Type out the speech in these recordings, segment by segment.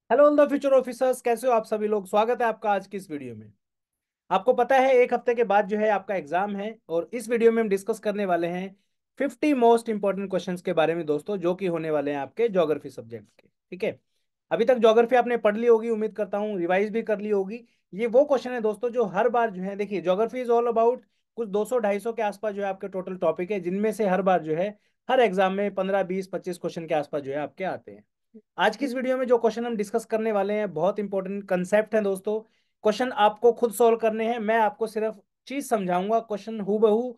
Hello all the future officers, कैसे हो आप सभी लोग। स्वागत है आपका आज की इस वीडियो में। आपको पता है एक हफ्ते के बाद जो है आपका एग्जाम है और इस वीडियो में हम डिस्कस करने वाले हैं 50 मोस्ट इंपॉर्टेंट क्वेश्चंस के बारे में दोस्तों, जो कि होने वाले हैं आपके ज्योग्राफी सब्जेक्ट के। ठीक है। अभी तक ज्योग्राफी आपने पढ़ ली होगी, उम्मीद करता हूँ रिवाइज भी कर ली होगी। ये वो क्वेश्चन है दोस्तों जो हर बार जो है, देखिए ज्योग्राफी इज ऑल अबाउट कुछ 200-250 के आसपास जो है आपके टोटल टॉपिक है, जिनमें से हर बार जो है हर एग्जाम में 15-20-25 क्वेश्चन के आसपास जो है आपके आते हैं। आज की इस वीडियो में जो क्वेश्चन हम डिस्कस करने वाले हैं बहुत इंपॉर्टेंट कंसेप्ट हैं दोस्तों। क्वेश्चन आपको खुद सॉल्व करने हैं, मैं आपको सिर्फ चीज समझाऊंगा, क्वेश्चन हूबहू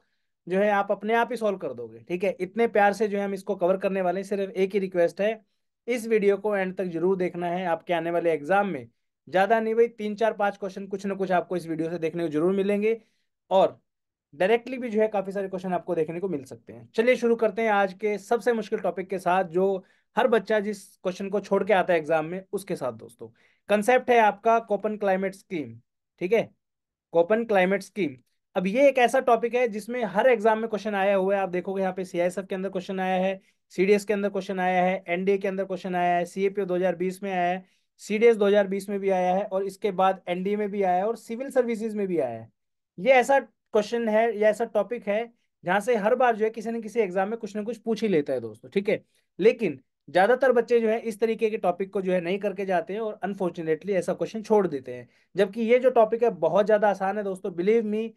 जो है आप अपने आप ही सॉल्व कर दोगे। ठीक है, इतने प्यार से जो है हम इसको कवर करने वाले हैं। सिर्फ एक ही रिक्वेस्ट है, इस वीडियो को एंड तक जरूर देखना है। आपके आने वाले एग्जाम में ज्यादा नहीं भाई 3-4-5 क्वेश्चन कुछ ना कुछ आपको इस वीडियो से देखने को जरूर मिलेंगे, और डायरेक्टली भी जो है काफी सारे क्वेश्चन आपको देखने को मिल सकते हैं। चलिए शुरू करते हैं आज के सबसे मुश्किल टॉपिक के साथ, जो हर बच्चा जिस क्वेश्चन को छोड़ के आता है एग्जाम में उसके साथ दोस्तों। कंसेप्ट है आपका कोपन क्लाइमेट स्कीम। ठीक है, कोपन क्लाइमेट स्कीम। अब ये एक ऐसा टॉपिक है जिसमें हर एग्जाम में क्वेश्चन आया हुआ है। आप देखोगे यहाँ पे सीआईएसएफ के अंदर क्वेश्चन आया है, सीडीएस के अंदर क्वेश्चन आया है, एनडीए के अंदर क्वेश्चन आया है, सीएपीओ 2020 में आया है, सीडीएस 2020 में भी आया है, और इसके बाद एनडीए में भी आया है, और सिविल सर्विसेज में भी आया है। ये ऐसा क्वेश्चन है या ऐसा टॉपिक है जहां से हर बार जो है किसी न किसी एग्जाम में कुछ ना कुछ पूछ ही लेता है दोस्तों। ठीक है, लेकिन ज्यादातर बच्चे जो है इस तरीके के टॉपिक को जो है नहीं करके जाते हैं और अनफॉर्चुनेटली ऐसा क्वेश्चन छोड़ देते हैं। जबकि ये जो टॉपिक है बहुत ज्यादा आसान है दोस्तों, बिलीव मी।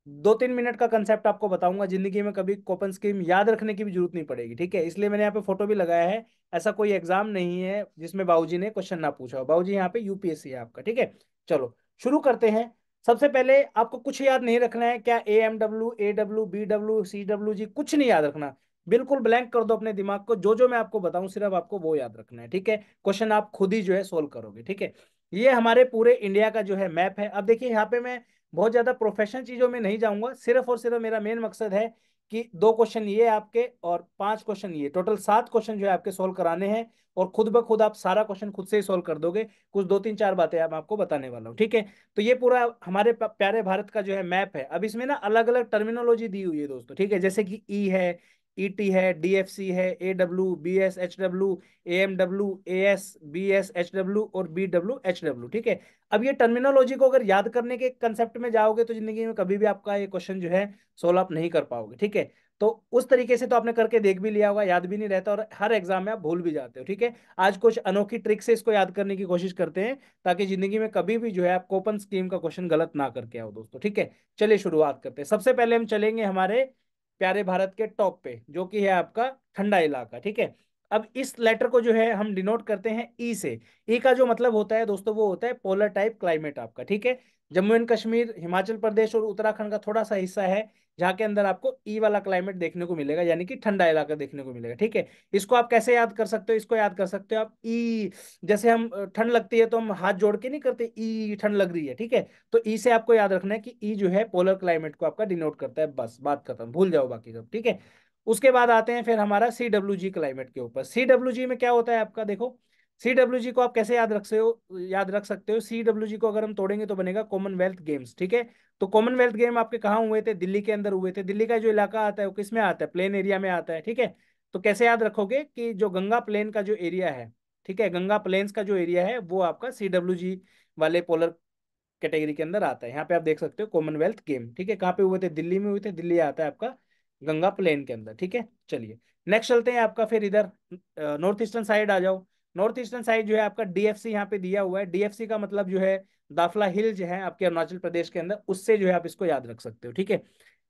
2-3 मिनट का कंसेप्ट आपको बताऊंगा, जिंदगी में कभी कोपन स्कीम याद रखने की भी जरूरत नहीं पड़ेगी। ठीक है, इसलिए मैंने यहाँ पे फोटो भी लगाया है। ऐसा कोई एग्जाम नहीं है जिसमें बाबूजी ने क्वेश्चन ना पूछा हो। बाबूजी यहाँ पे यूपीएससी है आपका। ठीक है, चलो शुरू करते हैं। सबसे पहले आपको कुछ याद नहीं रखना है। क्या AMW AW BW CW जी कुछ नहीं याद रखना। बिल्कुल ब्लैंक कर दो अपने दिमाग को, जो जो मैं आपको बताऊं सिर्फ आपको वो याद रखना है। ठीक है, क्वेश्चन आप खुद ही जो है सोल्व करोगे। ठीक है, ये हमारे पूरे इंडिया का जो है मैप है। अब देखिए यहाँ पे मैं बहुत ज्यादा प्रोफेशनल चीजों में नहीं जाऊंगा, सिर्फ और सिर्फ मेरा मेन मकसद है कि 2 क्वेश्चन ये आपके और 5 क्वेश्चन ये, टोटल 7 क्वेश्चन जो है आपके सोल्व कराने हैं। और खुद ब खुद आप सारा क्वेश्चन खुद से ही सोल्व कर दोगे। कुछ 2-3-4 बातें मैं आपको बताने वाला हूँ। ठीक है, तो ये पूरा हमारे प्यारे भारत का जो है मैप है। अब इसमें ना अलग अलग टर्मिनोलॉजी दी हुई है दोस्तों। ठीक है, जैसे कि ई है, ईटी है, डीएफसी है, एडब्ल्यू, बीएसएचडब्ल्यू, एएमडब्ल्यू, एएस बीएसएचडब्ल्यू और बीडब्ल्यूएचडब्ल्यू। ठीक है, अब ये टर्मिनोलॉजी को अगर याद करने के कंसेप्ट में जाओगे तो जिंदगी में कभी भी आपका ये क्वेश्चन जो है सोल्व आप नहीं कर पाओगे। ठीक है, तो उस तरीके से तो आपने करके देख भी लिया होगा, याद भी नहीं रहता और हर एग्जाम में आप भूल भी जाते हो। ठीक है, आज कुछ अनोखी ट्रिक से इसको याद करने की कोशिश करते हैं, ताकि जिंदगी में कभी भी जो है आप कोपन स्कीम का क्वेश्चन गलत ना करके आओ दोस्तों। ठीक है, चलिए शुरुआत करते हैं। सबसे पहले हम चलेंगे हमारे प्यारे भारत के टॉप पे, जो कि है आपका ठंडा इलाका। ठीक है, अब इस लेटर को जो है हम डिनोट करते हैं ई से। ई का जो मतलब होता है दोस्तों वो होता है पोलर टाइप क्लाइमेट आपका। ठीक है, जम्मू एंड कश्मीर, हिमाचल प्रदेश और उत्तराखंड का थोड़ा सा हिस्सा है जहाँ के अंदर आपको ई वाला क्लाइमेट देखने को मिलेगा, यानी कि ठंडा इलाका देखने को मिलेगा। ठीक है, इसको आप कैसे याद कर सकते हो, इसको याद कर सकते हो आप ई। जैसे हम ठंड लगती है तो हम हाथ जोड़ के नहीं करते, ई ठंड लग रही है। ठीक है, तो ई से आपको याद रखना है कि ई जो है पोलर क्लाइमेट को आपका डिनोट करता है। बस बात खत्म, भूल जाओ बाकी सब। ठीक है, उसके बाद आते हैं फिर हमारा CWG क्लाइमेट के ऊपर। CWG में क्या होता है आपका, देखो CWG को आप कैसे याद रख सकते हो। CWG को अगर हम तोड़ेंगे तो बनेगा कॉमनवेल्थ गेम्स। ठीक है, तो कॉमनवेल्थ गेम आपके कहाँ हुए थे, दिल्ली के अंदर हुए थे। दिल्ली का जो इलाका आता है वो किस में आता है, प्लेन एरिया में आता है। ठीक है, तो कैसे याद रखोगे कि जो गंगा प्लेन का जो एरिया है, ठीक है, गंगा प्लेन्स का जो एरिया है वो आपका CWG वाले पोलर कैटेगरी के अंदर आता है। यहाँ पे आप देख सकते हो कॉमनवेल्थ गेम। ठीक है, कहाँ पे हुए थे, दिल्ली में हुए थे। दिल्ली आता है आपका गंगा प्लेन के अंदर। ठीक है, चलिए नेक्स्ट चलते हैं आपका फिर इधर नॉर्थ ईस्टर्न साइड आ जाओ। नॉर्थ ईस्टर्न साइड जो है आपका डीएफसी यहाँ पे दिया हुआ है। डीएफसी का मतलब जो है दाफला हिल जो है आपके अरुणाचल प्रदेश के अंदर, उससे जो है आप इसको याद रख सकते हो। ठीक है,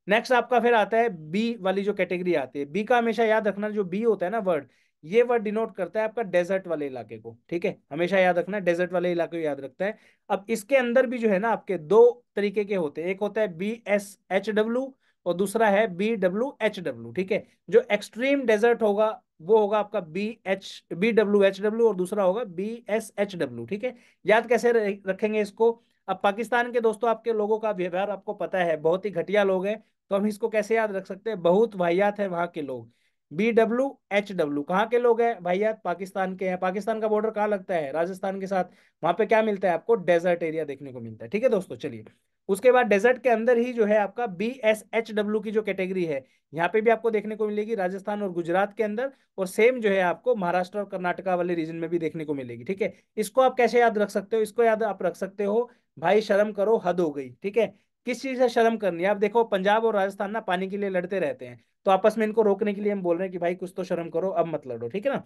नेक्स्ट आपका फिर आता है बी वाली जो कैटेगरी आती है। बी का हमेशा याद रखना, जो बी होता है ना वर्ड, ये वर्ड डिनोट करता है आपका डेजर्ट वाले इलाके को। ठीक है, हमेशा याद रखना, डेजर्ट वाले इलाके को याद रखता है। अब इसके अंदर भी जो है ना आपके 2 तरीके के होते हैं, एक होता है BSHW और दूसरा है BWHW। ठीक है, जो एक्सट्रीम डेजर्ट होगा वो होगा आपका BWHW और दूसरा होगा BSHW। ठीक है, याद कैसे रखेंगे इसको। अब पाकिस्तान के दोस्तों आपके लोगों का व्यवहार आपको पता है, बहुत ही घटिया लोग हैं, तो हम इसको कैसे याद रख सकते हैं, बहुत वाहियात है वहां के लोग। BWHW कहाँ के लोग हैं वाहियात, पाकिस्तान के हैं। पाकिस्तान का बॉर्डर कहाँ लगता है, राजस्थान के साथ। वहां पे क्या मिलता है आपको, डेजर्ट एरिया देखने को मिलता है। ठीक है दोस्तों, चलिए उसके बाद डेजर्ट के अंदर ही जो है आपका BSHW की जो कैटेगरी है, यहाँ पे भी आपको देखने को मिलेगी राजस्थान और गुजरात के अंदर, और सेम जो है आपको महाराष्ट्र और कर्नाटका वाले रीजन में भी देखने को मिलेगी। ठीक है, इसको आप कैसे याद रख सकते हो? इसको याद आप रख सकते हो, भाई शर्म करो हद हो गई। ठीक है, किस चीज से शर्म करनी है? आप देखो पंजाब और राजस्थान ना पानी के लिए लड़ते रहते हैं, तो आपस में इनको रोकने के लिए हम बोल रहे हैं कि भाई कुछ तो शर्म करो, अब मत लड़ो। ठीक है ना।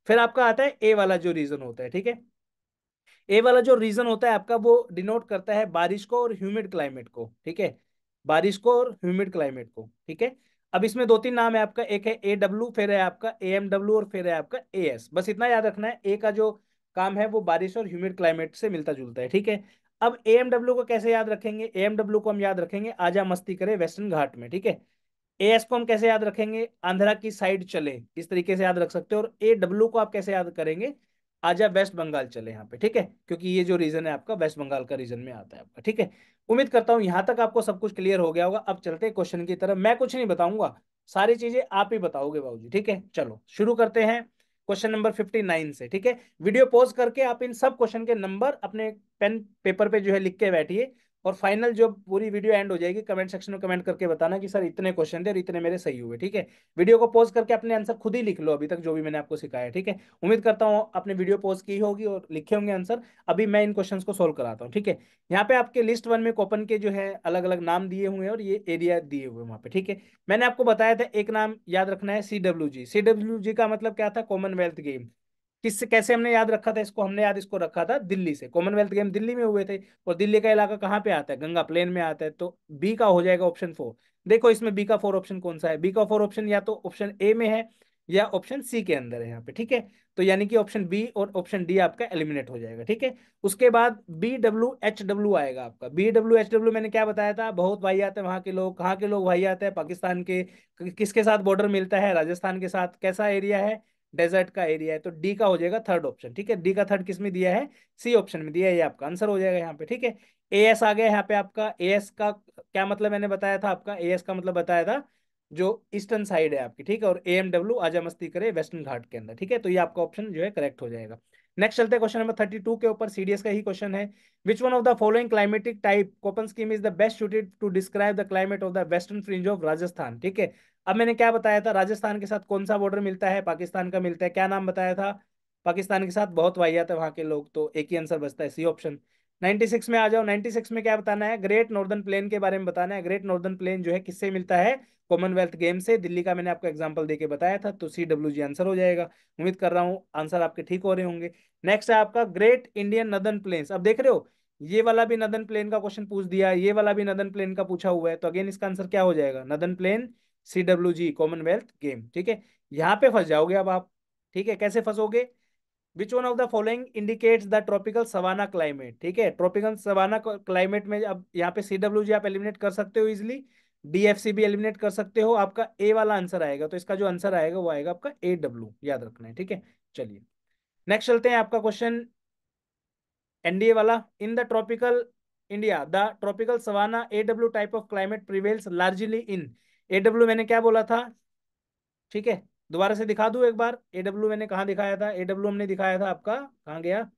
फिर आपका आता है ए वाला जो रीजन होता है। ठीक है, ए वाला जो रीजन होता है आपका, वो डिनोट करता है बारिश को और ह्यूमिड क्लाइमेट को। ठीक है, बारिश को और ह्यूमिड क्लाइमेट को। ठीक है, अब इसमें दो तीन नाम है आपका, एक है AW, फिर है आपका AMW, और फिर है आपका AS। बस इतना याद रखना है, ए का जो काम है वो बारिश और ह्यूमिड क्लाइमेट से मिलता जुलता है। ठीक है, अब AMW को कैसे याद रखेंगे? AMW को हम याद रखेंगे आजा मस्ती करे वेस्टर्न घाट में। ठीक है, AS को हम कैसे याद रखेंगे? आंध्रा की साइड चले, इस तरीके से याद रख सकते हो। और AW को आप कैसे याद करेंगे? आजा वेस्ट बंगाल चले यहाँ पे। ठीक है, क्योंकि ये जो रीजन है आपका वेस्ट बंगाल का रीजन में आता है आपका। ठीक है, उम्मीद करता हूँ यहाँ तक आपको सब कुछ क्लियर हो गया होगा। अब चलते हैं क्वेश्चन की तरफ। मैं कुछ नहीं बताऊंगा, सारी चीजें आप ही बताओगे बाबूजी। ठीक है, चलो शुरू करते हैं क्वेश्चन नंबर 59 से। ठीक है, वीडियो पॉज करके आप इन सब क्वेश्चन के नंबर अपने पेन पेपर पे जो है लिख के बैठिए, और फाइनल जो पूरी वीडियो एंड हो जाएगी कमेंट सेक्शन में कमेंट करके बताना कि सर इतने क्वेश्चन थे और इतने मेरे सही हुए। ठीक है, वीडियो को पॉज करके अपने आंसर खुद ही लिख लो, अभी तक जो भी मैंने आपको सिखाया है। ठीक है, उम्मीद करता हूँ आपने वीडियो पॉज की होगी और लिखे होंगे आंसर। अभी मैं इन क्वेश्चंस को सोल्व कराता हूँ। ठीक है, यहाँ पे आपके लिस्ट वन में कॉपन के जो है अलग अलग नाम दिए हुए हैं और ये एरिया दिए हुए हैं वहाँ पे। ठीक है, मैंने आपको बताया था एक नाम याद रखना है, CWG। CWG का मतलब क्या था? Commonwealth game. किससे कैसे हमने याद रखा था इसको? हमने याद इसको रखा था दिल्ली से। कॉमनवेल्थ गेम दिल्ली में हुए थे, और दिल्ली का इलाका कहाँ पे आता है? गंगा प्लेन में आता है। तो बी का हो जाएगा ऑप्शन 4। देखो इसमें बी का 4 ऑप्शन कौन सा है? बी का 4 ऑप्शन या तो ऑप्शन ए में है या ऑप्शन सी के अंदर है यहाँ पे। ठीक है, तो यानी कि ऑप्शन बी और ऑप्शन डी आपका एलिमिनेट हो जाएगा। ठीक है, उसके बाद BWHW आएगा आपका। BWHW मैंने क्या बताया था? बहुत भाई आते हैं वहां के लोग। कहाँ के लोग भाई आते हैं? पाकिस्तान के। किसके साथ बॉर्डर मिलता है? राजस्थान के साथ। कैसा एरिया है? डेजर्ट का एरिया है। तो डी का हो जाएगा थर्ड ऑप्शन। ठीक है, डी का थर्ड किस में दिया है? सी ऑप्शन में दिया है, ये आपका आंसर हो जाएगा यहाँ पे। ठीक है, एएस आ गया यहाँ पे आपका। एएस का क्या मतलब मैंने बताया था आपका? एएस का मतलब बताया था जो ईस्टर्न साइड है आपकी। ठीक है, और AMW आजा मस्ती करे वेस्टर्न घाट के अंदर। ठीक है, तो ये आपका ऑप्शन जो है करेक्ट हो जाएगा। नेक्स्ट चलते हैं क्वेश्चन नंबर 32 के ऊपर। सीडीएस का ही क्वेश्चन है। Which one of the following climatic type Koppen scheme is the best suited to describe the climate of the western fringe of Rajasthan? ठीक है, अब मैंने क्या बताया था? राजस्थान के साथ कौन सा बॉर्डर मिलता है? पाकिस्तान का मिलता है। क्या नाम बताया था? पाकिस्तान के साथ बहुत वाहियात है वहां के लोग, तो एक ही आंसर बचता है, सी ऑप्शन। 96 में आ जाओ। 96 में क्या बताना है? ग्रेट नॉर्दर्न प्लेन के बारे में बताना है। ग्रेट नॉर्दर्न प्लेन जो है किससे मिलता है? कॉमनवेल्थ गेम से। दिल्ली का मैंने आपको एग्जांपल देके बताया था, तो CWG आंसर हो जाएगा। उम्मीद कर रहा हूँ आंसर आपके ठीक हो रहे होंगे। नेक्स्ट है आपका ग्रेट इंडियन नदर्न प्लेन्स। अब देख रहे हो, ये वाला भी नदर्न प्लेन का क्वेश्चन पूछ दिया, ये वाला भी नदर्न प्लेन का पूछा हुआ है, तो अगेन इसका आंसर क्या हो जाएगा? Northern plane, CWG, Commonwealth game. ठीक है, यहाँ पे फंस जाओगे अब आप। ठीक है, कैसे फंसोगे? Which one of the following indicates the tropical savanna climate? ठीक है, ट्रॉपिकल सवाना क्लाइमेट में अब यहाँ पे CWG आप एलिमिनेट कर सकते हो इजिली, DFC भी एलिमिनेट कर सकते हो। आपका ए वाला आंसर आएगा, तो इसका जो आंसर आएगा वो आएगा आपका AW, याद रखना है। ठीक है, चलिए नेक्स्ट चलते हैं। आपका क्वेश्चन एनडीए वाला। In the tropical India the tropical savanna AW type of climate prevails largely in. AW मैंने क्या बोला था? ठीक है, दोबारा से दिखा दूं एक बार। AW मैंने कहाँ दिखाया था? AW हमने दिखाया था आपका, कहाँ गया?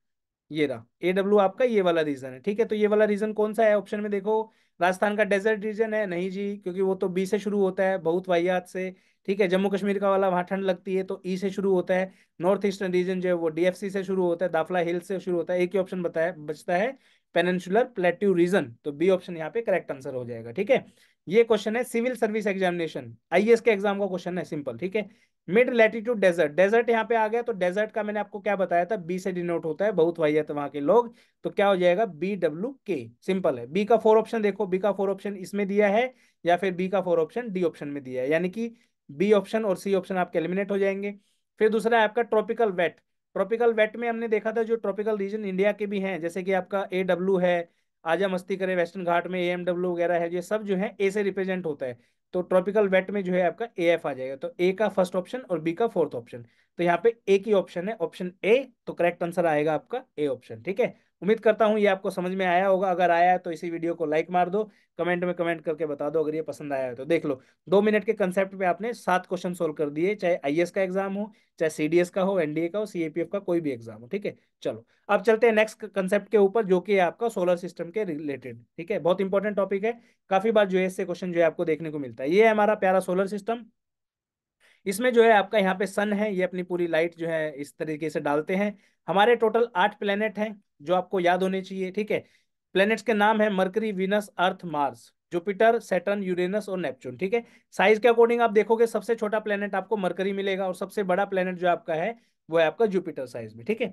ये रहा AW आपका, ये वाला रीजन है। ठीक है, तो ये वाला रीजन कौन सा है? ऑप्शन में देखो, राजस्थान का डेजर्ट रीजन है? नहीं जी, क्योंकि वो तो बी से शुरू होता है, बहुत वाहियात से। ठीक है, जम्मू कश्मीर का वाला वहाँ ठंड लगती है, तो ई से शुरू होता है। नॉर्थ ईस्टर्न रीजन जो है वो DFC से शुरू होता है, दाफला हिल से शुरू होता है। एक ही ऑप्शन बताया बचता है, पेनिनसुलर प्लेट्यू रीजन। तो बी ऑप्शन यहाँ पे करेक्ट आंसर हो जाएगा। ठीक है, ये क्वेश्चन है सिविल सर्विस एग्जामिनेशन, IAS के एग्जाम का क्वेश्चन है, सिंपल। ठीक है, मिड लैटिट्यूड डेजर्ट। डेजर्ट यहाँ पे आ गया, तो डेजर्ट का मैंने आपको क्या बताया था? बी से डिनोट होता है, बहुत वाहियात है वहां के लोग। तो क्या हो जाएगा? BWK, सिंपल है। बी का 4 ऑप्शन देखो, बी का 4 ऑप्शन इसमें दिया है, या फिर बी का 4 ऑप्शन डी ऑप्शन में दिया है, यानी कि बी ऑप्शन और सी ऑप्शन आपके एलिमिनेट हो जाएंगे। फिर दूसरा है आपका ट्रॉपिकल वेट। ट्रॉपिकल वेट में हमने देखा था जो ट्रॉपिकल रीजन इंडिया के भी हैं, जैसे कि आपका AW है, आजा मस्ती करे वेस्टर्न घाट में AMW वगैरह है, ये सब जो है ए से रिप्रेजेंट होता है। तो ट्रॉपिकल वेट में जो है आपका AF आ जाएगा। तो ए का फर्स्ट ऑप्शन और बी का फोर्थ ऑप्शन। तो यहाँ पे एक ही ऑप्शन है, ऑप्शन ए। तो करेक्ट आंसर आएगा आपका ए ऑप्शन। ठीक है, उम्मीद करता हूँ ये आपको समझ में आया होगा। अगर आया है तो इसी वीडियो को लाइक मार दो, कमेंट में कमेंट करके बता दो अगर ये पसंद आया है तो। देख लो 2 मिनट के कंसेप्ट पे आपने 7 क्वेश्चन सोल्व कर दिए, चाहे आईएएस का एग्जाम हो, चाहे सीडीएस का हो, एनडीए का हो, सीएपीएफ का कोई भी एग्जाम हो। ठीक है, चलो अब चलते हैं नेक्स्ट कंसेप्ट के ऊपर, जो कि है आपका सोलर सिस्टम के रिलेटेड। ठीक है, बहुत इंपॉर्टेंट टॉपिक है, काफी बार जो है इससे क्वेश्चन जो है आपको देखने को मिलता है। ये है हमारा प्यारा सोलर सिस्टम। इसमें जो है आपका यहाँ पे सन है, ये अपनी पूरी लाइट जो है इस तरीके से डालते हैं। हमारे टोटल 8 प्लेनेट हैं जो आपको याद होने चाहिए। ठीक है, प्लेनेट्स के नाम है मरकरी, वीनस, अर्थ, मार्स, जुपिटर, सैटर्न, यूरेनस और नेपच्यून। ठीक है, साइज के अकॉर्डिंग आप देखोगे सबसे छोटा प्लेनेट आपको मरकरी मिलेगा, और सबसे बड़ा प्लेनेट जो आपका है वो है आपका जुपिटर साइज में। ठीक है,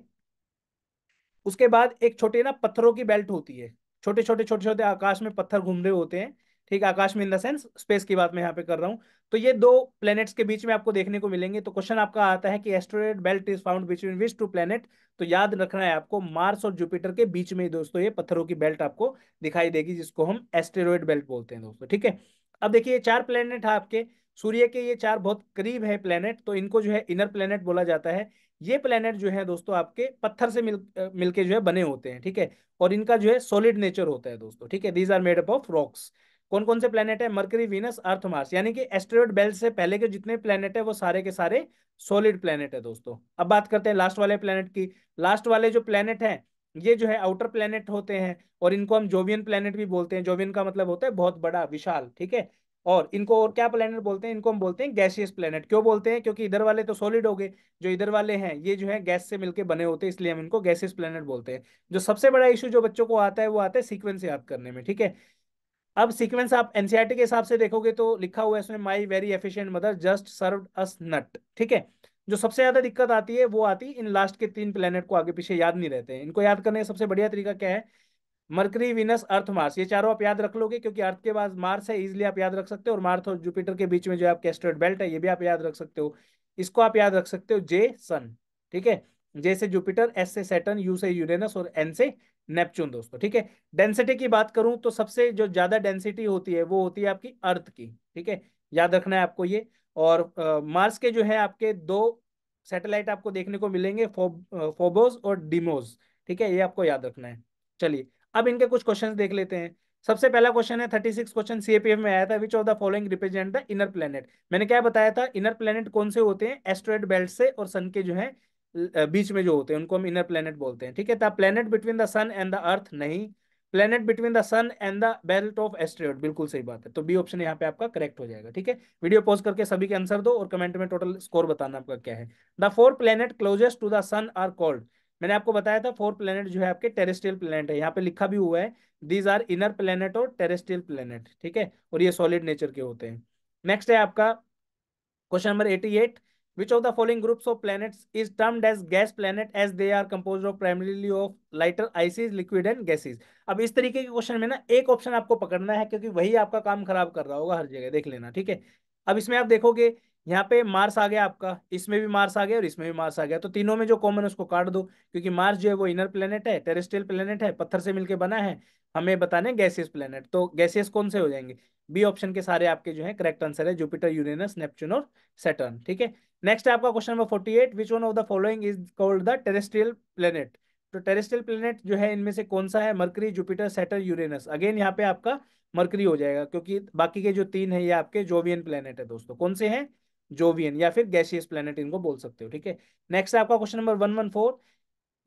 उसके बाद एक छोटे ना पत्थरों की बेल्ट होती है, छोटे छोटे छोटे छोटे आकाश में पत्थर घूम रहे होते हैं। ठीक है, आकाश में इन द सेंस स्पेस की बात मैं यहाँ पे कर रहा हूँ। तो ये दो प्लैनेट्स के बीच में आपको देखने को मिलेंगे। तो क्वेश्चन आपका आता है कि asteroid belt is found between which two planet. तो याद रखना है आपको, मार्स और जुपिटर के बीच में ही दोस्तों ये पत्थरों की बेल्ट आपको दिखाई देगी, जिसको हम एस्टेरॉयड बेल्ट बोलते हैं दोस्तों। ठीक है, अब देखिए 4 प्लैनेट है आपके सूर्य के, ये 4 बहुत करीब है प्लैनेट, तो इनको जो है इनर प्लैनेट बोला जाता है। ये प्लेनेट जो है दोस्तों आपके पत्थर से मिलके जो है बने होते हैं। ठीक है, और इनका जो है सॉलिड नेचर होता है दोस्तों। ठीक है, these are made up of rocks. कौन कौन से प्लेनेट है? मरकरी, वीनस, अर्थ, मार्स, यानी कि एस्टेरॉयड बेल्ट से पहले के जितने प्लेनेट है वो सारे के सारे सॉलिड प्लेनेट है दोस्तों। अब बात करते हैं लास्ट वाले प्लेनेट की। लास्ट वाले जो प्लेनेट हैं ये जो है आउटर प्लेनेट होते हैं, और इनको हम जोवियन प्लेनेट भी बोलते हैं। जोवियन का मतलब होता है बहुत बड़ा, विशाल। ठीक है, और इनको और क्या प्लेनेट बोलते हैं? इनको हम बोलते हैं गैसियस प्लेनेट। क्यों बोलते हैं? क्योंकि इधर वाले तो सॉलिड हो गए, जो इधर वाले हैं ये जो है गैस से मिलके बने होते हैं, इसलिए हम इनको गैसियस प्लेनेट बोलते हैं। जो सबसे बड़ा इशू जो बच्चों को आता है वो आता है सीक्वेंस याद करने में। ठीक है, अब सीक्वेंस आप एनसीईआरटी के हिसाब से देखोगे तो लिखा हुआ है इसमें, my very efficient mother just served us nut. ठीक है, जो सबसे ज्यादा दिक्कत आती है वो आती है इन लास्ट के 3 प्लेनेट को आगे पीछे याद नहीं रहते हैं। इनको याद करने का सबसे बढ़िया तरीका क्या है? मरकरी, वीनस, अर्थ, मार्स, ये चारों आप याद रख लोगे, क्योंकि अर्थ के बाद मार्स है, इजिली आप याद रख सकते हो। और मार्स और जुपिटर के बीच में जो आपका एस्टेरॉयड बेल्ट है ये भी आप याद रख सकते हो। इसको आप याद रख सकते हो जे सन। ठीक है, जे से जुपिटर, एस से सैटर्न, यू से यूरेनस और एन से नेपच्यून दोस्तों। ठीक है, डेंसिटी की बात करूं तो सबसे जो ज्यादा डेंसिटी होती है वो होती है आपकी अर्थ की। ठीक है, याद रखना है आपको ये। और मार्स के जो है आपके 2 सैटेलाइट आपको देखने को मिलेंगे, फोबोस और डिमोस। ठीक है, ये आपको याद रखना है। चलिए अब इनके कुछ क्वेश्चंस देख लेते हैं। सबसे पहला क्वेश्चन है 36 क्वेश्चन सीएपीएफ में आया था, विच of the following represent the inner planet. मैंने क्या बताया था? इनर प्लेनेट कौन से होते हैं? एस्ट्रॉयड बेल्ट से और सन के जो है बीच में जो होते हैं उनको हम इनर प्लेनेट बोलते हैं। ठीक है, तो planet between the sun and the earth नहीं, planet between the sun and the belt of asteroid, बिल्कुल सही बात है। तो बी ऑप्शन यहाँ पे आपका करेक्ट हो जाएगा। ठीक है, वीडियो पॉज करके सभी के आंसर दो और कमेंट में टोटल स्कोर बताना आपका क्या है। The 4 planet closest to the sun are called. मैंने आपको बताया था 4 प्लेनेट जो है आपके टेरेस्ट्रियल प्लेनेट है, यहाँ पे लिखा भी हुआ है दीज आर इनर प्लेनेट और टेरेस्ट्रियल प्लेनेट। ठीक है, और ये सॉलिड नेचर के होते हैं। नेक्स्ट है आपका question number 88, which of the following groups of planets is termed as gas planet as they are composed of primarily of lighter ices, liquid and gases. अब इस तरीके के क्वेश्चन में ना एक ऑप्शन आपको पकड़ना है, क्योंकि वही आपका काम खराब कर रहा होगा हर जगह, देख लेना। ठीक है, अब इसमें आप देखोगे यहाँ पे मार्स आ गया आपका, इसमें भी मार्स आ गया और इसमें भी मार्स आ गया, तो तीनों में जो कॉमन है उसको काट दो, क्योंकि मार्स जो है वो इनर प्लेनेट है, टेरेस्ट्रियल प्लेनेट है, पत्थर से मिलकर बना है। हमें बताने गैसियस प्लेनेट, तो गैसियस कौन से हो जाएंगे? बी ऑप्शन के सारे आपके जो है करेक्ट आंसर है, जुपिटर, यूरेनस, नेपच्यून और सैटर्न। ठीक है, नेक्स्ट है आपका question number 48, which one of the following is called the terrestrial planet. तो टेरेस्ट्रियल प्लेनेट जो है इनमें से कौन सा है? Mercury, Jupiter, Saturn, Uranus. Again यहाँ पे आपका मरकरी हो जाएगा, क्योंकि बाकी के जो 3 है ये आपके जोवियन प्लेनेट है दोस्तों। कौन से हैं? जोवियन या फिर गैसियस प्लेनेट इनको बोल सकते हो। ठीक है, नेक्स्ट है आपका question number 114,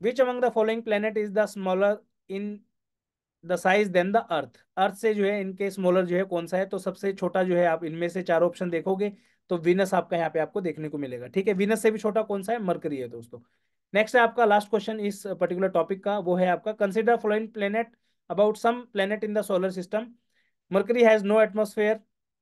which among the following planet is the smaller in the size than the earth. Earth से जो है इनके स्मॉलर जो है कौन सा है? तो सबसे छोटा जो है, आप इनमें से 4 ऑप्शन देखोगे तो वीनस आपका यहाँ पे आपको देखने को मिलेगा। ठीक है, वीनस से भी छोटा कौन सा है? मरकरी है दोस्तों। नेक्स्ट है आपका लास्ट क्वेश्चन इस पर्टिकुलर टॉपिक का, वो है आपका consider following planet about some planet in the solar system. Mercury has no atmosphere.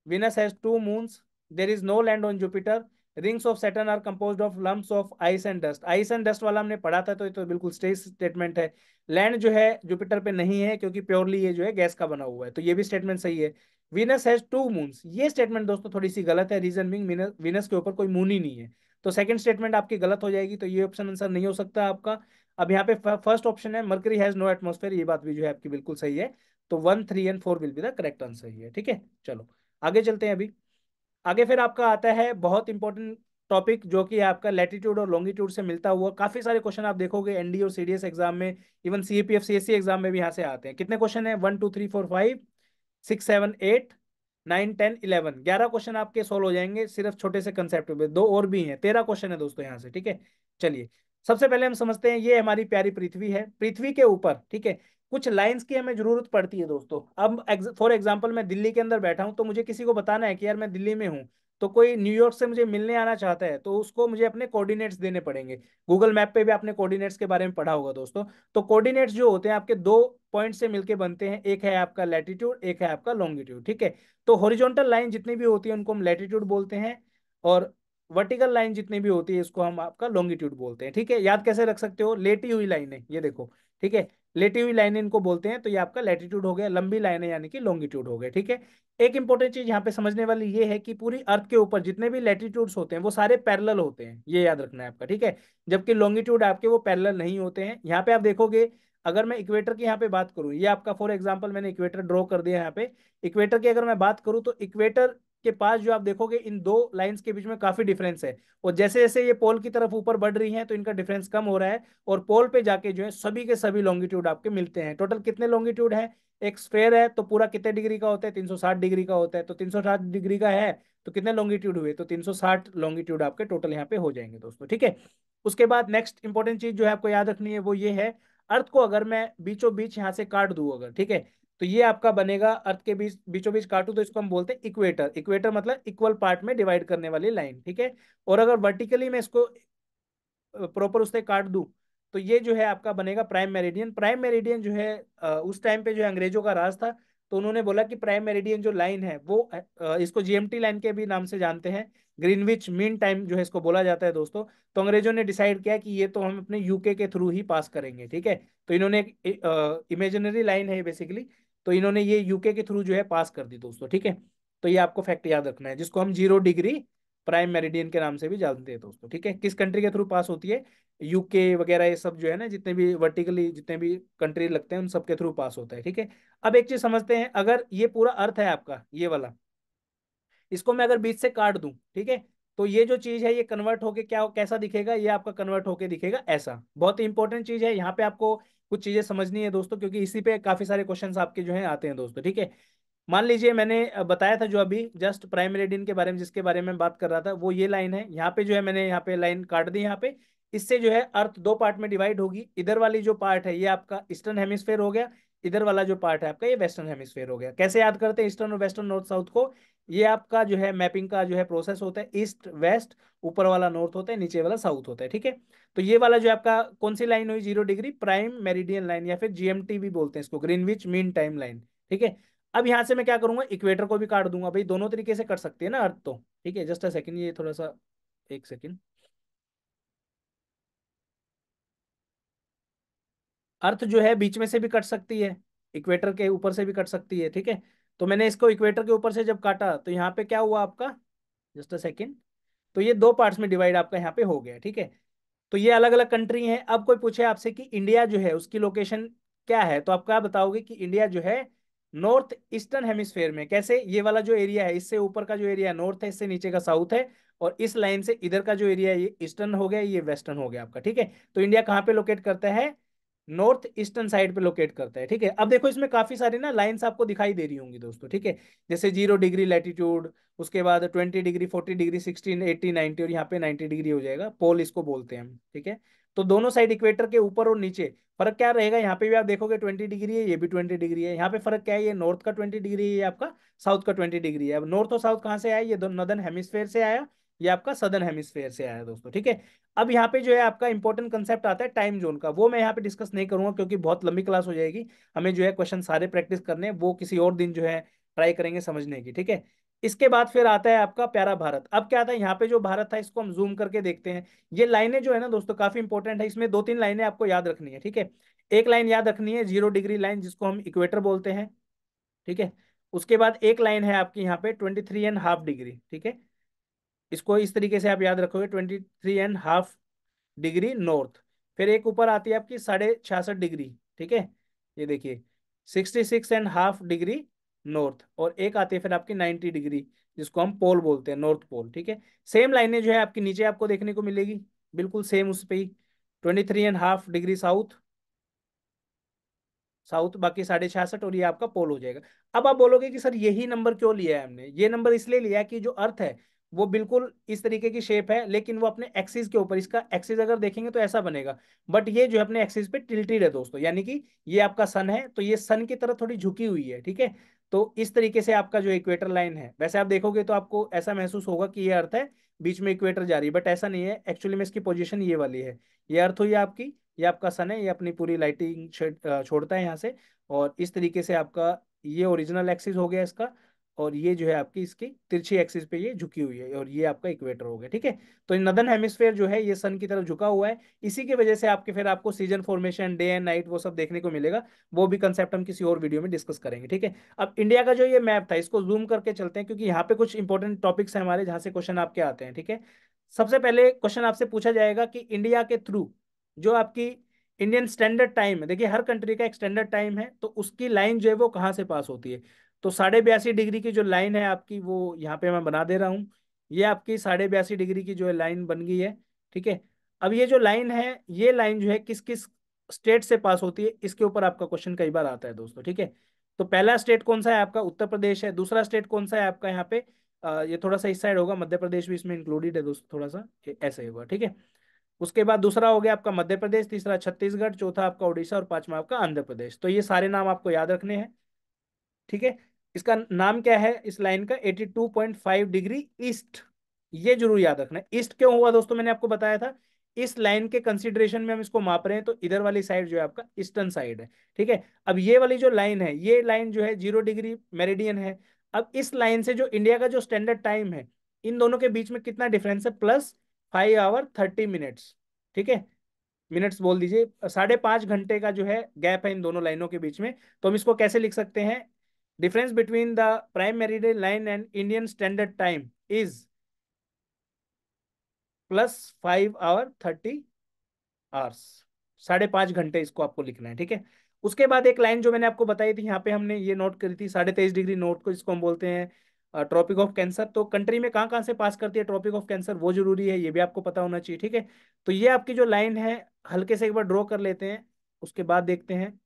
Venus has 2 moons. There is no land on Jupiter. Rings of Saturn are composed of lumps of ice and dust. Ice and dust वाला हमने पढ़ा था, तो ये तो बिल्कुल सही statement है। लैंड जो है जुपिटर पे नहीं है, क्योंकि प्योरली ये जो है गैस का बना हुआ है, तो ये भी स्टेटमेंट सही है। वीनस हैज 2 मून्स, ये स्टेटमेंट दोस्तों थोड़ी सी गलत है, रीजन बिंग वीनस के ऊपर कोई मून ही नहीं है, तो सेकंड स्टेटमेंट आपकी गलत हो जाएगी, तो ये ऑप्शन आंसर नहीं हो सकता आपका। अब यहाँ पे फर्स्ट ऑप्शन है मरकरी हैज नो एटमोस्फेयर, ये बात भी जो है आपकी बिल्कुल सही है। तो 1, 3 and 4 will be the correct answer ही है। ठीक है, चलो आगे चलते हैं। अभी आगे फिर आपका आता है बहुत इंपॉर्टेंट टॉपिक जो कि आपका लैटिट्यूड और लॉन्गिट्यूड से मिलता हुआ काफी सारे क्वेश्चन आप देखोगे एनडी और सीडीएस एग्जाम में, इवन सीएपीएफ सीएससी एग्जाम में भी यहाँ से आते हैं। कितने क्वेश्चन है? 1 2 3 4 5 6 7 8 9 10 11, 11 क्वेश्चन आपके सोल्व हो जाएंगे सिर्फ छोटे से कंसेप्ट पे। दो और भी हैं, 13 क्वेश्चन है दोस्तों यहाँ से, ठीक है। चलिए सबसे पहले हम समझते हैं, ये हमारी प्यारी पृथ्वी है। पृथ्वी के ऊपर, ठीक है, कुछ लाइंस की हमें जरूरत पड़ती है दोस्तों। अब फॉर एग्जांपल मैं दिल्ली के अंदर बैठा हूं, तो मुझे किसी को बताना है कि यार मैं दिल्ली में हूं, तो कोई न्यूयॉर्क से मुझे मिलने आना चाहता है, तो उसको मुझे अपने कोऑर्डिनेट्स देने पड़ेंगे। गूगल मैप पे भी आपने कोऑर्डिनेट्स के बारे में पढ़ा होगा दोस्तों। तो कोऑर्डिनेट्स जो होते हैं आपके दो पॉइंट से मिलके बनते हैं, एक है आपका लैटिट्यूड, एक है आपका लॉन्गिट्यूड, ठीक है। तो हॉरिजॉन्टल लाइन जितनी भी होती है उनको हम लैटिट्यूड बोलते हैं, और वर्टिकल लाइन जितनी भी होती है इसको हम आपका लॉन्गिट्यूड बोलते हैं, ठीक है। याद कैसे रख सकते हो? लेटी हुई लाइन है ये देखो, ठीक है, लेटी हुई लाइन इनको बोलते हैं, तो ये आपका लैटिट्यूड हो गया, लंबी लाइन है यानी कि लॉन्गिट्यूड हो गया, ठीक है। एक इंपॉर्टेंट चीज यहाँ पे समझने वाली ये है कि पूरी अर्थ के ऊपर जितने भी लैटिट्यूड्स होते हैं वो सारे पैरेलल होते हैं, ये याद रखना है आपका, ठीक है। जबकि लॉन्गिट्यूड आपके वो पैरेलल नहीं होते हैं। यहाँ पे आप देखोगे, अगर मैं इक्वेटर की यहाँ पे बात करूँ, ये आपका फॉर एग्जाम्पल मैंने इक्वेटर ड्रॉ कर दिया यहाँ पे। इक्वेटर की अगर मैं बात करूँ तो इक्वेटर के पास जो आप देखोगे इन दो लाइंस के बीच में काफी डिफरेंस है, और जैसे जैसे ये पोल की तरफ ऊपर बढ़ रही हैं तो इनका डिफरेंस कम हो रहा है, और पोल पे जाके जो है सभी के सभी लॉन्गिट्यूड आपके मिलते हैं। टोटल कितने लॉन्गिट्यूड है? एक स्फेयर है तो पूरा कितने डिग्री का होता है? 360 डिग्री का होता है। तो 360 डिग्री का है तो कितने लॉन्गिट्यूड हुए? तो 360 लॉन्गिट्यूड आपके टोटल यहाँ पे हो जाएंगे दोस्तों, ठीक है। उसके बाद नेक्स्ट इंपॉर्टेंट चीज जो है आपको याद रखनी है वो ये है, अर्थ को अगर मैं बीचों बीच यहाँ से काट दूं अगर, ठीक है, तो ये आपका बनेगा, अर्थ के बीच बीचों बीच काटू तो इसको हम बोलते हैं इक्वेटर। इक्वेटर मतलब इक्वल पार्ट में डिवाइड करने वाली लाइन, ठीक है। और अगर वर्टिकली मैं इसको प्रॉपर उससे काट दूं तो ये जो है आपका बनेगा प्राइम मेरिडियन। प्राइम मेरिडियन जो है उस टाइम पे जो है अंग्रेजों का राज था, तो उन्होंने बोला कि प्राइम मेरिडियन जो लाइन है वो इसको जीएमटी लाइन के भी नाम से जानते हैं, ग्रीनविच मीन टाइम जो है इसको बोला जाता है दोस्तों। तो अंग्रेजों ने डिसाइड किया कि ये तो हम अपने यूके के थ्रू ही पास करेंगे, ठीक है। तो इन्होंने एक इमेजिनरी लाइन है बेसिकली, तो इन्होंने ये यूके के थ्रू जो है पास कर दी दोस्तों, ठीक है। तो ये आपको फैक्ट याद रखना है, जिसको हम 0 डिग्री प्राइम मेरिडियन के नाम से भी जानते हैं दोस्तों, ठीक है। किस कंट्री के थ्रू पास होती है? यूके वगैरह ये सब जो है ना, जितने भी वर्टिकली जितने भी कंट्री लगते हैं उन सब के थ्रू पास होता है, ठीक है। अब एक चीज समझते हैं, अगर ये पूरा अर्थ है आपका ये वाला, इसको मैं अगर बीच से काट दूं, ठीक है, तो ये जो चीज है ये कन्वर्ट होके क्या कैसा दिखेगा? ये आपका कन्वर्ट होके दिखेगा ऐसा। बहुत ही इंपॉर्टेंट चीज है यहाँ पे, आपको कुछ चीजें समझनी है दोस्तों, क्योंकि इसी पे काफी सारे क्वेश्चंस आपके जो है आते हैं दोस्तों, ठीक है। मान लीजिए मैंने बताया था जो अभी जस्ट प्राइम मेरिडियन के बारे में, जिसके बारे में बात कर रहा था, वो ये लाइन है। यहाँ पे जो है मैंने यहाँ पे लाइन काट दी यहाँ पे। इससे जो है अर्थ दो पार्ट में डिवाइड होगी। इधर वाली जो पार्ट है ये आपका ईस्टर्न हेमिस्फेयर हो गया, इधर वाला जो पार्ट है आपका ये वेस्टर्न हेमिस्फेयर हो गया। कैसे याद करते हैं ईस्टर्न और वेस्टर्न, नॉर्थ साउथ को? ये आपका जो है मैपिंग का जो है प्रोसेस होता है, ईस्ट वेस्ट, ऊपर वाला नॉर्थ होता है, नीचे वाला साउथ होता है, ठीक है। तो ये वाला जो आपका कौन सी लाइन हुई? 0 डिग्री प्राइम मेरिडियन लाइन, या फिर जीएमटी भी बोलते हैं इसको, ग्रीनविच मीन टाइम लाइन, ठीक है। अब यहां से मैं क्या करूंगा? इक्वेटर को भी काट दूंगा भाई, दोनों तरीके से कट सकते हैं ना अर्थ तो, ठीक है। जस्ट अ सेकंड, ये थोड़ा सा, एक सेकंड। अर्थ जो है बीच में से भी कट सकती है, इक्वेटर के ऊपर से भी कट सकती है, ठीक है। तो मैंने इसको इक्वेटर के ऊपर से जब काटा तो यहाँ पे क्या हुआ आपका? Just a second. तो ये दो पार्ट्स में डिवाइड आपका यहाँ पे हो गया, ठीक है। तो ये अलग अलग कंट्री हैं। अब कोई पूछे आपसे कि इंडिया जो है उसकी लोकेशन क्या है, तो आप क्या बताओगे कि इंडिया जो है नॉर्थ ईस्टर्न हेमिस्फेयर में। कैसे? ये वाला जो एरिया है, इससे ऊपर का जो एरिया नॉर्थ है, इससे नीचे का साउथ है, और इस लाइन से इधर का जो एरिया है ये ईस्टर्न हो गया, ये वेस्टर्न हो गया आपका, ठीक है। तो इंडिया कहाँ पे लोकेट करता है? नॉर्थ ईस्टर्न साइड पे लोकेट करता है, ठीक है। अब देखो इसमें काफी सारी ना लाइंस आपको दिखाई दे रही होंगी दोस्तों, ठीक है। जैसे 0 डिग्री लैटिट्यूड, उसके बाद 20 डिग्री, 40 डिग्री, 16, 80, 90, और यहाँ पे 90 डिग्री हो जाएगा, पोल इसको बोलते हैं हम, ठीक है। तो दोनों साइड इक्वेटर के ऊपर और नीचे फर्क क्या रहेगा? यहाँ पे भी आप देखोगे 20 डिग्री है, ये भी 20 डिग्री है। यहाँ पे फर्क क्या है? ये नॉर्थ का 20 डिग्री है, ये आपका साउथ का 20 डिग्री है। अब नॉर्थ और साउथ कहाँ से आया? ये नॉर्दर्न हेमिस्फेयर से आया, ये आपका सदर्न हेमिस्फेयर से आया दोस्तों, ठीक है। अब यहाँ पे जो है आपका इंपॉर्टेंट कंसेप्ट आता है टाइम जोन का, वो मैं यहाँ पे डिस्कस नहीं करूंगा क्योंकि बहुत लंबी क्लास हो जाएगी। हमें जो है क्वेश्चन सारे प्रैक्टिस करने हैं, वो किसी और दिन जो है ट्राई करेंगे समझने की, ठीक है। इसके बाद फिर आता है आपका प्यारा भारत। अब क्या आता है यहाँ पे? जो भारत था इसको हम जूम करके देखते हैं। ये लाइनें जो है ना दोस्तों काफी इंपॉर्टेंट है, इसमें दो तीन लाइनें आपको याद रखनी है, ठीक है। एक लाइन याद रखनी है 0 डिग्री लाइन, जिसको हम इक्वेटर बोलते हैं, ठीक है। उसके बाद एक लाइन है आपकी यहाँ पे 23.5 डिग्री, ठीक है। इसको इस तरीके से आप याद रखोगे, 23.5 डिग्री नॉर्थ। फिर एक ऊपर आती है आपकी 66.5 डिग्री, ठीक है, ये देखिए 66.5 डिग्री नॉर्थ। और एक आती है फिर आपकी 90 डिग्री, जिसको हम पोल बोलते हैं, नॉर्थ पोल, ठीक है। सेम लाइनें जो है आपकी नीचे आपको देखने को मिलेगी, बिल्कुल सेम उस पे ही, 23.5 डिग्री साउथ, साउथ, बाकी 66.5, और ये आपका पोल हो जाएगा। अब आप बोलोगे कि सर यही नंबर क्यों लिया है हमने? ये नंबर इसलिए लिया है कि जो अर्थ है वो बिल्कुल इस तरीके की शेप है, लेकिन वो अपने एक्सिस के ऊपर, इसका एक्सिस अगर देखेंगे तो ऐसा बनेगा, बट ये जो है अपने एक्सिस पे टिल्टेड है दोस्तों, यानी कि ये आपका सन है तो ये सन की तरफ थोड़ी झुकी हुई है, ठीक है। तो इस तरीके से आपका जो इक्वेटर लाइन है, वैसे आप देखोगे तो आपको ऐसा महसूस होगा कि ये अर्थ है, बीच में इक्वेटर जा रही है, बट ऐसा नहीं है, एक्चुअली में इसकी पोजीशन ये वाली है। ये अर्थ हुई आपकी, ये आपका सन है, ये अपनी पूरी लाइटिंग छोड़ता है यहाँ से, और इस तरीके से आपका ये ओरिजिनल एक्सिस हो गया इसका, और ये जो है आपकी इसकी तिरछी एक्सिस पे ये झुकी हुई है, और ये आपका इक्वेटर हो गया, ठीक है। तो नदर्न हेमिस्फेयर जो है ये सन की तरफ झुका हुआ है, इसी की वजह से आपके फिर आपको season formation, day and night, वो सब देखने को मिलेगा। वो भी कंसेप्ट हम किसी और वीडियो में डिस्कस करेंगे, ठीक है। अब इंडिया का जो ये मैप था, इसको जूम करके चलते हैं, क्योंकि यहाँ पे कुछ इंपॉर्टेंट टॉपिक्स हैं हमारे, जहाँ से क्वेश्चन आपके आते हैं, ठीक है। सबसे पहले क्वेश्चन आपसे पूछा जाएगा कि इंडिया के थ्रू जो आपकी इंडियन स्टैंडर्ड टाइम है, देखिए हर कंट्री का एक स्टैंडर्ड टाइम है, तो उसकी लाइन जो है वो कहाँ से पास होती है। तो 82.5 डिग्री की जो लाइन है आपकी, वो यहाँ पे मैं बना दे रहा हूँ। ये आपकी 82.5 डिग्री की जो है लाइन बन गई है, ठीक है। अब ये जो लाइन है, ये लाइन जो है किस किस स्टेट से पास होती है, इसके ऊपर आपका क्वेश्चन कई बार आता है दोस्तों, ठीक है। तो पहला स्टेट कौन सा है आपका? उत्तर प्रदेश है। दूसरा स्टेट कौन सा है आपका यहाँ पे? ये थोड़ा सा इस साइड होगा, मध्य प्रदेश भी इसमें इंक्लूडेड है दोस्तों, थोड़ा सा ऐसे ही होगा, ठीक है। उसके बाद दूसरा हो गया आपका मध्य प्रदेश, तीसरा छत्तीसगढ़, चौथा आपका उड़ीसा, और पांचवा आपका आंध्र प्रदेश। तो ये सारे नाम आपको याद रखने हैं, ठीक है। इसका नाम क्या है इस लाइन का? 82.5 डिग्री ईस्ट। ये जरूर याद रखना है। ईस्ट क्यों हुआ दोस्तों? मैंने आपको बताया था, इस लाइन के कंसिडरेशन में हम इसको माप रहे हैं, तो इधर वाली साइड जो है आपका ईस्टर्न साइड है, ठीक है। अब ये वाली जो लाइन है, ये लाइन जो है 0 डिग्री मेरिडियन है। अब इस लाइन से जो इंडिया का जो स्टैंडर्ड टाइम है, इन दोनों के बीच में कितना डिफरेंस है? +5 आवर 30 मिनट्स, ठीक है। मिनट्स बोल दीजिए, 5.5 घंटे का जो है गैप है इन दोनों लाइनों के बीच में। तो हम इसको कैसे लिख सकते हैं? Difference between the prime meridian line and Indian standard time is +5 hour 30 hours. 5.5 घंटे इसको आपको लिखना है, ठीक है। उसके बाद एक लाइन जो मैंने आपको बताई थी, यहाँ पे हमने ये नोट करी थी, 23.5 डिग्री नोट को, जिसको हम बोलते हैं ट्रॉपिक ऑफ कैंसर। तो कंट्री में कहाँ कहाँ से पास करती है ट्रॉपिक ऑफ कैंसर, वो जरूरी है, ये भी आपको पता होना चाहिए, ठीक है। तो ये आपकी जो लाइन है, हल्के से एक बार ड्रॉ कर लेते हैं, उसके बाद देखते हैं।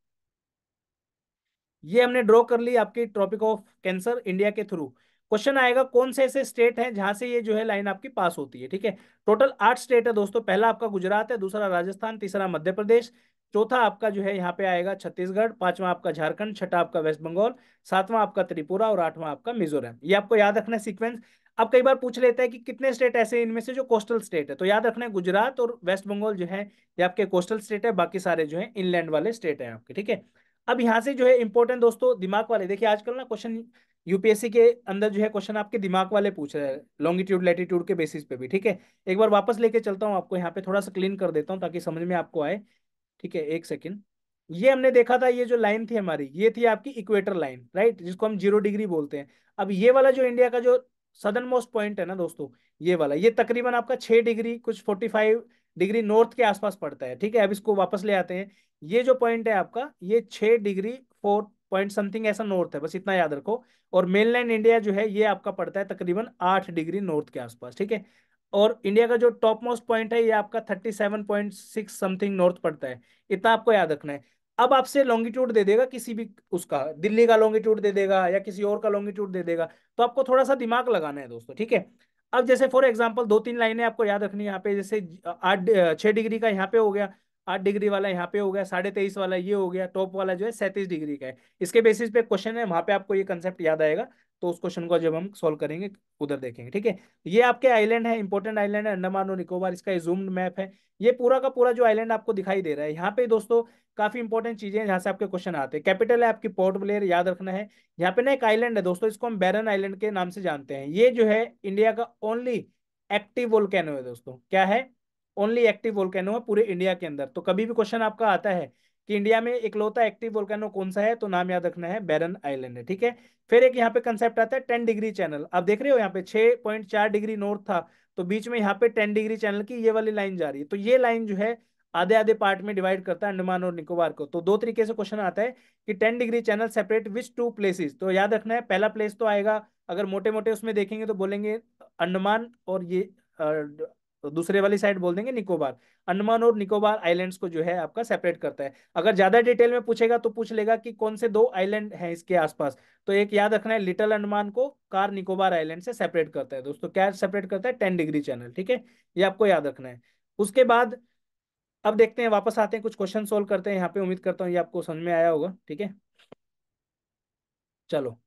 ये हमने ड्रॉ कर ली आपकी ट्रॉपिक ऑफ कैंसर इंडिया के थ्रू। क्वेश्चन आएगा कौन से ऐसे स्टेट हैं जहां से ये जो है लाइन आपकी पास होती है, ठीक है। टोटल 8 स्टेट है दोस्तों। पहला आपका गुजरात है, दूसरा राजस्थान, तीसरा मध्य प्रदेश, चौथा आपका जो है यहाँ पे आएगा छत्तीसगढ़, पांचवा आपका झारखंड, छठा आपका वेस्ट बंगाल, सातवां आपका त्रिपुरा, और आठवां आपका मिजोरम। ये आपको याद रखना है सीक्वेंस। अब कई बार पूछ लेता है कि कितने स्टेट ऐसे हैं इनमें से जो कोस्टल स्टेट है, तो याद रखना है गुजरात और वेस्ट बंगाल जो है ये आपके कोस्टल स्टेट है, बाकी सारे जो है इनलैंड वाले स्टेट है आपके, ठीक है। अब यहाँ से जो है इंपॉर्टेंट दोस्तों दिमाग वाले, देखिए आजकल ना क्वेश्चन यूपीएससी के अंदर जो है क्वेश्चन आपके दिमाग वाले पूछ रहे हैं, लॉन्गिट्यूड लैटिट्यूड के बेसिस पे भी, ठीक है। एक बार वापस लेके चलता हूँ आपको, यहाँ पे थोड़ा सा क्लीन कर देता हूँ ताकि समझ में आपको आए, ठीक है। एक सेकंड। ये हमने देखा था, ये जो लाइन थी हमारी, ये थी आपकी इक्वेटर लाइन, राइट, जिसको हम 0 डिग्री बोलते हैं। अब ये वाला जो इंडिया का जो सदर्न मोस्ट पॉइंट है ना दोस्तों, ये वाला, ये तकरीबन आपका 6 डिग्री कुछ 45 डिग्री नॉर्थ के आसपास पड़ता है, ठीक है। अब इसको वापस ले आते हैं। ये जो पॉइंट है आपका, ये 6 डिग्री 4 पॉइंट समथिंग ऐसा नॉर्थ है, बस इतना याद रखो। और मेनलैंड इंडिया जो है ये आपका पड़ता है तकरीबन 8 डिग्री नॉर्थ के आसपास, ठीक है। और इंडिया का जो टॉप मोस्ट पॉइंट है, ये आपका 37.6 समथिंग नॉर्थ पड़ता है। इतना आपको याद रखना है। अब आपसे लॉन्गिट्यूड दे देगा किसी भी उसका, दिल्ली का लॉन्गिट्यूड दे देगा या किसी और का लॉन्गिट्यूड दे देगा, तो आपको थोड़ा सा दिमाग लगाना है दोस्तों, ठीक है। अब जैसे फॉर एग्जांपल दो तीन लाइनें आपको याद रखनी है यहाँ पे, जैसे 6 डिग्री का यहाँ पे हो गया, 8 डिग्री वाला यहाँ पे हो गया, 23.5 वाला ये हो गया, टॉप वाला जो है 37 डिग्री का है। इसके बेसिस पे क्वेश्चन है, वहां पे आपको ये कंसेप्ट याद आएगा। तो उस क्वेश्चन को जब हम सॉल्व करेंगे उधर देखेंगे, ठीक है। ये आपके आइलैंड है, इंपॉर्टेंट आइलैंड है, अंडमान और निकोबार, इसका जूम्ड मैप है। ये पूरा का पूरा जो आइलैंड आपको दिखाई दे रहा है, यहाँ पे दोस्तों काफी इंपॉर्टेंट चीजें हैं जहाँ से आपके क्वेश्चन आते हैं। कैपिटल है आपकी पोर्ट ब्लेयर, याद रखना है। यहाँ पे ना एक आइलैंड है दोस्तों, इसको हम बैरन आइलैंड के नाम से जानते हैं। ये जो है इंडिया का ओनली एक्टिव वोल्केनो है दोस्तों। क्या है? ओनली एक्टिव वोल्केनो है पूरे इंडिया के अंदर। तो कभी भी क्वेश्चन आपका आता है कि इंडिया में इकलौता एक्टिव वोल्केनो कौन सा है, तो नाम याद रखना है बैरन आइलैंड है, ठीक है। फिर एक यहाँ पे कंसेप्ट आता है 10 डिग्री चैनल। आप देख रहे हो यहाँ पे 6.4 डिग्री नॉर्थ था, तो बीच में यहाँ पे 10 डिग्री चैनल की ये वाली लाइन जा रही है। तो ये लाइन जो है आधे आधे पार्ट में डिवाइड करता है अंडमान और निकोबार को। तो दो तरीके से क्वेश्चन आता है कि 10 degree channel separate which two places. तो याद रखना है, पहला प्लेस तो आएगा अगर मोटे मोटे उसमें देखेंगे तो बोलेंगे अंडमान, और ये दूसरे वाली साइड बोल देंगे निकोबार। अंडमान और निकोबार आइलैंड्स को जो है आपका सेपरेट करता है। अगर ज्यादा डिटेल में पूछेगा तो पूछ लेगा कि कौन से दो आइलैंड हैं इसके आसपास, तो एक याद रखना है, लिटिल अंडमान को कार निकोबार आइलैंड से सेपरेट करता है दोस्तों। क्या सेपरेट करता है? 10 डिग्री चैनल, ठीक है, ये आपको याद रखना है। उसके बाद अब देखते हैं, वापस आते हैं, कुछ क्वेश्चन सोल्व करते हैं यहाँ पे। उम्मीद करता हूँ ये आपको समझ में आया होगा, ठीक है। चलो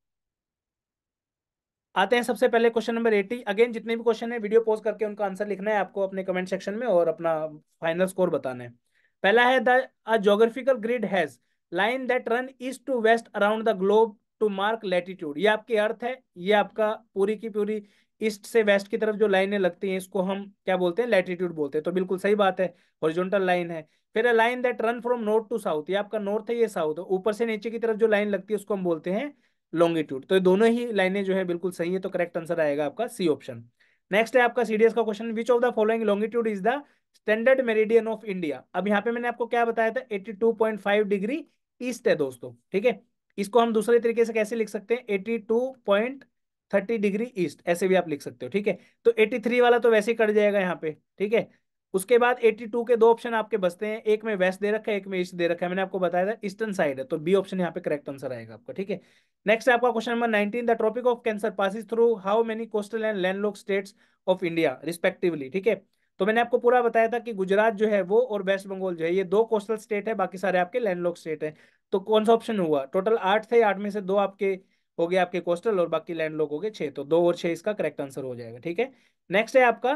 आते हैं सबसे पहले क्वेश्चन नंबर 80। अगेन जितने भी क्वेश्चन है वीडियो पॉज करके उनका आंसर लिखना है आपको अपने कमेंट सेक्शन में, और अपना फाइनल स्कोर बताना है। पहला है, the a geographical grid has line that run east to west around the globe to mark latitude. ये आपकी अर्थ है, ये आपका पूरी की पूरी ईस्ट से वेस्ट की तरफ जो लाइनें लगती हैं इसको हम क्या बोलते हैं? लैटिट्यूड बोलते हैं। तो बिल्कुल सही बात है, हॉरिजॉन्टल लाइन है। फिर a line that run from north to south, ये आपका नॉर्थ है, ये साउथ है। ऊपर से नीचे की तरफ जो लाइन लगती है उसको हम बोलते हैं लॉन्गिट्यूड। तो ये दोनों ही लाइनें जो है बिल्कुल सही है, तो करेक्ट आंसर आएगा आपका सी ऑप्शन। नेक्स्ट है आपका सीडीएस का question, which of the following longitude is the standard meridian of India. अब यहाँ पे मैंने आपको क्या बताया था, 82.5 डिग्री ईस्ट है दोस्तों, ठीक है। इसको हम दूसरे तरीके से कैसे लिख सकते हैं, 82.30 डिग्री ईस्ट, ऐसे भी आप लिख सकते हो, ठीक है। तो 83 वाला तो वैसे ही कट जाएगा यहाँ पे, ठीक है। उसके बाद 82 के दो ऑप्शन आपके बचते हैं, एक में वेस्ट दे रखा है, एक में ईस्ट दे रखा है। मैंने आपको बताया था ईस्टर्न साइड है, तो बी ऑप्शन यहाँ पे करेक्ट आंसर आएगा आपका, ठीक है। नेक्स्ट है आपका question number 19, the tropic of cancer passes through how many coastal and landlocked states of India respectively, ठीक है। तो मैंने आपको पूरा बताया था कि गुजरात जो है वो और वेस्ट बंगाल जो है ये दो कोस्टल स्टेट है, बाकी सारे आपके लैंडलॉक्ड स्टेट है। तो कौन सा ऑप्शन हुआ? टोटल 8 थे, 8 में से दो आपके हो गए आपके कोस्टल, और बाकी लैंडलॉक हो गए 6, तो 2 और 6 इसका करेक्ट आंसर हो जाएगा, ठीक है। नेक्स्ट है आपका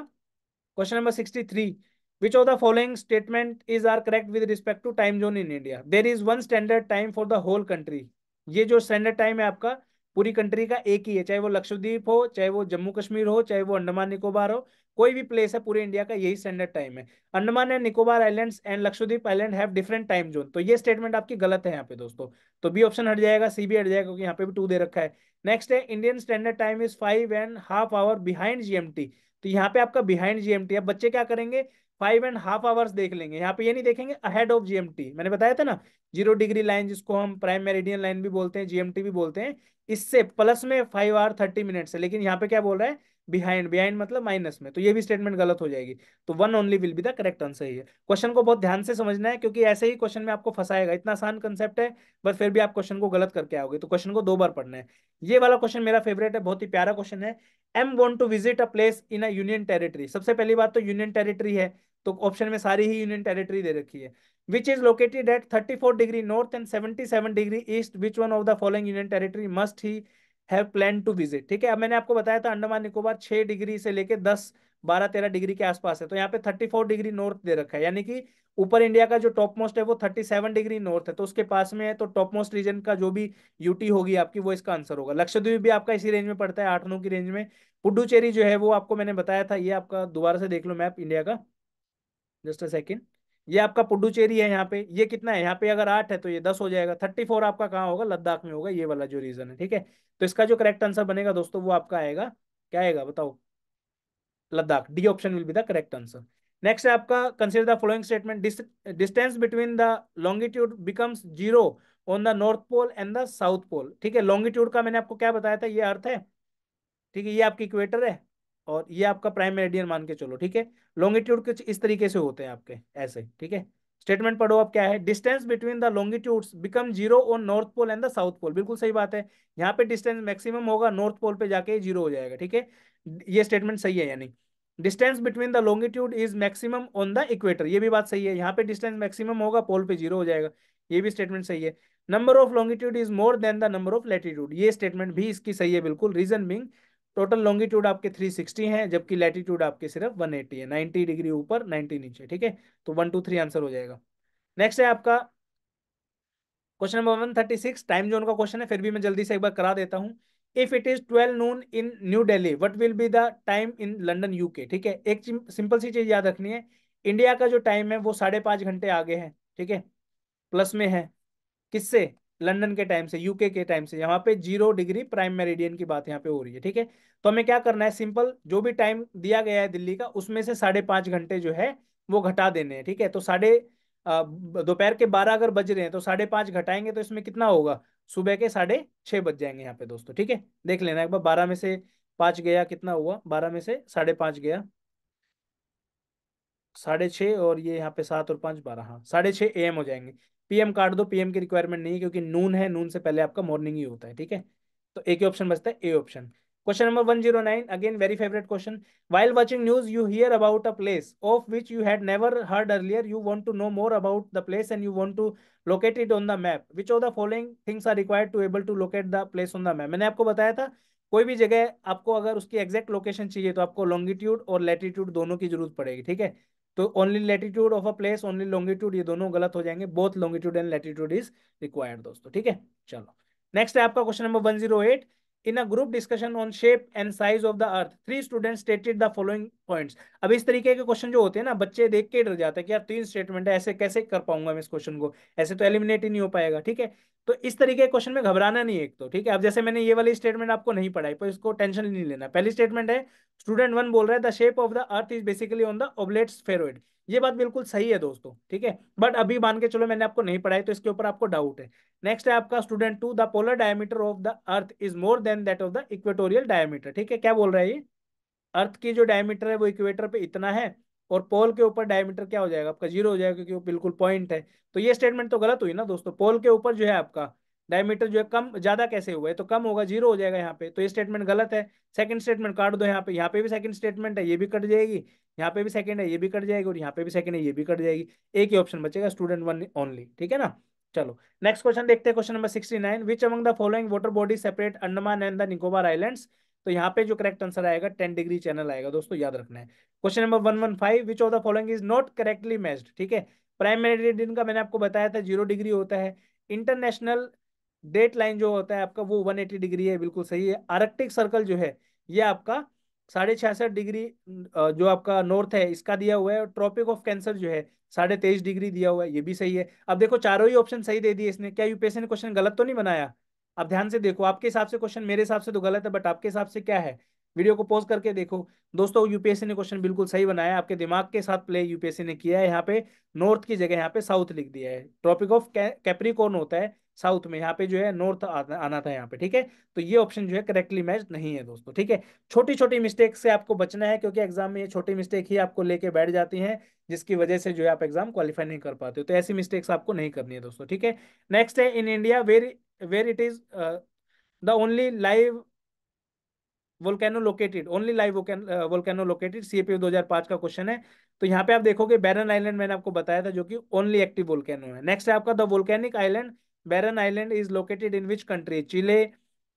question number 63, which of the following statement is are correct with respect to time zone in India. There is one standard time for the whole country. ये जो स्टैंडर्ड टाइम है आपका पूरी कंट्री का एक ही है, चाहे वो लक्षद्वीप हो, चाहे वो जम्मू कश्मीर हो, चाहे वो अंडमान निकोबार हो, कोई भी प्लेस है पूरे इंडिया का, यही स्टैंडर्ड टाइम है। Andaman and Nicobar islands and Lakshadweep island have different time zone, तो ये स्टेटमेंट आपकी गलत है यहाँ पे दोस्तों। तो बी ऑप्शन हट जाएगा, सी भी हट जाएगा, क्योंकि यहाँ पे भी 2 दे रखा है। नेक्स्ट है, Indian standard time is 5.5 hour behind GMT. तो यहाँ पे आपका बिहाइंड जीएमटी, अब बच्चे क्या करेंगे, 5.5 आवर्स देख लेंगे, यहाँ पे ये नहीं देखेंगे अहेड ऑफ जीएमटी। मैंने बताया था ना, 0 डिग्री लाइन जिसको हम प्राइम मेरिडियन लाइन भी बोलते हैं, जीएमटी भी बोलते हैं, इससे प्लस में 5 आवर 30 मिनट्स है, लेकिन यहाँ पे क्या बोल रहा है, बिहाइंड। बिहाइंड मतलब माइनस में, तो ये भी स्टेटमेंट गलत हो जाएगी। तो one only will be the correct answer ही है। क्वेश्चन को बहुत ध्यान से समझना है, क्योंकि ऐसे ही क्वेश्चन में आपको फंसाएगा, इतना आसान कंसेप्ट है, बस फिर भी आप क्वेश्चन को गलत करके आओगे, तो क्वेश्चन को 2 बार पढ़ना है। ये वाला क्वेश्चन मेरा फेवरेट है, बहुत ही प्यारा क्वेश्चन है। I'm want to visit a place in a union territory. सबसे पहली बात तो यूनियन टेरिटरी है, तो ऑप्शन में सारी ही यूनियन टेरिटरी दे रखी है। Which is located at 34 degree north and 77 degree east, which one of the following union territory must he have plan to visit, ठीक है। अब मैंने आपको बताया था अंडमान निकोबार 6 डिग्री से लेके 10, 12, 13 डिग्री के आसपास है, तो यहाँ पे 34 डिग्री नॉर्थ दे रखा है, यानी कि ऊपर इंडिया का जो टॉप मोस्ट है वो 37 डिग्री नॉर्थ है, तो उसके पास में है, तो टॉप मोस्ट रीजन का जो भी यूटी होगी आपकी वो इसका आंसर होगा। लक्षद्वीप भी आपका इसी रेंज में पड़ता है, 8-9 की रेंज में। पुडुचेरी जो है वो आपको मैंने बताया था, ये आपका दोबारा से देख लो मैप इंडिया का, जस्ट अ सेकेंड। ये आपका पुडुचेरी है, यहाँ पे ये कितना है, यहाँ पे अगर 8 है तो ये 10 हो जाएगा। 34 आपका कहाँ होगा, लद्दाख में होगा, ये वाला जो रीजन है, ठीक है। तो इसका जो करेक्ट आंसर बनेगा दोस्तों वो आपका आएगा, क्या आएगा बताओ, Ladakh. D option will be the correct answer. Next है आपका, consider the following statement, distance between the longitude becomes zero on the north pole and the south pole, ठीक है। लॉन्गिट्यूड का मैंने आपको क्या बताया था, ये अर्थ है, ठीक है, ये आपकी इक्वेटर है, और ये आपका प्राइम मेरिडियन मान के चलो, ठीक है। लॉन्गिट्यूड कुछ इस तरीके से होते हैं आपके, ऐसे, ठीक है। स्टेटमेंट पढ़ो अब क्या है, distance between the longitudes become zero on north pole and the south pole. बिल्कुल सही बात है, यहाँ पे डिस्टेंस मैक्सिमम होगा, नॉर्थ पोल पे जाके जीरो हो जाएगा, ठीक है। ये स्टेटमेंट सही है, यानी distance between the longitude is maximum on the equator, ये भी बात सही है, यहाँ पे डिस्टेंस मैक्सिमम होगा, पोल पे जीरो हो जाएगा, ये भी स्टेटमेंट सही है। Number of longitude is more then the number of latitude, ये स्टेटमेंट भी इसकी सही है बिल्कुल। रीजन बिंग, टोटल लॉन्गिट्यूड आपके 360 है, जबकि लैटिट्यूड आपके सिर्फ 180 है, 90 डिग्री ऊपर 90 नीचे, ठीक है। तो 1 2 3 आंसर हो जाएगा। नेक्स्ट है आपका क्वेश्चन नंबर 136, टाइम जोन का क्वेश्चन है, फिर भी मैं जल्दी से एक बार करा देता हूँ। If it is 12 Noon in new Delhi, what will be the time in London UK, ठीक है। एक सिंपल सी चीज याद रखनी है, इंडिया का जो टाइम है वो 5.5 घंटे आगे है, ठीक है, प्लस में है, किससे, लंदन के टाइम से, यूके के टाइम से। यहाँ पे 0 डिग्री प्राइम मेरिडियन की बात यहाँ पे हो रही है, ठीक है। तो हमें क्या करना है, सिंपल जो भी टाइम दिया गया है दिल्ली का, उसमें से 5.5 घंटे जो है वो घटा देने हैं, ठीक है। तो दोपहर के 12 अगर बज रहे हैं तो 5:30 घटाएंगे तो इसमें कितना होगा, सुबह के 6:30 बज जाएंगे यहाँ पे दोस्तों। ठीक है, देख लेना एक बार, 12 में से 5 गया कितना हुआ, 12 में से 5:30 गया 6:30, और ये यहाँ पे 7 और 5 12, हाँ 6:30 AM हो जाएंगे। PM काट दो, PM की रिक्वायरमेंट नहीं है क्योंकि नून है, नून से पहले आपका मॉर्निंग ही होता है। ठीक है, तो एक ही ऑप्शन बचता है, A option. Question number 109, again very favourite question. While watching news, you hear about a place of which you had never heard earlier. You want to know more about the place and you want to locate it on the map. Which of the following things are required to able to locate the place on the map? मैंने आपको बताया था कोई भी जगह आपको अगर उसकी एग्जैक्ट लोकेशन चाहिए तो आपको लॉन्गिट्यूड और लैटिट्यूड दोनों की जरूरत पड़ेगी। ठीक है, तो only latitude of a place, only longitude, ये दोनों गलत हो जाएंगे। Both longitude and latitude is required दोस्तों। ठीक है, चलो नेक्स्ट है आपका question number 108। In a group discussion on shape and size of the earth, 3 students stated the following points. अब इस तरीके के क्वेश्चन जो होते हैं ना, बच्चे देख के डर जाते हैं कि यार 3 स्टेटमेंट है, ऐसे कैसे कर पाऊंगा मैं इस क्वेश्चन को, ऐसे तो एलिमिनेट ही नहीं हो पाएगा। ठीक है, तो इस तरीके के क्वेश्चन में घबराना नहीं है एक तो। ठीक है, अब जैसे मैंने ये वाली स्टेटमेंट आपको नहीं पढ़ाई, पर इसको टेंशन नहीं लेना। पहली स्टेटमेंट है, स्टूडेंट 1 बोल रहा है the shape of the earth is basically on the oblate spheroid. ये बात बिल्कुल सही है दोस्तों। ठीक है, बट अभी मान के चलो मैंने आपको नहीं पढ़ाई तो इसके ऊपर आपको डाउट है। नेक्स्ट है आपका student 2, the polar diameter of the earth is more then that of the equatorial diameter. ठीक है, क्या बोल रहा है ये, अर्थ की जो डायमीटर है वो इक्वेटर पे इतना है, और पोल के ऊपर डायमीटर क्या हो जाएगा आपका, 0 हो जाएगा क्योंकि वो बिल्कुल पॉइंट है। तो ये स्टेटमेंट तो गलत हुई ना दोस्तों, पोल के ऊपर जो है आपका डायमीटर जो है कम, ज्यादा कैसे हुआ है, तो कम होगा, 0 हो जाएगा यहाँ पे, तो ये स्टेटमेंट गलत है। सेकंड स्टेटमेंट काट दो, यहाँ पे भी सेकंड स्टेटमेंट है, ये भी कट जाएगी, यहाँ पे भी सेकंड है, ये भी कट जाएगी, और यहाँ पे भी सेकंड है, ये भी कट जाएगी। एक ही ऑप्शन बचेगा, स्टूडेंट 1 ओनली। ठीक है ना, चलो नेक्स्ट क्वेश्चन देखते हैं, question number 69। Which among the following water body separate Andaman and the Nicobar islands. तो यहाँ पे जो करेक्ट आंसर आएगा 10 डिग्री चैनल आएगा दोस्तों, याद रखना है। Question number 115, which of the following is not correctly matched. ठीक है, प्राइम मेरिडियन का मैंने आपको बताया था 0 डिग्री होता है। इंटरनेशनल डेट लाइन जो होता है आपका वो 180 डिग्री है, बिल्कुल सही है। आर्कटिक सर्कल जो है ये आपका 66.5 डिग्री जो आपका नॉर्थ है इसका दिया हुआ है। ट्रॉपिक ऑफ कैंसर जो है 23.5 डिग्री दिया हुआ है, ये भी सही है। अब देखो चारों ही ऑप्शन सही दे दिए इसने, क्या यूपीएससी ने क्वेश्चन गलत तो नहीं बनाया। अब ध्यान से देखो, आपके हिसाब से क्वेश्चन मेरे हिसाब से तो गलत है, बट आपके हिसाब से क्या है, वीडियो को पॉज करके देखो दोस्तों। यूपीएससी ने क्वेश्चन बिल्कुल सही बनाया है, आपके दिमाग के साथ प्ले यूपीएससी ने किया है। यहाँ पे नॉर्थ की जगह यहाँ पे साउथ लिख दिया है। ट्रॉपिक ऑफ कैप्रिकॉर्न होता है साउथ में, यहाँ पे जो है नॉर्थ आना था यहाँ पे। ठीक है, तो ये ऑप्शन जो है करेक्टली मैच नहीं है दोस्तों। ठीक है, छोटी छोटी मिस्टेक से आपको बचना है, क्योंकि एग्जाम में ये छोटी मिस्टेक ही आपको लेके बैठ जाती हैं, जिसकी वजह से जो है आप एग्जाम क्वालिफाई नहीं कर पाते हो। तो ऐसी मिस्टेक्स आपको नहीं करनी है दोस्तों। ठीक है, नेक्स्ट है, in India where it is the only live volcano located, only live volcano located, CAP 2005 का क्वेश्चन है। तो यहाँ पे आप देखोगे बैरन आइलैंड मैंने आपको बताया था, जो कि ओनली एक्टिव वोल्केनो है। नेक्स्ट है आपका the volcanic island Barren Island is located in which country, Chile,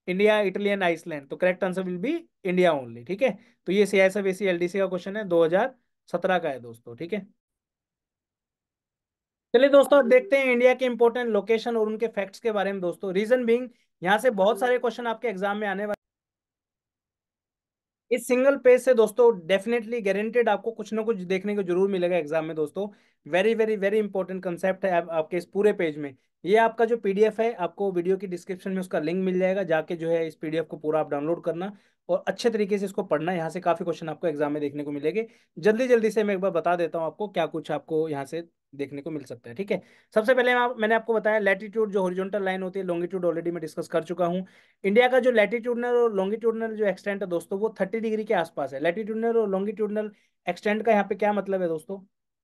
India, Italy and Iceland. तो correct answer will be India only. ठीक है, तो ये सीआईएसएफ एलडीसी का क्वेश्चन है, 2017 का है दोस्तों। ठीक है, चलिए दोस्तों अब देखते हैं इंडिया के इंपॉर्टेंट लोकेशन और उनके फैक्ट्स के बारे में दोस्तों। रीजन बीइंग, यहाँ से बहुत सारे क्वेश्चन आपके एग्जाम में आने वाले। इस सिंगल पेज से दोस्तों डेफिनेटली गारंटेड आपको कुछ ना कुछ देखने को जरूर मिलेगा एग्जाम में दोस्तों। Very very very important concept है आपके इस पूरे पेज में। ये आपका जो पीडीएफ है, आपको वीडियो की डिस्क्रिप्शन में उसका लिंक मिल जाएगा, जाके जो है इस पीडीएफ को पूरा आप डाउनलोड करना और अच्छे तरीके से इसको पढ़ना। यहाँ से काफी क्वेश्चन आपको एग्जाम में देखने को मिलेंगे। जल्दी जल्दी से मैं एक बार बता देता हूँ आपको क्या कुछ आपको यहाँ से देखने को मिल सकता है। ठीक है, सबसे पहले मैंने आपको बताया लैटिट्यूड जो हॉरिजॉन्टल लाइन होती है, लॉन्गिट्यूड ऑलरेडी मैं डिस्कस कर चुका हूँ। इंडिया का जो लैटिट्यूडनल और लॉन्गिट्यूडनल जो एक्सटेंट है दोस्तों वो 30 डिग्री के आसपास है। लैटिट्यूडनल और लॉन्गिट्यूडनल एक्सटेंट का यहाँ पे क्या मतलब है दोस्तों,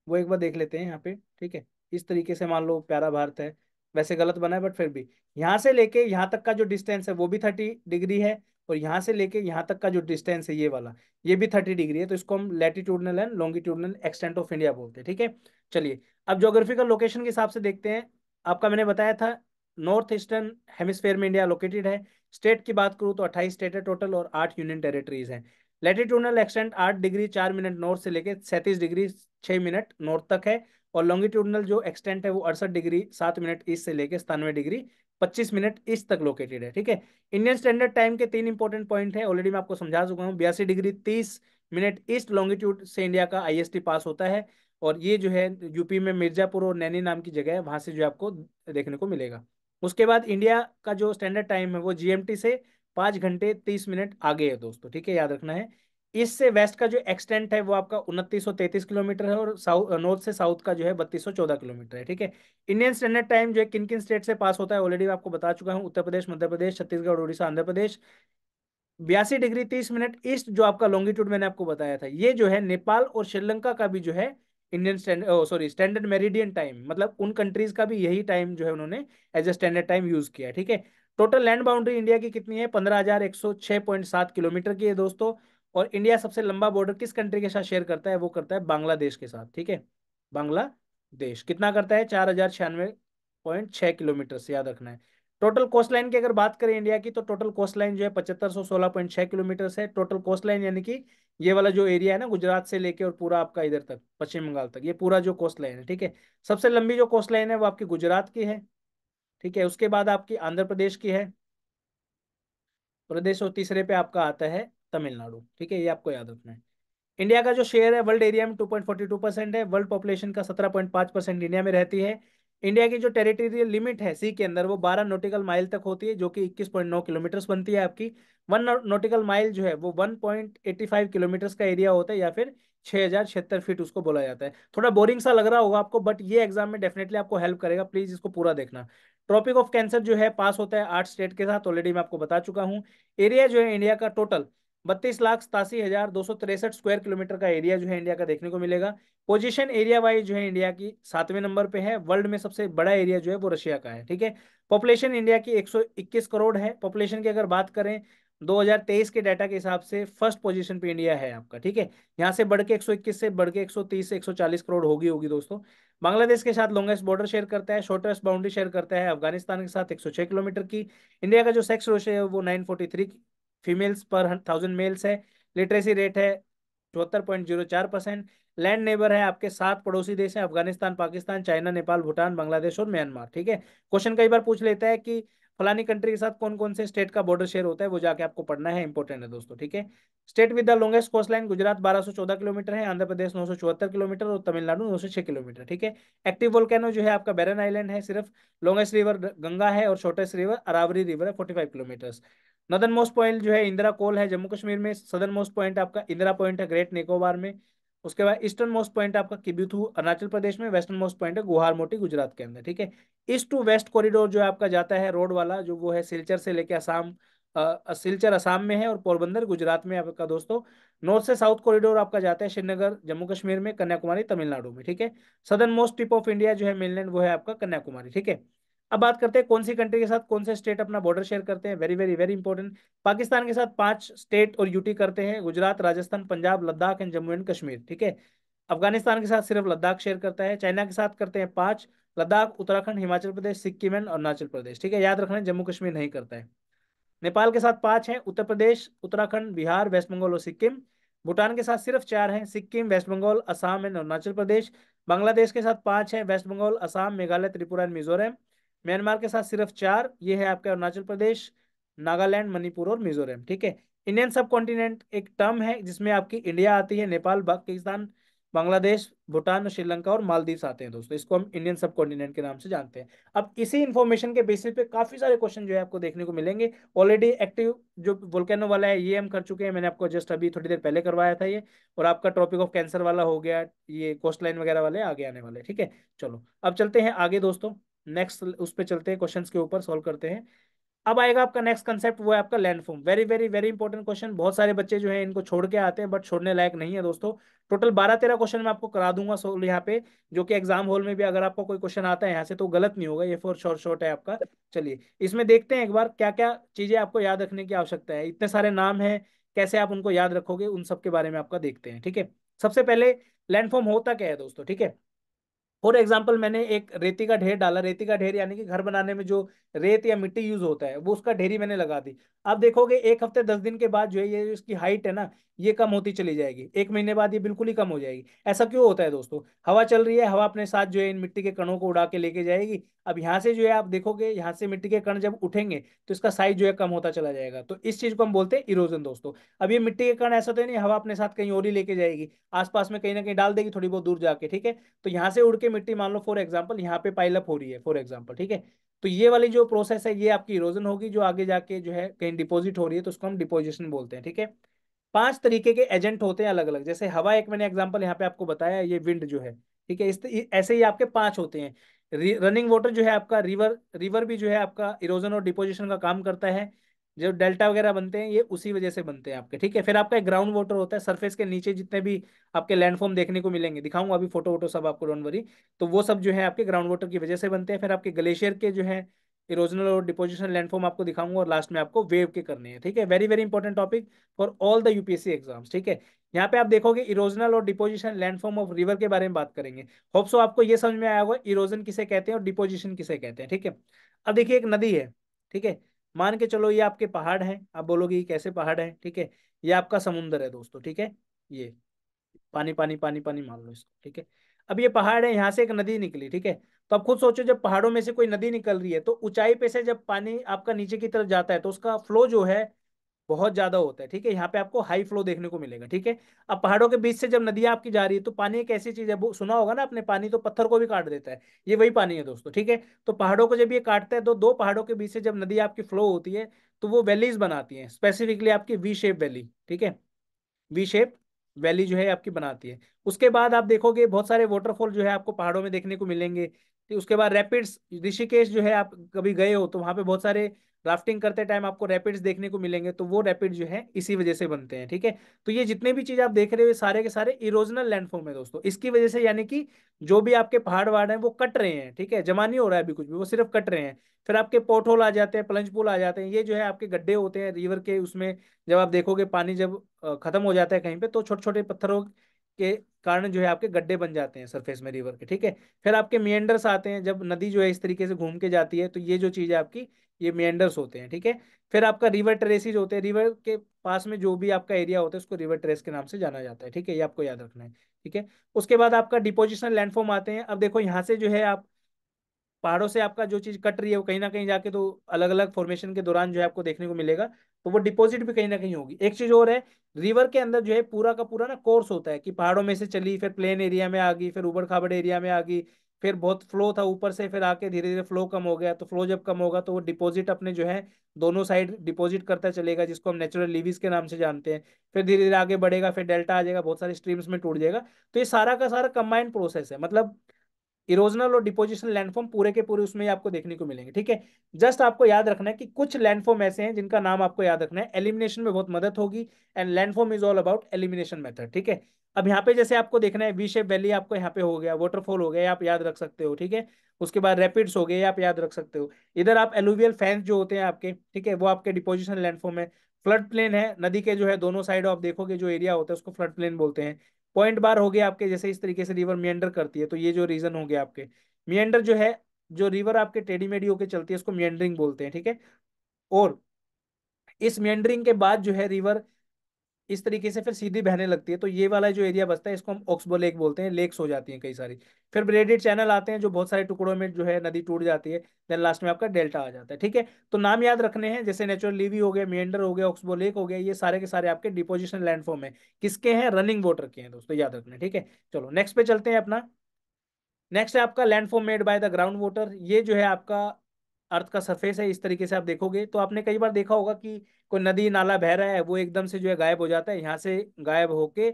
वो एक बार देख लेते हैं यहाँ पे। ठीक है, इस तरीके से मान लो प्यारा भारत है, वैसे गलत बना है बट फिर भी यहाँ से लेके यहाँ तक का जो डिस्टेंस है वो भी 30 डिग्री है, और यहाँ से लेके यहाँ तक का जो डिस्टेंस है ये वाला, ये भी 30 डिग्री है। तो इसको हम latitudinal and longitudinal extent of India बोलते हैं। ठीक है, चलिए अब ज्योग्राफिकल लोकेशन के हिसाब से देखते हैं। आपका मैंने बताया था नॉर्थ ईस्टर्न हेमिस्फेयर में इंडिया लोकेटेड है। स्टेट की बात करूँ तो 28 स्टेट है टोटल और 8 यूनियन टेरिटरीज हैं। Latitudinal extent 8 degree 4 minute north से लेके 37 डिग्री 6 मिनट नॉर्थ तक है, और लॉन्गिट्यूडनल जो एक्सटेंट है वो 68 डिग्री 7 मिनट ईस्ट से लेके 97 डिग्री 25 मिनट ईस्ट तक लोकेटेड है। ठीक है, इंडियन स्टैंडर्ड टाइम के 3 इंपॉर्टेंट पॉइंट है, ऑलरेडी मैं आपको समझा चुका हूँ। 82 डिग्री 30 मिनट ईस्ट लॉन्गिट्यूड से इंडिया का आईएसटी पास होता है, और ये जो है यूपी में मिर्जापुर और नैनी नाम की जगह है, वहां से जो आपको देखने को मिलेगा। उसके बाद इंडिया का जो स्टैंडर्ड टाइम है वो जीएमटी से 5 घंटे 30 मिनट आगे है दोस्तों। ठीक है, याद रखना है ईस्ट से वेस्ट का जो एक्सटेंट है वो आपका 2933 किलोमीटर है, और साउथ नॉर्थ से साउथ का जो है 3214 किलोमीटर है। ठीक है। इंडियन स्टैंडर्ड टाइम जो है किन किन स्टेट से पास होता है ऑलरेडी आपको बता चुका हूँ, Uttar Pradesh, Madhya Pradesh, Chhattisgarh, Orissa, Andhra Pradesh. 82 degree 30 minute east जो आपका लॉन्गिट्यूड मैंने आपको बताया था, ये जो है नेपाल और श्रीलंका का भी जो है इंडियन स्टैंडर्ड मेरिडियन टाइम, मतलब उन कंट्रीज का भी यही टाइम जो है उन्होंने as a standard time use किया है। ठीक है। टोटल लैंड बाउंड्री इंडिया की कितनी है? 15,106.7 किलोमीटर की है दोस्तों। और इंडिया सबसे लंबा बॉर्डर किस कंट्री के साथ शेयर करता है? वो करता है बांग्लादेश के साथ। ठीक है। बांग्लादेश कितना करता है? 4,096.6 किलोमीटर से, याद रखना है। टोटल कोस्ट लाइन की अगर बात करें इंडिया की, तो टोटल कोस्ट लाइन जो है 7516.6 किलोमीटर है। टोटल कोस्ट लाइन यानी कि ये वाला जो एरिया है ना, गुजरात से लेके और पूरा आपका इधर तक पश्चिम बंगाल तक, ये पूरा जो कोस्ट लाइन है। ठीक है। सबसे लंबी जो कोस्ट लाइन है वो आपकी गुजरात की है। ठीक है। उसके बाद आपकी आंध्र प्रदेश की है प्रदेश, और तीसरे पे आपका आता है तमिलनाडु। ठीक है, ये आपको याद रखना है। इंडिया का जो शेयर है वर्ल्ड एरिया में 2.42% है। वर्ल्ड पॉपुलेशन का 17.5% इंडिया में रहती है। इंडिया की जो टेरिटोरियल लिमिट है सी के अंदर, वो 12 नॉटिकल माइल तक होती है, जो कि 21.9 किलोमीटर बनती है आपकी। 1 नॉटिकल माइल जो है वो 1.85 किलोमीटर का एरिया होता है, या फिर 6076 फीट उसको बोला जाता है। थोड़ा बोरिंग सा लग रहा होगा आपको, बट ये एग्जाम में डेफिनेटली आपको हेल्प करेगा, प्लीज इसको पूरा देखना। ट्रॉपिक ऑफ कैंसर जो है पास होता है 8 स्टेट के साथ, ऑलरेडी मैं आपको बता चुका हूँ। एरिया जो है इंडिया का टोटल 32,87,263 स्क्वायर किलोमीटर का एरिया जो है इंडिया का देखने को मिलेगा। पोजीशन एरिया वाइज जो है इंडिया की 7वें नंबर पे है। वर्ल्ड में सबसे बड़ा एरिया जो है वो रशिया का है। ठीक है। पॉपुलेशन इंडिया की 121 करोड़ है। पॉपुलेशन की अगर बात करें 2023 के डाटा के हिसाब से फर्स्ट पोजीशन पे इंडिया है आपका। ठीक है। यहाँ से बढ़ के 121 से बढ़ के 130 से 140 करोड़ होगी होगी दोस्तों। बांग्लादेश के साथ लॉन्गेस्ट बॉर्डर शेयर करता है, शॉर्टेस्ट बाउंड्री शेयर करता है अफगानिस्तान के साथ 106 किलोमीटर की। इंडिया का जो सेक्स रेशियो है वो 943 फीमेल्स पर 1000 मेल्स है। लिटरेसी रेट है 74.04%। लैंड नेबर है आपके 7 पड़ोसी देश हैं, अफगानिस्तान, पाकिस्तान, चाइना, नेपाल, भूटान, बांग्लादेश और म्यांमार। ठीक है। क्वेश्चन कई बार पूछ लेता है कि फलानी कंट्री के साथ कौन कौन से स्टेट का बॉर्डर शेयर होता है, वो जाके आपको पढ़ना है, इंपॉर्टेंट है दोस्तों। ठीक है। State with the longest coast line, Gujarat 1214 kilometre है, आंध्र प्रदेश 974 किलोमीटर और तमिलनाडु 906 किलोमीटर। ठीक है। एक्टिव वोल्केनो जो है आपका बैरन आइलैंड है सिर्फ। लॉन्गेस्ट रिवर गंगा है, और शॉर्टेस्ट रिवर अरावरी रिवर है 45 किलोमीटर। नदर्न मोस्ट पॉइंट जो है इंदिरा कोल है जम्मू कश्मीर में। सदर्न मोस्ट पॉइंट आपका इंदिरा पॉइंट है ग्रेट निकोबार में। उसके बाद ईस्टर्न मोस्ट पॉइंट आपका किब्यूथू अरुणाचल प्रदेश में। वेस्टर्न मोस्ट पॉइंट है गुहार मोटी गुजरात के अंदर। ठीक है। ईस्ट टू वेस्ट कॉरिडोर जो है आपका जाता है रोड वाला, जो वो है सिलचर से लेके असम। सिलचर असम में है और पोरबंदर गुजरात में आपका दोस्तों। नॉर्थ से साउथ कॉरिडोर आपका जाता है श्रीनगर जम्मू कश्मीर में, कन्याकुमारी तमिलनाडु में। ठीक है। Southern most tip of India जो है मेनलैंड, वो है आपका कन्याकुमारी। ठीक है। अब बात करते हैं कौन सी कंट्री के साथ कौन से स्टेट अपना बॉर्डर शेयर करते हैं। Very very very important. Pakistan के साथ 5 स्टेट और यूटी करते हैं, गुजरात, राजस्थान, पंजाब, लद्दाख एंड जम्मू एंड कश्मीर। ठीक है। अफगानिस्तान के साथ सिर्फ लद्दाख शेयर करता है। चाइना के साथ करते हैं 5, लद्दाख, उत्तराखंड, हिमाचल प्रदेश, सिक्किम एंड अरुणाचल प्रदेश। ठीक है, याद रखना है, जम्मू कश्मीर नहीं करता है। नेपाल के साथ 5 हैं, उत्तर प्रदेश, उत्तराखंड, बिहार, वेस्ट बंगाल और सिक्किम। भूटान के साथ सिर्फ 4 हैं, सिक्किम, वेस्ट बंगाल, असम एंड अरुणाचल प्रदेश। बांग्लादेश के साथ 5 हैं, West Bengal, Assam, Meghalaya, Tripura and Mizoram. Myanmar के साथ सिर्फ 4, ये है आपका अरुणाचल प्रदेश, नागालैंड, मणिपुर और मिजोरम। ठीक है। इंडियन सब कॉन्टिनेंट एक टर्म है जिसमें आपकी इंडिया आती है, नेपाल, पाकिस्तान, बांग्लादेश, भूटान, श्रीलंका और मालदीव्स आते हैं दोस्तों। इसको हम इंडियन सब कॉन्टिनेंट के नाम से जानते हैं। अब इसी इंफॉर्मेशन के बेसिस पे काफी सारे क्वेश्चन जो है आपको देखने को मिलेंगे। ऑलरेडी एक्टिव जो वोल्केनो वाला है ये हम कर चुके हैं, मैंने आपको जस्ट अभी थोड़ी देर पहले करवाया था ये। और आपका ट्रॉपिक ऑफ कैंसर वाला हो गया, ये कोस्ट लाइन वगैरह वाले आगे आने वाले। ठीक है। चलो अब चलते हैं आगे दोस्तों, नेक्स्ट उस पर चलते हैं, क्वेश्चंस के ऊपर सॉल्व करते हैं। अब आएगा आपका नेक्स्ट कंसेप्ट, वो है आपका landform. Very very very important question, बहुत सारे बच्चे जो है इनको छोड़ के आते हैं, बट छोड़ने लायक नहीं है दोस्तों। टोटल 12-13 क्वेश्चन मैं आपको करा दूंगा सोल्व यहाँ पे, जो कि एग्जाम हॉल में भी अगर आपको कोई क्वेश्चन आता है यहाँ से तो गलत नहीं होगा, ये फॉर शॉर्ट शॉर्ट है आपका। चलिए इसमें देखते हैं एक बार क्या क्या चीजें आपको याद रखने की आवश्यकता है। इतने सारे नाम है, कैसे आप उनको याद रखोगे, उन सब के बारे में आपका देखते हैं। ठीक है। सबसे पहले लैंडफॉर्म होता क्या है दोस्तों। ठीक है। फॉर एग्जाम्पल मैंने एक रेती का ढेर डाला, रेती का ढेर यानी कि घर बनाने में जो रेत या मिट्टी यूज होता है, वो उसका ढेरी मैंने लगा दी। आप देखोगे 1 हफ्ते 10 दिन के बाद जो है ये इसकी हाइट है ना, ये कम होती चली जाएगी। 1 महीने बाद ये बिल्कुल ही कम हो जाएगी। ऐसा क्यों होता है दोस्तों? हवा चल रही है, हवा अपने साथ जो है इन मिट्टी के कणों को उड़ा के लेके जाएगी। अब यहाँ से जो है आप देखोगे, यहाँ से मिट्टी के कण जब उठेंगे तो इसका साइज जो है कम होता चला जाएगा। तो इस चीज को हम बोलते हैं इरोजन दोस्तों। अब ये मिट्टी के कण ऐसा तो नहीं हवा अपने साथ कहीं और ही लेके जाएगी, आसपास में कहीं ना कहीं डाल देगी थोड़ी बहुत दूर जाके। ठीक है। तो यहाँ से उड़ के मिट्टी मान लो फॉर एग्जाम्पल यहाँ पे पाइलअप हो रही है फॉर एग्जाम्पल। ठीक है। तो ये वाली जो प्रोसेस है ये आपकी इरोजन होगी, जो आगे जाके जो है कहीं डिपॉजिट हो रही है, तो उसको हम डिपोजिशन बोलते हैं। ठीक है। 5 तरीके के एजेंट होते हैं अलग अलग। जैसे हवा एक मैंने एग्जांपल यहाँ पे आपको बताया, ये विंड जो है, ठीक है, ऐसे ही आपके 5 होते हैं। रनिंग वाटर जो है आपका, रिवर रिवर भी जो है आपका इरोजन और डिपोजिशन का काम करता है। जो डेल्टा वगैरह बनते हैं ये उसी वजह से बनते हैं आपके, ठीक है। फिर आपका एक ग्राउंड वाटर होता है, सरफेस के नीचे जितने भी आपके लैंडफॉर्म देखने को मिलेंगे, दिखाऊंगा अभी फोटो वोटो सब आपको, डोंट वरी। तो वो सब जो है आपके ग्राउंड वाटर की वजह से बनते हैं। फिर आपके ग्लेशियर के जो है इरोजनल और डिपोजिशन लैंडफॉर्म आपको दिखाऊंगा, और लास्ट में आपको वेव के करने हैं, ठीक है। Very very important topic for all the UPSC exams, ठीक है। यहाँ पे आप देखोगे इरोजनल और डिपोजिशन लैंडफॉर्म ऑफ रिवर के बारे में बात करेंगे। होप सो आपको ये समझ में आया होगा इरोजन किसे कहते हैं और डिपोजिशन किसे कहते हैं, ठीक है। अब देखिए एक नदी है, ठीक है, मान के चलो ये आपके पहाड़ है, आप बोलोगे ये कैसे पहाड़ है, ठीक है। ये आपका समुंदर है दोस्तों, ठीक है। ये पानी पानी पानी पानी मान लो इसको, ठीक है। अब ये पहाड़ है, यहाँ से एक नदी निकली, ठीक है। तो अब खुद सोचो, जब पहाड़ों में से कोई नदी निकल रही है तो ऊंचाई पे से जब पानी आपका नीचे की तरफ जाता है तो उसका फ्लो जो है बहुत ज्यादा होता है, ठीक है। यहाँ पे आपको हाई फ्लो देखने को मिलेगा, ठीक है। अब पहाड़ों के बीच से जब नदियां आपकी जा रही है तो पानी एक ऐसी चीज है, वो सुना होगा ना आपने, पानी तो पत्थर को भी काट देता है, ये वही पानी है दोस्तों, ठीक है। तो पहाड़ों को जब ये काटता है तो दो पहाड़ों के बीच से जब नदी आपकी फ्लो होती है तो वो वैलीज बनाती है, स्पेसिफिकली आपकी वी शेप वैली, ठीक है। वी शेप वैली जो है आपकी बनाती है। उसके बाद आप देखोगे बहुत सारे वाटरफॉल जो है आपको पहाड़ों में देखने को मिलेंगे। फिर उसके बाद रैपिड्स, ऋषिकेश जो है, आप कभी गए हो तो वहां पे बहुत सारे राफ्टिंग करते टाइम आपको रैपिड्स देखने को मिलेंगे, तो वो रैपिड जो है इसी वजह से बनते हैं, ठीक है। तो ये जितने भी चीज आप देख रहे हो ये सारे के सारे इरोजनल लैंडफॉर्म है दोस्तों, इसकी वजह से, यानी कि जो भी आपके पहाड़ वहाड़ हैं वो कट रहे हैं, ठीक है, जमा नहीं हो रहा है अभी कुछ भी, वो सिर्फ कट रहे हैं। फिर आपके पोर्ट होल आ जाते हैं, प्लंज पूल आ जाते हैं, ये जो है आपके गड्ढे होते हैं रिवर के, उसमें जब आप देखोगे पानी जब खत्म हो जाता है कहीं पे तो छोटे छोटे पत्थरों के कारण जो है आपके गड्ढे बन जाते हैं सरफेस में रिवर के, ठीक है। फिर आपके मियंडर्स आते हैं, जब नदी जो है इस तरीके से घूम के जाती है तो ये जो चीज है आपकी, ये मियंडर्स होते हैं, ठीक है। फिर आपका रिवर ट्रेसिस होते हैं, रिवर के पास में जो भी आपका एरिया होता है उसको रिवर ट्रेस के नाम से जाना जाता है, ठीक है, ये आपको याद रखना है, ठीक है। उसके बाद आपका डिपोजिशन लैंडफॉर्म आते हैं। अब देखो यहाँ से जो है आप पहाड़ों से आपका जो चीज कट रही है वो कहीं ना कहीं जाके तो अलग अलग फॉर्मेशन के दौरान जो है आपको देखने को मिलेगा, तो वो डिपॉजिट भी कहीं ना कहीं होगी। एक चीज और है, रिवर के अंदर जो है पूरा का पूरा ना कोर्स होता है कि पहाड़ों में से चली, फिर प्लेन एरिया में आ गई, फिर ऊबड़ खाबड़ एरिया में आ गई, फिर बहुत फ्लो था ऊपर से, फिर आके धीरे धीरे फ्लो कम हो गया, तो फ्लो जब कम होगा तो वो डिपॉजिट अपने जो है दोनों साइड डिपॉजिट करता चलेगा, जिसको हम नेचुरल लीवीज के नाम से जानते हैं। फिर धीरे धीरे आगे बढ़ेगा, फिर डेल्टा आ जाएगा, बहुत सारे स्ट्रीम्स में टूट जाएगा। तो ये सारा का सारा कंबाइंड प्रोसेस है, मतलब इरोजनल और डिपोजिशन लैंडफॉर्म पूरे के पूरे उसमें ही आपको देखने को मिलेंगे, ठीक है। जस्ट आपको याद रखना है कि कुछ लैंडफॉर्म ऐसे हैं जिनका नाम आपको याद रखना है, एलिमिनेशन में बहुत मदद होगी। And landform is all about elimination method, ठीक है। अब यहाँ पे जैसे आपको देखना है, वी शेप वैली आपको यहाँ पे हो गया, वाटरफॉल हो गया, आप याद रख सकते हो, ठीक है। उसके बाद रैपिड्स हो गए, आप याद रख सकते हो। इधर आप एलुवियल फैंस जो होते हैं आपके, ठीक है, वो आपके डिपोजिशन लैंडफॉर्म है। फ्लड प्लेन है, नदी के जो है दोनों साइड आप देखोगे जो एरिया होता है उसको फ्लड प्लेन बोलते हैं। पॉइंट बार हो गया आपके, जैसे इस तरीके से रिवर मियंडर करती है तो ये जो रीजन हो गया आपके। मियंडर जो है, जो रिवर आपके टेढ़ी मेढ़ी होके चलती है उसको मियंडरिंग बोलते हैं, ठीक है। और इस मियंडरिंग के बाद जो है रिवर इस तरीके से फिर सीधी बहने लगती है, तो ये वाला जो एरिया बचता है इसको हम ऑक्सबो लेक बोलते हैं, लेक्स हो जाती हैं कई सारी। फिर ब्रेडेड चैनल आते हैं जो बहुत सारे टुकड़ों में जो है नदी टूट जाती है। देन लास्ट में आपका डेल्टा आ जाता है, ठीक है। तो नाम याद रखने हैं, जैसे नेचुरल लीवी हो गया, मियंडर हो गया, ऑक्सबो लेक हो गया, ये सारे के सारे आपके डिपोजिशन लैंडफॉर्म है। किसके हैं? रनिंग वाटर के हैं दोस्तों, याद रखना है, ठीक है। चलो नेक्स्ट पे चलते हैं अपना। नेक्स्ट है आपका landform made by the ground water. ये जो है आपका अर्थ का सरफेस है, इस तरीके से आप देखोगे तो आपने कई बार देखा होगा कि कोई नदी नाला बह रहा है, वो एकदम से जो है गायब हो जाता है, यहाँ से गायब होके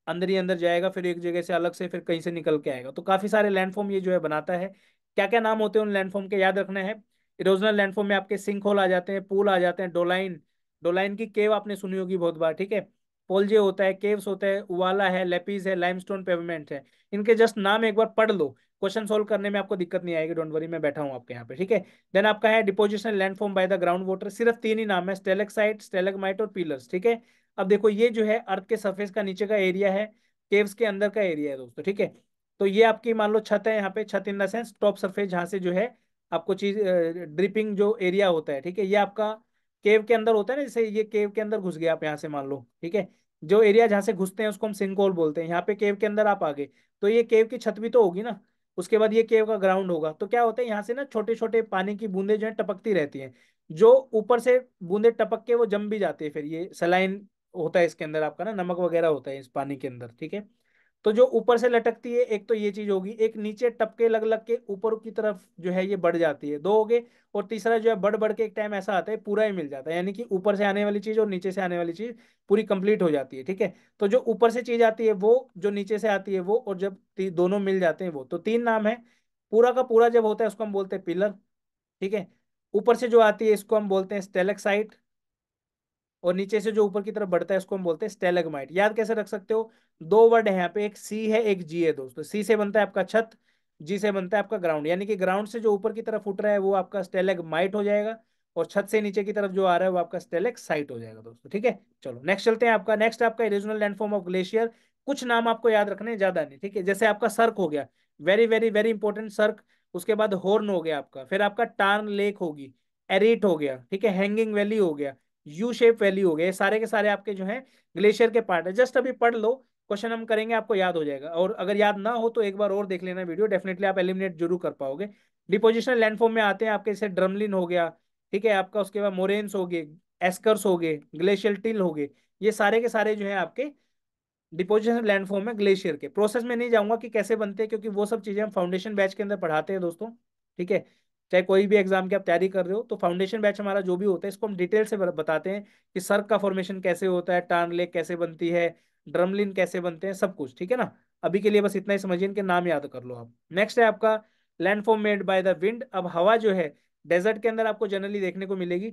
अंदर ही अंदर जाएगा, फिर एक जगह से अलग से फिर कहीं से निकल के आएगा। तो काफी सारे लैंडफॉर्म ये जो है बनाता है। क्या क्या नाम होते हैं उन लैंडफॉर्म के, याद रखना है। इरोजनल लैंडफॉर्म में आपके सिंक होल आ जाते हैं, पूल आ जाते हैं, डोलाइन, डोलाइन की केव आपने सुनी होगी बहुत बार, ठीक है। पोलजे होता है, केव्स होता है, उवाला है, लेपीज है, लाइमस्टोन पेवमेंट है। इनके जस्ट नाम एक बार पढ़ लो, क्वेश्चन सोल्व करने में आपको दिक्कत नहीं आएगी, डोंट वरी, मैं बैठा हूँ आपके यहाँ पे, ठीक है। देन आपका है deposition landform by the ground water, सिर्फ 3 ही नाम है, स्टेलेक्साइट, स्टेलेगमाइट और पीलर्स, ठीक है। अब देखो ये जो है अर्थ के सरफेस का नीचे का एरिया है, केव्स के अंदर का एरिया है दोस्तों, ठीक है। तो ये आपकी मान लो छत है, यहाँ पे छत in the sense top surface, जहाँ से जो है आपको चीज ड्रिपिंग जो एरिया होता है, ठीक है, ये आपका केव के अंदर होता है ना, जैसे ये केव के अंदर घुस गए आप यहाँ से मान लो, ठीक है। जो एरिया जहाँ से घुसते हैं उसको हम सिंक होल बोलते हैं, यहाँ पे केव के अंदर आप आ गए तो ये केव की छत भी तो होगी ना। उसके बाद ये केव का ग्राउंड होगा, तो क्या होता है यहाँ से ना छोटे छोटे पानी की बूंदे जो है टपकती रहती हैं, जो ऊपर से बूंदे टपक के वो जम भी जाती है, फिर ये सलाइन होता है इसके अंदर आपका ना, नमक वगैरह होता है इस पानी के अंदर, ठीक है। तो जो ऊपर से लटकती है एक तो ये चीज होगी, एक नीचे टपके लग लग के ऊपर की तरफ जो है ये बढ़ जाती है, दो हो गए। और तीसरा जो है बढ़ बढ़ के एक टाइम ऐसा आता है पूरा ही मिल जाता है, यानी कि ऊपर से आने वाली चीज और नीचे से आने वाली चीज पूरी कंप्लीट हो जाती है, ठीक है। तो जो ऊपर से चीज आती है वो, जो नीचे से आती है वो, और जब दोनों मिल जाते हैं वो, तो तीन नाम है। पूरा का पूरा जब होता है उसको हम बोलते हैं पिलर, ठीक है। ऊपर से जो आती है इसको हम बोलते हैं स्टेलेक्साइट, और नीचे से जो ऊपर की तरफ बढ़ता है इसको हम बोलते हैं स्टेलेगमाइट। याद कैसे रख सकते हो, दो वर्ड है यहाँ पे, एक सी है एक जी है दोस्तों। सी से बनता है आपका छत, जी से बनता है आपका ग्राउंड, यानी कि ग्राउंड से जो ऊपर की तरफ उठ रहा है वो आपका स्टेलेगमाइट हो जाएगा, और छत से नीचे की तरफ जो आ रहा है वो आपका स्टेलेक्साइट हो जाएगा दोस्तों, ठीक है। चलो नेक्स्ट चलते हैं। आपका नेक्स्ट आपका रीजनल लैंडफॉर्म ऑफ ग्लेशियर। कुछ नाम आपको याद रखने हैं, ज्यादा नहीं, ठीक है। जैसे आपका सर्क हो गया, वेरी वेरी वेरी इंपॉर्टेंट सर्क। उसके बाद हॉर्न हो गया आपका, फिर आपका टार्न लेक होगी, एरिट हो गया, ठीक है, हैंगिंग वैली हो गया, यू शेप वैली हो गया। ये सारे के सारे आपके जो है ग्लेशियर के पार्ट है। जस्ट अभी पढ़ लो, क्वेश्चन हम करेंगे आपको याद हो जाएगा, और अगर याद ना हो तो एक बार और देख लेना वीडियो, डेफिनेटली आप एलिमिनेट जरूर कर पाओगे। डिपोजिशनल लैंडफॉर्म में आते हैं आपके, जैसे ड्रमलिन हो गया, ठीक है आपका, उसके बाद मोरेन्स हो गए, एस्कर्स हो गए, ग्लेशियल टिल हो गए। ये सारे के सारे जो है आपके डिपोजिशन लैंडफॉर्म है ग्लेशियर के। प्रोसेस में नहीं जाऊंगा कि कैसे बनते हैं, क्योंकि वो सब चीजें हम फाउंडेशन बैच के अंदर पढ़ाते हैं दोस्तों, ठीक है। चाहे कोई भी एग्जाम की आप तैयारी कर रहे हो तो फाउंडेशन बैच हमारा जो भी होता है इसको हम डिटेल से बताते हैं कि सर्क का फॉर्मेशन कैसे होता है, टार्न लेक कैसे बनती है, ड्रमलिन कैसे बनते हैं, सब कुछ, ठीक है ना। अभी के लिए बस इतना ही समझिए, इनके नाम याद कर लो आप। नेक्स्ट है आपका landform made by the wind. अब हवा जो है डेजर्ट के अंदर आपको जनरली देखने को मिलेगी,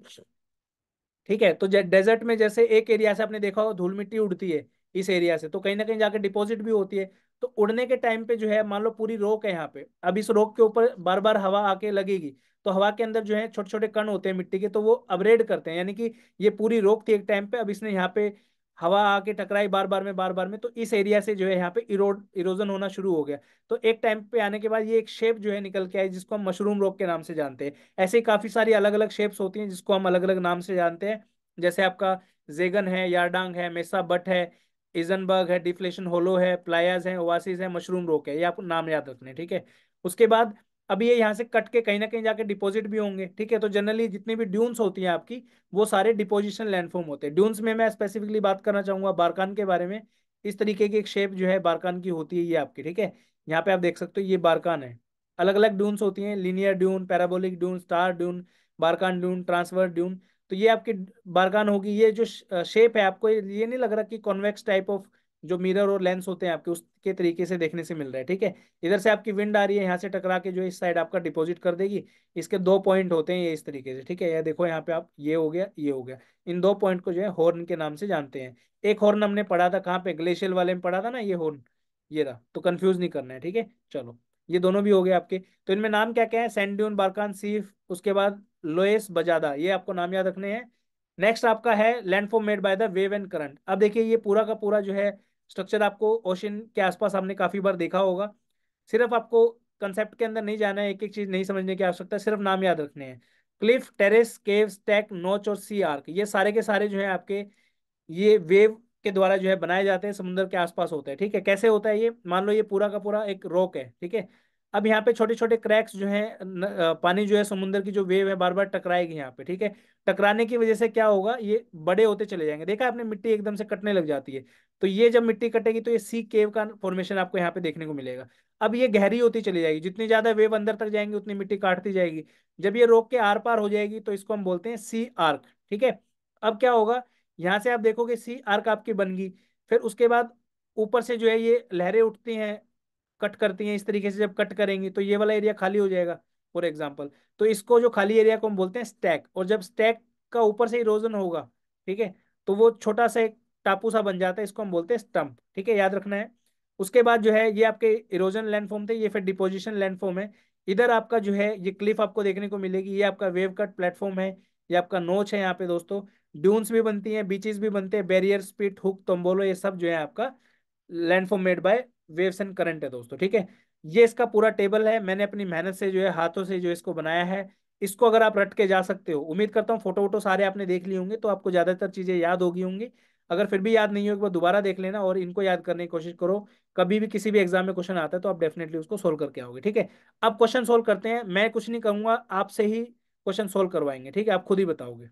ठीक है। तो डेजर्ट में जैसे एक एरिया से आपने देखा हो धूल मिट्टी उड़ती है इस एरिया से, तो कहीं ना कहीं जाकर डिपॉजिट भी होती है। तो उड़ने के टाइम पे जो है मान लो पूरी रोक है यहाँ पे, अब इस रोक के ऊपर बार बार हवा आके लगेगी, तो हवा के अंदर जो है छोटे छोटे कण होते हैं मिट्टी के, तो वो अबरेड करते हैं, यानी कि ये पूरी रोक थी एक टाइम पे, अब इसने यहाँ पे हवा आके टकराई बार बार में, तो इस एरिया से जो है यहाँ पे इरोजन होना शुरू हो गया। तो एक टाइम पे आने के बाद ये एक शेप जो है निकल के आई, जिसको हम मशरूम रॉक के नाम से जानते हैं। ऐसे ही काफी सारी अलग अलग शेप्स होती हैं जिसको हम अलग अलग नाम से जानते हैं। जैसे आपका जेगन है, यारडांग है, मेसा बट है, इजनबर्ग है, डिफ्लेशन होलो है, प्लायाज है, ओवासिस है, मशरूम रॉक है। ये आपको नाम याद रखने हैं, ठीक है। उसके बाद अब ये यहाँ से कट के कहीं ना कहीं जाके डिपॉजिट भी होंगे, ठीक है। तो जनरली जितनी भी ड्यून्स होती हैं आपकी, वो सारे डिपोजिशन लैंडफॉर्म होते हैं। ड्यून्स में मैं स्पेसिफिकली बात करना चाहूंगा बारकान के बारे में। इस तरीके की एक शेप जो है बारकान की होती है ये आपकी, ठीक है। यहाँ पे आप देख सकते हो ये बारकान है। अलग अलग ड्यून्स होती हैं, linear dune, parabolic dune, star dune, barchan dune, transfer dune. तो ये आपकी बारकान होगी। ये जो शेप है आपको ये नहीं लग रहा कि कॉन्वेक्स टाइप ऑफ जो मिरर और लेंस होते हैं आपके उसके तरीके से देखने से मिल रहा है, ठीक है। इधर से आपकी विंड आ रही है, यहाँ से टकरा के जो इस साइड आपका डिपॉजिट कर देगी। इसके दो पॉइंट होते हैं ये इस तरीके से, ठीक है। ये देखो यहाँ पे आप, ये हो गया ये हो गया, इन दो पॉइंट को जो है हॉर्न के नाम से जानते हैं। एक हॉर्न हमने पढ़ा था कहाँ पे, ग्लेशियल वाले में पढ़ा था ना ये हॉर्न, ये रहा, तो कंफ्यूज नहीं करना है, ठीक है। चलो ये दोनों भी हो गए आपके। तो इनमें नाम क्या क्या है, सैंड ड्यून, बारकान, सीफ, उसके बाद लोएस, बजादा, ये आपको नाम याद रखने हैं। नेक्स्ट आपका है landform made by the wave and current. अब देखिए ये पूरा का पूरा जो है स्ट्रक्चर आपको ओशन के आसपास आपने काफी बार देखा होगा। सिर्फ आपको कंसेप्ट के अंदर नहीं जाना है, एक एक चीज नहीं समझने की आवश्यकता है, सिर्फ नाम याद रखने हैं। क्लिफ, टेरेस, केव, स्टैक, नोच और सी आर्क, ये सारे के सारे जो है आपके ये वेव के द्वारा जो है बनाए जाते हैं, समुद्र के आसपास होता है, ठीक है। कैसे होता है ये, मान लो ये पूरा का पूरा एक रॉक है, ठीक है। अब यहाँ पे छोटे छोटे क्रैक्स जो है पानी जो है समुद्र की जो वेव है बार बार टकराएगी यहाँ पे, ठीक है। टकराने की वजह से क्या होगा, ये बड़े होते चले जाएंगे। देखा आपने मिट्टी एकदम से कटने लग जाती है, तो ये जब मिट्टी कटेगी तो ये सी केव का फॉर्मेशन आपको यहाँ पे देखने को मिलेगा। अब ये गहरी होती चली जाएगी, जितनी ज्यादा वेव अंदर तक जाएंगी उतनी मिट्टी काटती जाएगी। जब ये रॉक के आर पार हो जाएगी तो इसको हम बोलते हैं सी आर्क, ठीक है। अब क्या होगा, यहां से आप देखोगे सी आर्क आपकी बन गई। फिर उसके बाद ऊपर से जो है ये लहरें उठती हैं, कट करती हैं, इस तरीके से जब कट करेंगी तो ये वाला एरिया खाली हो जाएगा, फॉर एग्जाम्पल। तो इसको जो खाली एरिया को हम बोलते हैं स्टैक, और जब स्टैक का ऊपर से इरोजन होगा, ठीक है, तो वो छोटा सा एक टापू सा बन जाता है, इसको हम बोलते हैं स्टम्प, ठीक है, याद रखना है। उसके बाद जो है ये आपके इरोजन लैंडफॉर्म थे, ये फिर डिपोजिशन लैंडफॉर्म है। इधर आपका जो है ये क्लिफ आपको देखने को मिलेगी, ये आपका वेव कट प्लेटफॉर्म है, ये आपका नोच है यहाँ पे दोस्तों। ड्यून्स भी बनती हैं, बीचेस भी बनते हैं, बैरियर, स्पिट, हुक, तोम्बोलो, ये सब जो है आपका landform made by waves and current है दोस्तों, ठीक है। ये इसका पूरा टेबल है, मैंने अपनी मेहनत से जो है हाथों से जो इसको बनाया है। इसको अगर आप रट के जा सकते हो, उम्मीद करता हूँ फोटो वोटो सारे आपने देख लिए होंगे तो आपको ज्यादातर चीजें याद होगी होंगी। अगर फिर भी याद नहीं हो एक बार दोबारा देख लेना और इनको याद करने की कोशिश करो। कभी भी किसी भी एग्जाम में क्वेश्चन आता है तो आप डेफिनेटली उसको सोल्व करके आओगे, ठीक है। अब क्वेश्चन सोल्व करते हैं, मैं कुछ नहीं कहूंगा, आपसे ही क्वेश्चन सोल्व करवाएंगे, ठीक है, आप खुद ही बताओगे।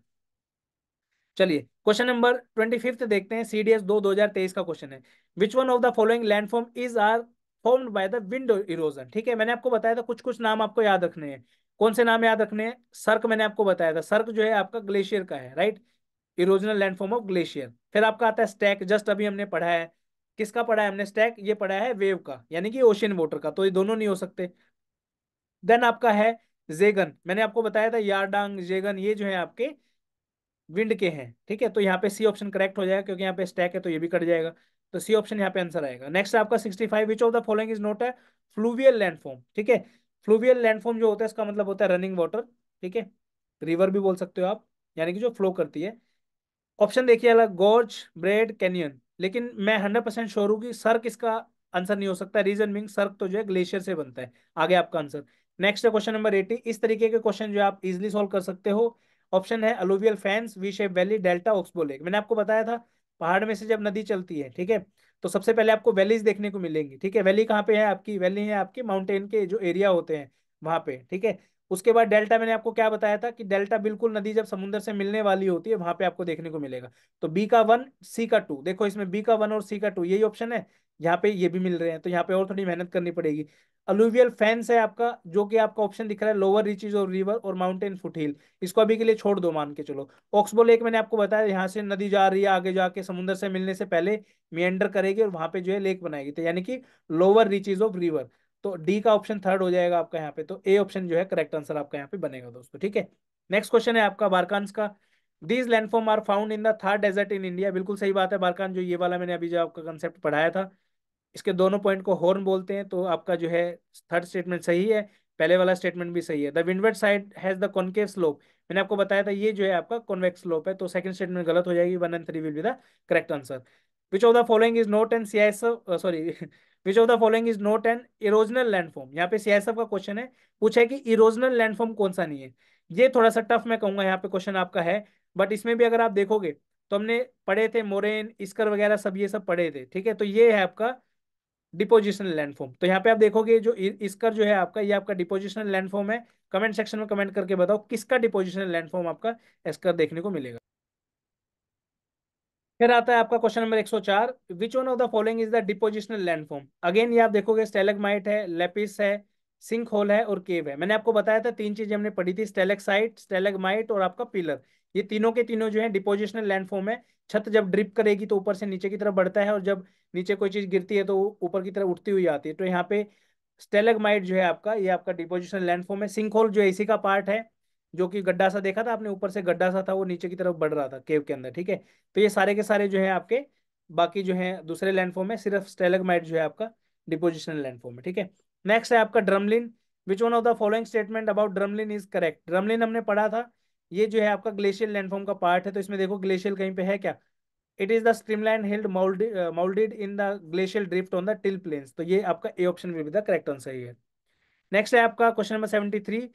चलिए क्वेश्चन नंबर 25 देखते हैं, CDS 2023 का क्वेश्चन है। Which one of the following landform is are formed by the wind erosion. ठीक है, मैंने आपको बताया था कुछ कुछ नाम आपको याद रखने हैं। कौन से नाम याद रखने हैं? सर्क मैंने आपको बताया था, सर्क जो है आपका ग्लेशियर का है, right, erosional landform of glacier. फिर आपका आता है स्टैक, जस्ट अभी हमने पढ़ा है। किसका पढ़ा है हमने? स्टैक, ये पढ़ा है वेव का, यानी कि ओशियन वाटर का, तो ये दोनों नहीं हो सकते। देन आपका है जेगन, मैंने आपको बताया था यारडांग जेगन, ये जो है आपके विंड के हैं। ठीक है, तो यहाँ पे सी ऑप्शन करेक्ट हो जाएगा, क्योंकि यहाँ पे स्टैक है तो ये भी कट जाएगा। तो सी ऑप्शन यहाँ पे आंसर आएगा। नेक्स्ट आपका 65, विच of the following is not है फ्लूवियल लैंडफॉर्म। ठीक है, फ्लूवियल लैंडफॉर्म जो होता है इसका मतलब होता है रनिंग वाटर। ठीक है, रिवर भी बोल सकते हो आप, यानी कि जो फ्लो करती है। ऑप्शन देखिए अलग, गोर्ज, ब्रेड, कैनियन, लेकिन मैं 100% श्योर हूँ कि सर्क इसका आंसर नहीं हो सकता। रीजन बिंग सर्क तो जो है ग्लेशियर से बनता है। आगे आपका आंसर। नेक्स्ट है क्वेश्चन नंबर 80। इस तरीके के क्वेश्चन जो आप इजिली सॉल्व कर सकते हो। ऑप्शन है alluvial fans, V shape valley, delta, oxbow lake. मैंने आपको बताया था पहाड़ में से जब नदी चलती है, ठीक है, तो सबसे पहले आपको वैलीज देखने को मिलेंगी। ठीक है, वैली कहाँ पे है आपकी? वैली है आपकी माउंटेन के जो एरिया होते हैं वहां पे। ठीक है, उसके बाद डेल्टा, मैंने आपको क्या बताया था कि डेल्टा बिल्कुल नदी जब समुद्र से मिलने वाली होती है वहां पे आपको देखने को मिलेगा। तो बी का 1, सी का 2, देखो इसमें बी का 1 और सी का 2 यही ऑप्शन है। यहाँ पे ये भी मिल रहे हैं, तो यहाँ पे और थोड़ी मेहनत करनी पड़ेगी। अलुवियल फैंस है आपका, जो कि आपका ऑप्शन दिख रहा है लोअर रीचेज ऑफ रिवर और माउंटेन फुटहिल, इसको अभी के लिए छोड़ दो मान के चलो। ऑक्सबो लेक मैंने आपको बताया यहाँ से नदी जा रही है, आगे जाके समुद्र से मिलने से पहले मियंडर करेगी और वहां पे जो है लेक बनाएगी, तो यानी कि लोअर रीचेज ऑफ रिवर। तो डी का ऑप्शन थर्ड हो जाएगा आपका यहाँ पे, तो ए ऑप्शन जो है करेक्ट आंसर आपका यहाँ पे बनेगा दोस्तों। ठीक है, नेक्स्ट क्वेश्चन है आपका बारकान्स का। These landform are found in the Thar desert in India. बिल्कुल सही बात है, बारकान जो ये वाला मैंने अभी जो आपका कंसेप्ट पढ़ाया था, इसके दोनों पॉइंट को हॉर्न बोलते हैं, तो आपका जो है थर्ड स्टेटमेंट सही है, पहले वाला स्टेटमेंट भी सही है। The windward side has the concave slope, मैंने आपको बताया था ये जो है आपका कॉन्वेक्स स्लोप है, तो सेकंड स्टेटमेंट गलत हो जाएगी, 1 and 3 will be the correct answer. Which of the following is not an CISF, sorry, which of the following is not an erosional landform. यहाँ पे सीआईएसएफ का क्वेश्चन है, पूछा है कि इरोजनल लैंडफॉर्म कौन सा नहीं है। ये थोड़ा सा टफ मैं कहूंगा यहाँ पे क्वेश्चन आपका है, बट इसमें भी अगर आप देखोगे तो हमने पढ़े थे मोरेन इस्कर वगैरह सब, ये सब पढ़े थे। ठीक है, तो ये है आपका डिपोजिशनल लैंडफॉर्म। तो यहाँ पे आप देखोगे जो इसकर जो है आपका, ये आपका डिपोजिशनल लैंडफॉर्म है। कमेंट सेक्शन में कमेंट करके बताओ किसका डिपोजिशनल लैंडफॉर्म आपका इसकर देखने को मिलेगा। फिर आता है आपका question number 104, which one of the following is the depositional landform. Again ये आप देखोगे स्टेलेगमाइट है, लेपिस है, सिंक होल है और केव है। मैंने आपको बताया था तीन चीजें हमने पढ़ी थी, स्टेलेक्साइट, स्टेलेगमाइट और आपका पिलर। ये तीनों के तीनों जो है डिपोजिशनल लैंडफॉर्म है। छत जब ड्रिप करेगी तो ऊपर से नीचे की तरफ बढ़ता है, और जब नीचे कोई चीज गिरती है तो ऊपर की तरफ उठती हुई आती है। तो यहाँ पे स्टेलेगमाइट जो है आपका, ये आपका डिपोजिशनल लैंडफॉर्म है। सिंक होल जो है इसी का पार्ट है, जो कि गड्ढा सा देखा था आपने, ऊपर से गड्ढा सा था वो नीचे की तरफ बढ़ रहा था केव के अंदर। ठीक है, तो ये सारे के सारे जो है आपके बाकी जो है दूसरे लैंडफॉर्म है, सिर्फ स्टेलगमाइट जो है आपका डिपोजिशनल लैंडफॉर्म है। ठीक है, नेक्स्ट है आपका drumlin. Which one of the following statement about drumlin is correct. Drumlin हमने पढ़ा था, ये जो है आपका ग्लेशियल लैंडफॉर्म का पार्ट है। तो इसमें देखो ग्लेशियल कहीं पे है क्या? It is the streamline hilled moulded in the glacial drift on the till plains, तो ये आपका A option will be the correct answer है। नेक्स्ट है आपका question number 73,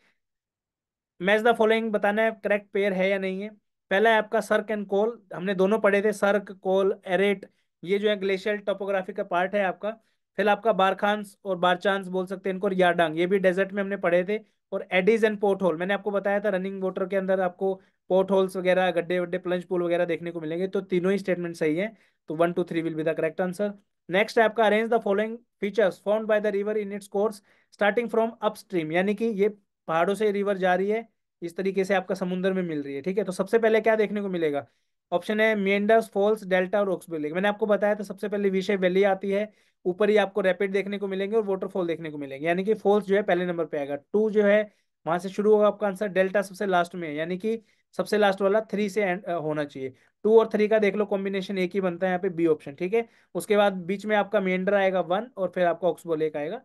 match the following बताना है करेक्ट पेयर है या नहीं है। पहला है आपका सर्क एंड कोल, हमने दोनों पढ़े थे, सर्क कोल एरेट, ये जो है ग्लेशियल टोपोग्राफी का पार्ट है आपका। फिर आपका बारखान्स और बारचांस बोल सकते हैं इनको, और यारडांग, ये भी डेजर्ट में हमने पढ़े थे। और एडीज एंड पोर्ट होल, मैंने आपको बताया था रनिंग वाटर के अंदर आपको पोर्ट होल्स वगैरह, गड्ढे वड्ढे, प्लंज पूल वगैरह देखने को मिलेंगे, तो तीनों ही स्टेटमेंट सही है। तो 1 2 3 will be the correct answer. Next है आपका arrange the following features found by the river in its course starting from upstream, यानी कि ये पहाड़ों से रिवर जा रही है, इस तरीके से आपका समुद्र में मिल रही है। ठीक है, तो सबसे पहले क्या देखने को मिलेगा? ऑप्शन है मियंडर्स, फॉल्स, डेल्टा और ऑक्सबो लेक। मैंने आपको बताया था सबसे पहले विशे वैली आती है, ऊपर ही आपको रैपिड देखने को मिलेंगे और वाटरफॉल देखने को मिलेंगे, यानी कि फॉल्स जो है पहले नंबर पे आएगा। टू जो है वहां से शुरू होगा आपका आंसर, डेल्टा सबसे लास्ट में है, यानी कि सबसे लास्ट वाला थ्री से होना चाहिए। टू और थ्री का देख लो कॉम्बिनेशन एक ही बनता है यहाँ पे, बी ऑप्शन। ठीक है, उसके बाद बीच में आपका मियंडर आएगा 1, और फिर आपका ऑक्सबो लेक आएगा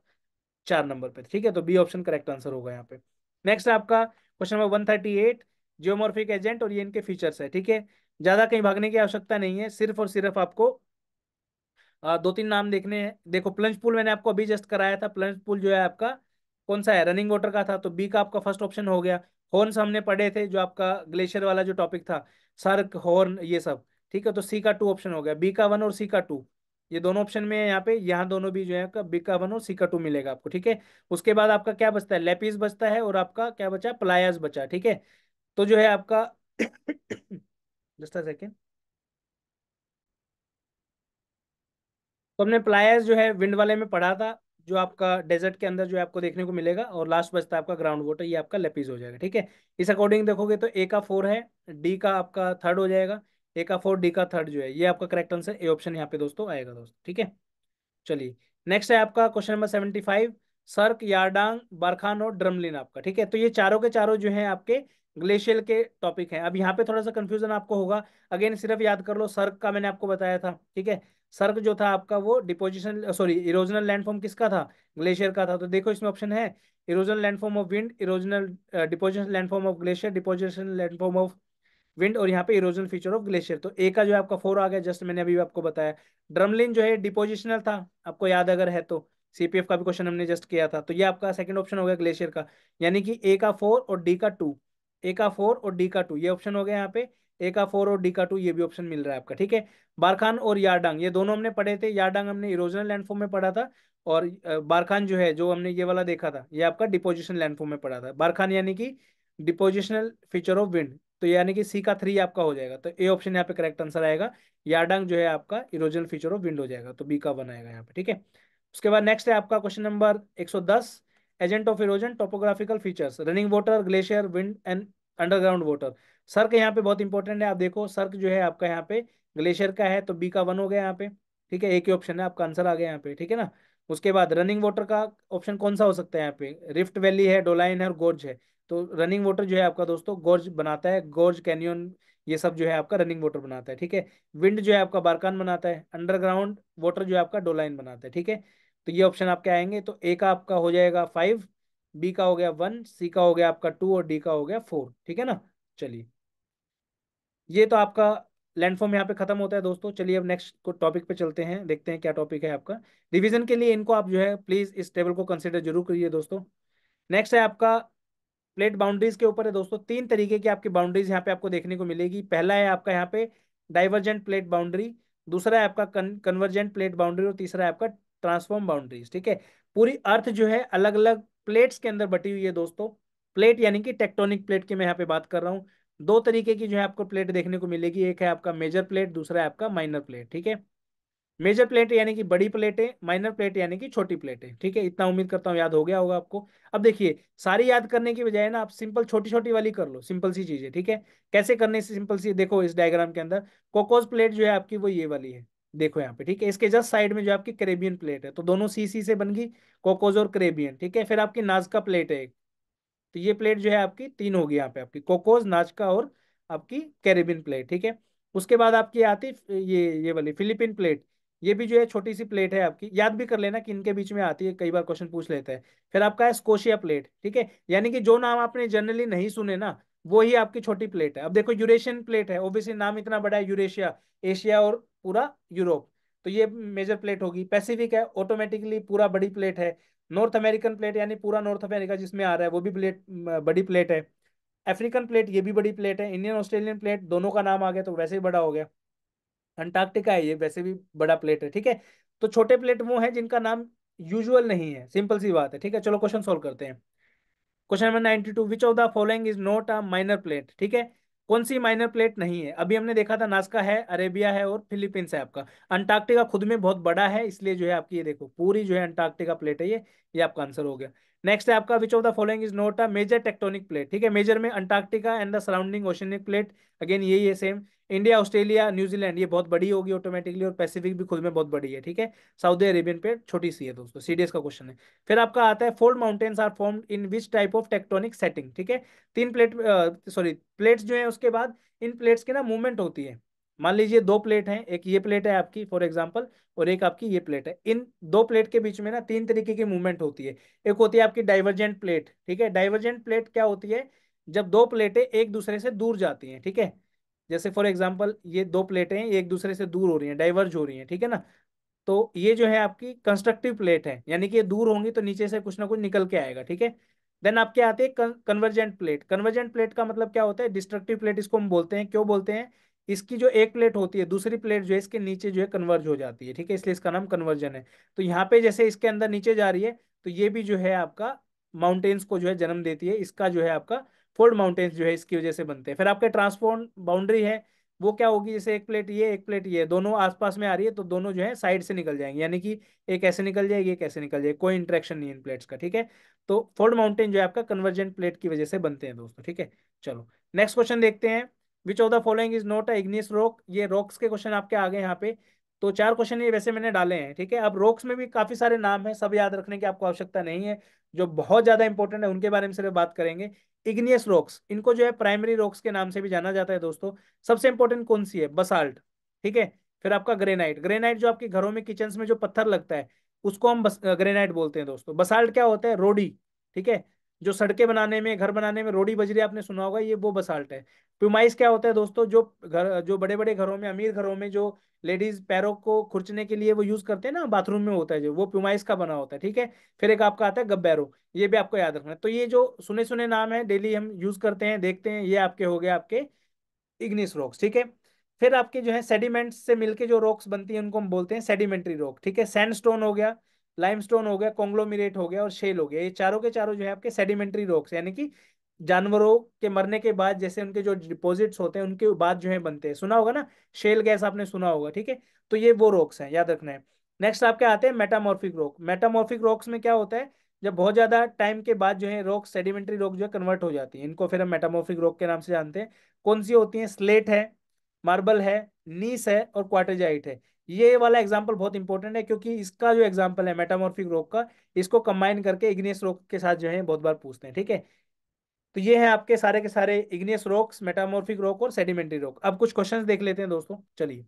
4 नंबर पे। ठीक है, तो बी ऑप्शन करेक्ट आंसर होगा यहाँ पे। नेक्स्ट है आपका क्वेश्चन नंबर 138, जियोमॉर्फिक एजेंट और ये इनके फीचर्स है। ठीक है, ज्यादा कहीं भागने की आवश्यकता नहीं है, सिर्फ और सिर्फ आपको दो तीन नाम देखने हैं। देखो प्लंज पूल मैंने आपको अभी जस्ट कराया था, प्लंज पूल जो है आपका कौन सा है? रनिंग वाटर का था, तो बी का आपका फर्स्ट ऑप्शन हो गया। हॉर्न्स हमने पढ़े थे, जो आपका ग्लेशियर वाला जो टॉपिक था, सर्क हॉर्न ये सब। ठीक है, तो सी का 2 ऑप्शन हो गया, बी का 1 और सी का 2, ये दोनों ऑप्शन में है यहाँ पे, यहाँ दोनों भी जो है आपका बी का 1 और सी का 2 मिलेगा आपको। ठीक है, उसके बाद आपका क्या बचता है? लेपिस बचता है, और आपका क्या बचा? प्लायर्स बचा। ठीक है, तो जो है आपका जस्ट अ सेकेंड। तो हमने प्लायर्स जो है विंड वाले में पढ़ा था, जो आपका डेजर्ट के अंदर जो है आपको देखने को मिलेगा, और लास्ट बचता है आपका ग्राउंड वाटर, ये आपका लेपिस हो जाएगा, ठीक है। इस अकॉर्डिंग देखोगे तो ए का 4 है, डी का आपका थर्ड हो जाएगा, ए का 4 डी का थर्ड जो है, ये आपका करेक्ट आंसर ए ऑप्शन यहाँ पे दोस्तों आएगा दोस्त, ठीक है। चलिए, नेक्स्ट है आपका क्वेश्चन नंबर 75। सर्क, यारडांग, बारखान और ड्रमलिन आपका, ठीक है। तो ये चारों के चारों जो है आपके ग्लेशियल के टॉपिक हैं। अब यहाँ पे थोड़ा सा कंफ्यूजन आपको होगा, अगेन सिर्फ याद कर लो, सर्क का मैंने आपको बताया था, ठीक है। सर्क जो था आपका वो डिपोजिशन सॉरी इरोजनल लैंडफॉर्म किसका था, ग्लेशियर का था। तो देखो इसमें ऑप्शन है erosional landform of wind, erosional deposition landform of glacier, deposition landform of wind, और यहाँ पे इरोजन फीचर ऑफ ग्लेशियर। तो ए का जो है आपका 4 आ गया, जस्ट मैंने अभी आपको बताया। ड्रमलिन जो है डिपोजिशनल था, आपको याद अगर है तो, सीपीएफ का भी क्वेश्चन हमने जस्ट किया था। तो ये आपका सेकंड ऑप्शन हो गया ग्लेशियर का, यानी कि ए का 4 और डी का 2, ए का 4 और डी का 2 ये ऑप्शन हो गया यहाँ पे। ए का 4 और डी का 2 ये भी ऑप्शन मिल रहा है आपका, ठीक है। बारखान और यारडांग ये दोनों हमने पढ़े थे, यारडांग हमने इरोजनल लैंडफॉर्म में पढ़ा था, और बारखान जो है जो हमने ये वाला देखा था, ये आपका डिपोजिशन लैंडफॉर्म में पढ़ा था। बारखान यानी कि डिपोजिशनल फीचर ऑफ विंड, तो यानी कि सी का 3 आपका हो जाएगा, तो ए ऑप्शन यहाँ पे करेक्ट आंसर आएगा। यारडंग जो है आपका इरोजन फीचर ऑफ विंड हो जाएगा, तो बी का 1 आएगा यहाँ पे, ठीक है। उसके बाद नेक्स्ट है आपका question number 110। Agent of erosion, topographical features, running water, glacier, wind and underground water. Cirque यहाँ पे बहुत इंपॉर्टेंट है, आप देखो सर्क जो है आपका यहाँ पे ग्लेशियर का है, तो बी का 1 हो गया यहाँ पे, ठीक है। एक ही ऑप्शन है, आपका आंसर आ गया यहाँ पे, ठीक है ना। उसके बाद रनिंग वाटर का ऑप्शन कौन सा हो सकता है यहाँ पे, रिफ्ट वैली है, डोलाइन है और गोर्ज है। तो रनिंग वाटर जो है आपका दोस्तों गोर्ज बनाता है, गोर्ज कैनियन ये सब जो है आपका रनिंग वाटर बनाता है, ठीक है। विंड जो है आपका बारकान बनाता है, अंडरग्राउंड वाटर जो है आपका डोलाइन बनाता है, ठीक है। तो ये ऑप्शन आपके आएंगे, तो ए का आपका हो जाएगा 5, बी का हो गया 1, सी का हो गया आपका 2 और डी का हो गया 4, ठीक है ना। चलिए, ये तो आपका लैंडफॉर्म यहाँ पे खत्म होता है दोस्तों। चलिए अब नेक्स्ट को टॉपिक पे चलते हैं, देखते हैं क्या टॉपिक है आपका। रिवीजन के लिए इनको आप जो है प्लीज इस टेबल को कंसिडर जरूर करिए दोस्तों। नेक्स्ट है आपका प्लेट बाउंड्रीज के ऊपर है दोस्तों। तीन तरीके की आपकी बाउंड्रीज यहाँ पे आपको देखने को मिलेगी। पहला है आपका यहाँ पे डाइवर्जेंट प्लेट बाउंड्री, दूसरा है आपका कन्वर्जेंट प्लेट बाउंड्री, और तीसरा है आपका ट्रांसफॉर्म बाउंड्रीज, ठीक है। पूरी अर्थ जो है अलग अलग प्लेट्स के अंदर बटी हुई है दोस्तों। प्लेट यानी कि टेक्टोनिक प्लेट की मैं यहाँ पे बात कर रहा हूँ। दो तरीके की जो है आपको प्लेट देखने को मिलेगी, एक है आपका मेजर प्लेट, दूसरा है आपका माइनर प्लेट, ठीक है। मेजर प्लेट यानी कि बड़ी प्लेटें, माइनर प्लेट यानी कि छोटी प्लेटें, ठीक है। इतना उम्मीद करता हूँ याद हो गया होगा आपको। अब देखिए, सारी याद करने की बजाय ना आप सिंपल छोटी छोटी वाली कर लो, सिंपल सी चीजें, ठीक है। कैसे करने से सिंपल सी, देखो इस डायग्राम के अंदर कोकोस प्लेट जो है आपकी वो ये वाली है, देखो यहाँ पे, ठीक है। इसके जस्ट साइड में जो आपकी कैरेबियन प्लेट है, तो दोनों सी सी से बन गई, कोकोस और कैरेबियन, ठीक है। फिर आपकी नाजका प्लेट है एक, तो ये प्लेट जो है आपकी तीन होगी यहाँ पे, आपकी कोकोस, नाजका और आपकी कैरेबियन प्लेट, ठीक है। उसके बाद आपकी आती ये वाली फिलीपीन प्लेट, ये भी जो है छोटी सी प्लेट है आपकी, याद भी कर लेना कि इनके बीच में आती है, कई बार क्वेश्चन पूछ लेता है। फिर आपका है स्कोशिया प्लेट, ठीक है। यानी कि जो नाम आपने जनरली नहीं सुने ना, वो ही आपकी छोटी प्लेट है। अब देखो यूरेशियन प्लेट है, ओब्वियसली नाम इतना बड़ा है, यूरेशिया, एशिया और पूरा यूरोप, तो ये मेजर प्लेट होगी। पैसिफिक है, ऑटोमेटिकली पूरा बड़ी प्लेट है। नॉर्थ अमेरिकन प्लेट यानी पूरा नॉर्थ अमेरिका जिसमें आ रहा है वो भी प्लेट, बड़ी प्लेट है। अफ्रीकन प्लेट ये भी बड़ी प्लेट है। इंडियन ऑस्ट्रेलियन प्लेट दोनों का नाम आ गया तो वैसे ही बड़ा हो गया। अंटार्कटिका है, ये वैसे भी बड़ा प्लेट है, ठीक है। तो छोटे प्लेट वो हैं जिनका नाम यूजुअल नहीं है, सिंपल सी बात है, ठीक है। चलो क्वेश्चन सॉल्व करते हैं। Question number 92, which of the following is not a minor plate, ठीक है। कौन सी माइनर प्लेट नहीं है, अभी हमने देखा था नास्का है, अरेबिया है और फिलीपींस है आपका। अंटार्कटिका खुद में बहुत बड़ा है, इसलिए जो है आपकी ये देखो पूरी जो है अंटार्कटिका प्लेट है ये आपका आंसर हो गया। नेक्स्ट है आपका which of the following is not a major tectonic plate, ठीक है। मेजर में Antarctica and the surrounding oceanic plate, again यही है सेम। इंडिया, ऑस्ट्रेलिया, न्यूजीलैंड ये बहुत बड़ी होगी ऑटोमेटिकली, और पैसिफिक भी खुद में बहुत बड़ी है, ठीक है। सऊदी अरेबियन प्लेट छोटी सी है दोस्तों, सीडीएस का क्वेश्चन है। फिर आपका आता है fold mountains are formed in which type of tectonic setting, ठीक है। तीन प्लेट सॉरी प्लेट्स जो है, उसके बाद इन प्लेट्स की ना मूवमेंट होती है। मान लीजिए दो प्लेट हैं, एक ये प्लेट है आपकी फॉर एग्जांपल, और एक आपकी ये प्लेट है। इन दो प्लेट के बीच में ना तीन तरीके की मूवमेंट होती है। एक होती है आपकी डाइवर्जेंट प्लेट, ठीक है। डाइवर्जेंट प्लेट क्या होती है, जब दो प्लेटें एक दूसरे से दूर जाती हैं, ठीक है। जैसे फॉर एग्जांपल ये दो प्लेटें हैं, ये एक दूसरे से दूर हो रही हैं, डाइवर्ज हो रही हैं, ठीक है ना। तो ये जो है आपकी कंस्ट्रक्टिव प्लेट है, यानी कि ये दूर होंगी तो नीचे से कुछ ना कुछ निकल के आएगा, ठीक है। देन आपके आते हैं कन्वर्जेंट प्लेट। कन्वर्जेंट प्लेट का मतलब क्या होता है, डिस्ट्रक्टिव प्लेट इसको हम बोलते हैं। क्यों बोलते हैं, इसकी जो एक प्लेट होती है दूसरी प्लेट जो है इसके नीचे जो है कन्वर्ज हो जाती है, ठीक है, इसलिए इसका नाम कन्वर्जन है। तो यहाँ पे जैसे इसके अंदर नीचे जा रही है, तो ये भी जो है आपका माउंटेन्स को जो है जन्म देती है। इसका जो है आपका फोल्ड माउंटेन्स जो है इसकी वजह से बनते हैं। फिर आपके ट्रांसफॉर्म बाउंड्री है, वो क्या होगी, जैसे एक प्लेट ये एक प्लेट ये दोनों आसपास में आ रही है तो दोनों जो है साइड से निकल जाएंगे, यानी कि एक ऐसे निकल जाएगी एक ऐसे निकल जाएगी, कोई इंटरेक्शन नहीं है इन प्लेट्स का, ठीक है। तो फोल्ड माउंटेन जो है आपका कन्वर्जेंट प्लेट की वजह से बनते हैं दोस्तों, ठीक है। चलो नेक्स्ट क्वेश्चन देखते हैं। Which of the following is not a igneous rock. ये रॉक्स के क्वेश्चन आपके आ गए यहाँ पे। तो 4 क्वेश्चन ये वैसे मैंने डाले हैं, ठीक है। अब रॉक्स में भी काफी सारे नाम है, सब याद रखने की आपको आवश्यकता नहीं है। जो बहुत ज्यादा इंपॉर्टेंट है उनके बारे में सिर्फ बात करेंगे। इग्नियस रॉक्स, इनको जो है प्राइमरी रॉक्स के नाम से भी जाना जाता है दोस्तों। सबसे इंपॉर्टेंट कौन सी है, बसाल्ट, ठीक है। फिर आपका ग्रेनाइट, ग्रेनाइट जो आपके घरों में किचन में जो पत्थर लगता है उसको हम ग्रेनाइट बोलते हैं दोस्तों। बसाल्ट क्या होता है, रोडी, ठीक है। जो सड़कें बनाने में घर बनाने में रोडी बजरी आपने सुना होगा, ये वो बसाल्ट है। प्यूमाइस क्या होता है दोस्तों, जो घर जो बड़े बड़े घरों में अमीर घरों में जो लेडीज पैरों को खुरचने के लिए वो यूज करते हैं ना, बाथरूम में होता है जो, वो प्यूमाइस का बना होता है, ठीक है। फिर एक आपका आता है गब्बैरो, ये भी आपको याद रखना है। तो ये जो सुने सुने नाम है डेली हम यूज करते हैं देखते हैं, ये आपके हो गए आपके इग्निस रॉक्स, ठीक है। फिर आपके जो है सेडिमेंट्स से मिलके जो रॉक्स बनती हैं उनको हम बोलते हैं सेडिमेंट्री रॉक, ठीक है। सैंडस्टोन हो गया, लाइमस्टोन हो गया, कॉन्ग्लोमरेट हो गया और शेल हो गया, ये चारों के चारों जो है आपके सेडिमेंट्री रॉक्स, यानी कि जानवरों के मरने के बाद जैसे उनके जो डिपॉजिट्स होते हैं उनके बाद जो है बनते हैं, सुना होगा ना, शेल गैस आपने सुना होगा, ठीक है। तो ये वो रॉक्स हैं, याद रखना है। नेक्स्ट आपके आते हैं मेटामॉर्फिक रॉक। मेटामॉर्फिक रॉक्स में क्या होता है, जब बहुत ज्यादा टाइम के बाद जो है रॉक सेडिमेंट्री रॉक जो है कन्वर्ट हो जाती है, इनको फिर हम मेटामॉर्फिक रॉक के नाम से जानते हैं। कौन सी होती है, स्लेट है, मार्बल है, नीस है और क्वार्टरजाइट है। ये वाला एग्जांपल बहुत इंपॉर्टेंट है क्योंकि इसका जो एग्जांपल है मेटामॉर्फिक रॉक का, इसको कंबाइन करके इग्नियस रॉक के साथ जो है बहुत बार पूछते हैं, ठीक है। तो ये है आपके सारे के सारे इग्नियस रॉक्स, मेटामॉर्फिक रॉक और सेडिमेंट्री रॉक। अब कुछ क्वेश्चंस देख लेते हैं दोस्तों, चलिए।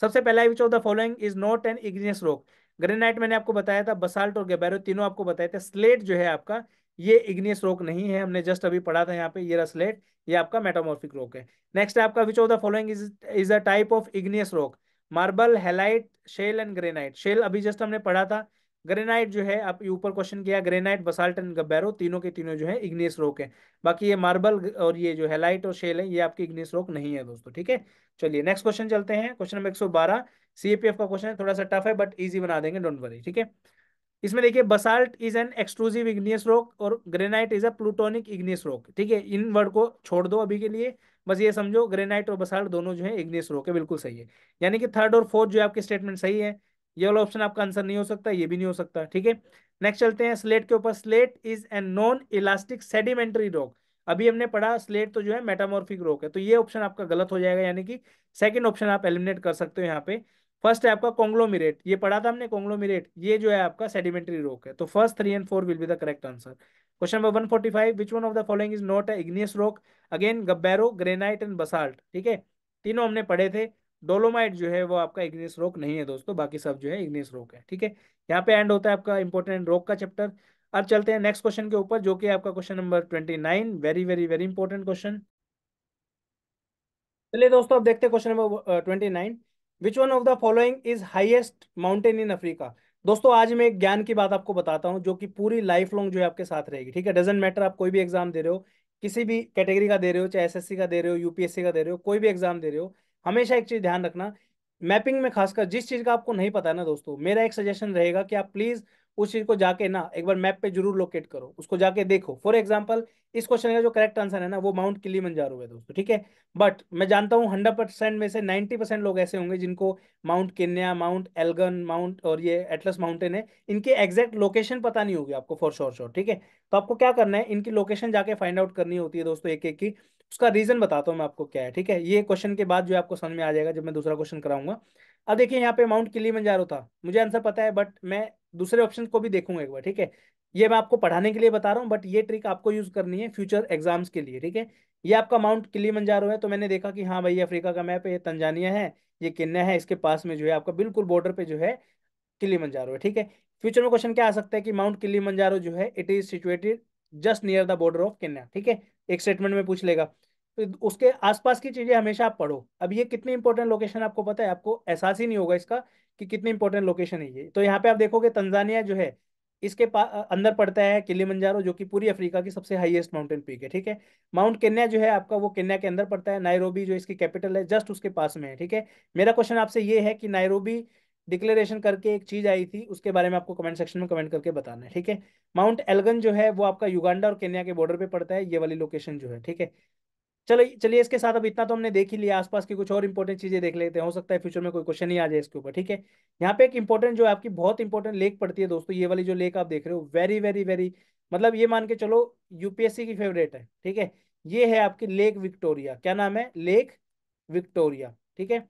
सबसे पहला है, which of the following is not an igneous rock. Granite मैंने आपको बताया था, बसाल्ट और गैबारो तीनों आपको बताए थे। स्लेट जो है आपका, ये इग्नियस रॉक नहीं है, हमने जस्ट अभी पढ़ा था यहाँ पे, ये रहा स्लेट, ये आपका मेटामॉर्फिक रॉक है। नेक्स्ट है आपका, which of the following is a type of igneous rock. Marble, halite, shale and granite. Shale अभी जस्ट हमने पढ़ा था। ग्रेनाइट जो है आप ऊपर क्वेश्चन किया, ग्रेनाइट, बसाल्ट एंड गब्बैरो तीनों के तीनों जो है इग्नियस रॉक है। बाकी ये मार्बल और ये जो हैलाइट और शेल है ये आपकी इग्नियस रॉक नहीं है दोस्तों, ठीक है। चलिए नेक्स्ट क्वेश्चन चलते हैं, क्वेश्चन नंबर 112। सीएपीएफ का क्वेश्चन है, थोड़ा सा टफ है बट इजी बना देंगे, डोंट वरी, ठीक है। इसमें देखिए, basalt is an exclusive igneous rock और granite is a plutonic igneous rock, ठीक है। इन वर्ड को छोड़ दो अभी के लिए, बस ये समझो ग्रेनाइट और बसाल्ट दोनों जो है इग्नियस रॉक है, बिल्कुल सही है। यानी कि थर्ड और फोर्थ जो है आपकी स्टेटमेंट सही है। ये वाला ऑप्शन आपका आंसर नहीं हो सकता, ये भी नहीं हो सकता, ठीक है। नेक्स्ट चलते हैं स्लेट के ऊपर। Slate is an non elastic sedimentary rock. अभी हमने पढ़ा स्लेट तो जो है मेटामॉर्फिक रॉक है, तो ये ऑप्शन आपका गलत हो जाएगा, यानी कि सेकंड ऑप्शन आप एलिमिनेट कर सकते हो यहाँ पे। फर्स्ट है आपका कॉन्ग्लोमिरेट, ये पढ़ा था हमने कॉन्ग्लोमिरेट, ये जो है आपका सेडिमेंट्री रॉक है। तो first 3 and 4 will be the correct answer. Question number 145, which one of the following is not a igneous rock. Again gabbro, granite and basalt, ठीक है, तीनों हमने पढ़े थे। डोलोमाइट जो है वो आपका इग्नियस रॉक नहीं है दोस्तों, बाकी सब जो है इग्नियस रॉक है, ठीक है। यहाँ पे एंड होता है आपका इंपॉर्टेंट रॉक का चैप्टर। अब चलते हैं नेक्स्ट क्वेश्चन के ऊपर, जो कि आपका question number 29, very very very important question. चलिए दोस्तों, अब देखते हैं question number 29। Which one of the following is highest mountain in Africa. दोस्तों आज मैं एक ज्ञान की बात आपको बताता हूँ जो कि पूरी लाइफ लॉन्ग जो है आपके साथ रहेगी, ठीक है। डजेंट मैटर आप कोई भी एग्जाम दे रहे हो, किसी भी कैटेगरी का दे रहे हो, चाहे एसएससी का दे रहे हो, यूपीएससी का दे रहे हो, कोई भी एग्जाम दे रहे हो, हमेशा एक चीज ध्यान रखना। मैपिंग में खासकर जिस चीज का आपको नहीं पता है ना दोस्तों, मेरा एक सजेशन रहेगा कि आप प्लीज उस चीज को जाके ना एक बार मैप पे जरूर लोकेट करो, उसको जाके देखो। फॉर एग्जाम्पल, इस क्वेश्चन का जो करेक्ट आंसर है ना वो माउंट किलिमंजारो है दोस्तों, ठीक है। बट मैं जानता हूँ 100% में से 90% लोग ऐसे होंगे जिनको mount Kenya, mount Elgon, mount और ये एटलस माउंटेन है, इनके एग्जैक्ट लोकेशन पता नहीं होगी आपको फॉर श्योर, ठीक है। तो आपको क्या करना है, इनकी लोकेशन जाके फाइंड आउट करनी होती है दोस्तों एक एक की। उसका रीजन बताता हूँ मैं आपको क्या है, ठीक है। ये क्वेश्चन के बाद जो है आपको समझ में आ जाएगा जब मैं दूसरा क्वेश्चन कराऊंगा। अब देखिए, यहाँ पे माउंट किलिमंजारो था, मुझे आंसर पता है, बट मैं दूसरे ऑप्शन को भी देखूंगा एक बार, ठीक है। ये मैं आपको पढ़ाने के लिए बता रहा हूँ, बट ये ट्रिक आपको यूज करनी है फ्यूचर एग्जाम्स के लिए, ठीक है। ये आपका माउंट किलिमंजारो है, तो मैंने देखा कि हाँ भाई ये अफ्रीका का मैप है, ये तंजानिया है, ये केन्या है, इसके पास में जो है आपका बिल्कुल बॉर्डर पे जो है किलिमंजारो है, ठीक है। फ्यूचर में क्वेश्चन क्या आ सकता है कि माउंट किलिमंजारो जो है it is situated just near the border of Kenya, ठीक है। एक स्टेटमेंट में पूछ लेगा, तो उसके आसपास की चीजें हमेशा आप पढ़ो। अब ये कितनी इंपॉर्टेंट लोकेशन आपको पता है, आपको एहसास ही नहीं होगा इसका कि कितनी इंपॉर्टेंट लोकेशन है ये। तो यहाँ पे आप देखोगे तंजानिया जो है इसके अंदर पड़ता है किलिमंजारो, जो कि पूरी अफ्रीका की सबसे हाईएस्ट माउंटेन पीक है, ठीक है। माउंट केन्या जो है आपका वो केन्या के अंदर पड़ता है, नायरोबी जो इसकी कैपिटल है जस्ट उसके पास में है, ठीक है। मेरा क्वेश्चन आपसे ये है कि नायरोबी डिक्लेरेशन करके एक चीज आई थी, उसके बारे में आपको कमेंट सेक्शन में कमेंट करके बताना है, ठीक है। माउंट एल्गन जो है वो आपका युगांडा और केन्या के बॉर्डर पे पड़ता है, ये वाली लोकेशन जो है, ठीक है। चलो चलिए, इसके साथ अब इतना तो हमने देख ही लिया, आसपास की कुछ और इंपॉर्टेंट चीजें देख लेते हैं, हो सकता है फ्यूचर में कोई क्वेश्चन ही आ जाए इसके ऊपर, ठीक है। यहाँ पे एक इंपॉर्टेंट जो आपकी बहुत इंपॉर्टेंट लेक पड़ती है दोस्तों, ये वाली जो लेक आप देख रहे हो, वेरी वेरी वेरी, मतलब ये मान के चलो यूपीएससी की फेवरेट है, ठीक है। ये है आपकी लेक विक्टोरिया, क्या नाम है, लेक विक्टोरिया, ठीक है।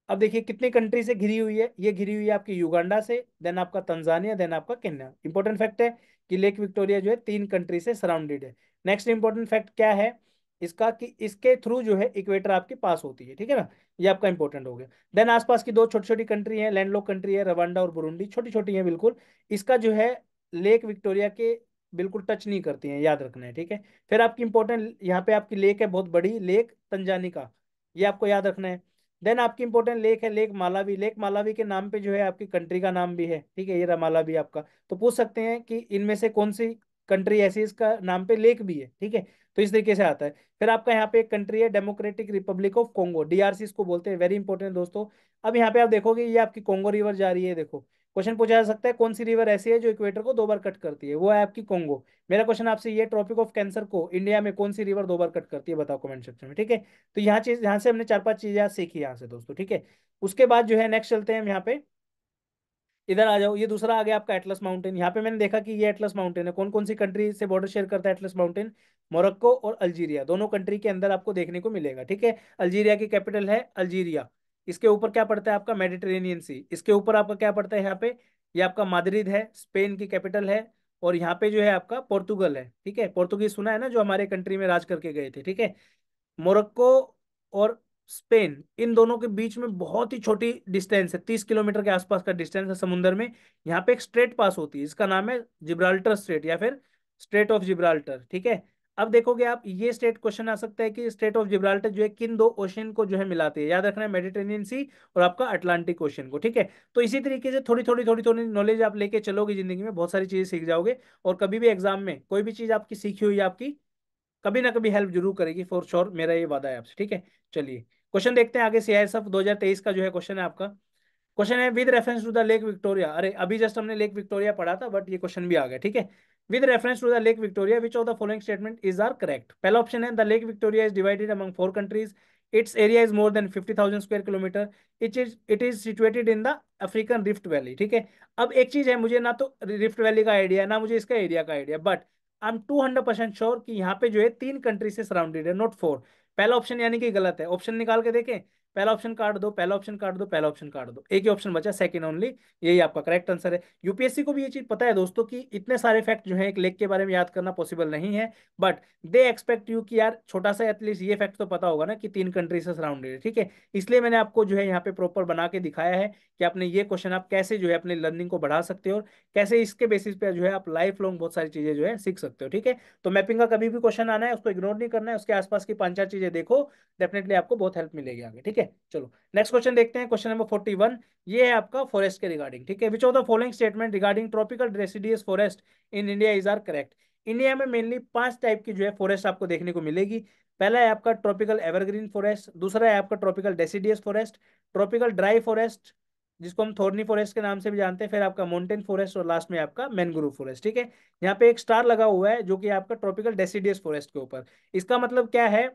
अब देखिए कितनी कंट्री से घिरी हुई है, ये घिरी हुई है आपकी युगांडा से, देन आपका तंजानिया, देन आपका केन्या। इंपॉर्टेंट फैक्ट है कि लेक विक्टोरिया जो है 3 कंट्री से सराउंडेड है। नेक्स्ट इंपॉर्टेंट फैक्ट क्या है इसका, कि इसके थ्रू जो है इक्वेटर आपके पास होती है, ठीक है ना। ये आपका इंपॉर्टेंट हो गया। देन आसपास की 2 छोटी छोटी कंट्री है, लैंडलॉक कंट्री है, रवांडा और बुरुंडी, छोटी छोटी है बिल्कुल। इसका जो है लेक विक्टोरिया के बिल्कुल टच नहीं करती हैं, याद रखना है, ठीक है। फिर आपकी इंपॉर्टेंट यहाँ पे आपकी लेक है बहुत बड़ी, लेक तंजानिका, ये आपको याद रखना है। देन आपकी इंपॉर्टेंट लेक है लेक मालावी, लेक मालावी के नाम पे जो है आपकी कंट्री का नाम भी है, ठीक है, ये रहा मालावी आपका। तो पूछ सकते हैं कि इनमें से कौन सी कंट्री ऐसी इसका नाम पे लेक भी है, ठीक है। तो इस तरीके से आता है। फिर आपका यहाँ पे एक कंट्री है democratic Republic of Congo, DRC इसको बोलते हैं, वेरी इंपॉर्टेंट दोस्तों। अब यहाँ पे आप देखोगे ये आपकी कॉन्गो रिवर जा रही है, देखो क्वेश्चन पूछा जा सकता है कौन सी रिवर ऐसी है जो इक्वेटर को 2 बार कट करती है, वो है आपकी कॉन्गो। मेरा क्वेश्चन आपसे ये, ट्रॉपिक ऑफ कैंसर को इंडिया में कौन सी रिवर 2 बार कट करती है, बताओ कमेंट सेक्शन में, ठीक है। तो यहाँ से हमने 4 5 चीजें आज सीखी यहाँ से दोस्तों, ठीक है। उसके बाद जो है नेक्स्ट चलते हैं हम यहाँ पे, इधर आ जाओ, ये दूसरा आ गया आपका एटलस माउंटेन। यहाँ पे मैंने देखा कि ये एटलस माउंटेन है, कौन कौन सी कंट्री से बॉर्डर शेयर करता है एटलस माउंटेन, मोरक्को और अल्जीरिया, दोनों कंट्री के अंदर आपको देखने को मिलेगा, ठीक है। अल्जीरिया की कैपिटल है अल्जीरिया। इसके ऊपर क्या पड़ता है आपका, मेडिटेरेनियन सी। इसके ऊपर आपका क्या पड़ता है यहाँ पे, ये आपका माद्रिद है, स्पेन की कैपिटल है। और यहाँ पे जो है आपका पोर्तुगल है, ठीक है। पोर्तुगीज सुना है ना, जो हमारे कंट्री में राज करके गए थे, ठीक है। मोरक्को और स्पेन, इन दोनों के बीच में बहुत ही छोटी डिस्टेंस है, 30 किलोमीटर के आसपास का डिस्टेंस है समुंदर में। यहाँ पे एक स्ट्रेट पास होती है, इसका नाम है जिब्राल्टर स्ट्रेट या फिर स्ट्रेट ऑफ जिब्राल्टर, ठीक है। अब देखोगे आप, ये स्टेट क्वेश्चन आ सकता है कि स्टेट ऑफ जिब्राल्टर जो है किन 2 ओशन को जो है मिलाती है, याद रखना है, मेडिटेरेनियन सी और आपका अटलांटिक ओशन को, ठीक है। तो इसी तरीके से थोड़ी थोड़ी नॉलेज आप लेके चलोगे जिंदगी में, बहुत सारी चीजें सीख जाओगे। और कभी भी एग्जाम में कोई भी चीज आपकी सीखी हुई आपकी कभी ना कभी हेल्प जरूर करेगी, फॉर श्योर, मेरा ये वादा है आपसे, ठीक है। चलिए क्वेश्चन देखते हैं आगे, सीआईएसएफ 2023 का जो है क्वेश्चन है आपका। क्वेश्चन है with reference to the lake Victoria, अरे अभी जस्ट हमने लेक विक्टोरिया पढ़ा था, बट ये क्वेश्चन भी आ गया, ठीक है। With reference to the lake Victoria which of the following statement is are correct. पहला ऑप्शन है the lake Victoria is divided among 4 countries, its area is more than 50,000 square kilometre, it is situated in the African rift valley, ठीक है। अब एक चीज है, मुझे ना तो रिफ्ट वैली का आइडिया है ना मुझे इसका एरिया का idea, but I am 200% sure कि यहाँ पे जो है 3 कंट्री से सराउंडेड है, नॉट 4। पहला ऑप्शन यानी कि गलत है, ऑप्शन निकाल के देखें, पहला ऑप्शन काट दो, पहला ऑप्शन काट दो, पहला ऑप्शन काट दो, एक ही ऑप्शन बचा, सेकंड ओनली, यही आपका करेक्ट आंसर है। यूपीएससी को भी ये चीज पता है दोस्तों कि इतने सारे फैक्ट जो है एक लेख के बारे में याद करना पॉसिबल नहीं है, बट दे एक्सपेक्ट यू कि यार छोटा सा एटलीस्ट ये फैक्ट तो पता होगा ना कि 3 कंट्री से सराउंडेड है, ठीक है। इसलिए मैंने आपको जो है यहाँ पे प्रॉपर बना के दिखाया है कि आपने ये क्वेश्चन आप कैसे जो है अपने लर्निंग को बढ़ा सकते हो, और कैसे इसके बेसिस पे जो है आप लाइफ लॉन्ग बहुत सारी चीजें जो है सीख सकते हो, ठीक है। तो मैपिंग का कभी भी क्वेश्चन आना है उसको इग्नोर नहीं करना है, उसके आसपास की 5 4 चीजें देखो, डेफिनेटली आपको बहुत हेल्प मिलेगी आगे, ठीक है। चलो नेक्स्ट क्वेश्चन देखते हैं, क्वेश्चन नंबर 41। ये है आपका फॉरेस्ट के रिगार्डिंग, ठीक है। Which of the following statement regarding tropical deciduous forest in India is are correct. India में मेनली 5 टाइप की जो है फॉरेस्ट आपको देखने को मिलेगी। पहला है आपका ट्रॉपिकल एवरग्रीन फॉरेस्ट, दूसरा है आपका tropical deciduous forest, tropical dry forest जिसको हम थॉर्नी फॉरेस्ट के नाम से भी जानते हैं, फिर आपका माउंटेन फॉरेस्ट, और लास्ट में आपका मैंग्रोव फॉरेस्ट, ठीक है। यहाँ पे एक स्टार लगा हुआ है जो कि आपका ट्रॉपिकल डेसिडियस फॉरेस्ट के ऊपर। इसका मतलब क्या है,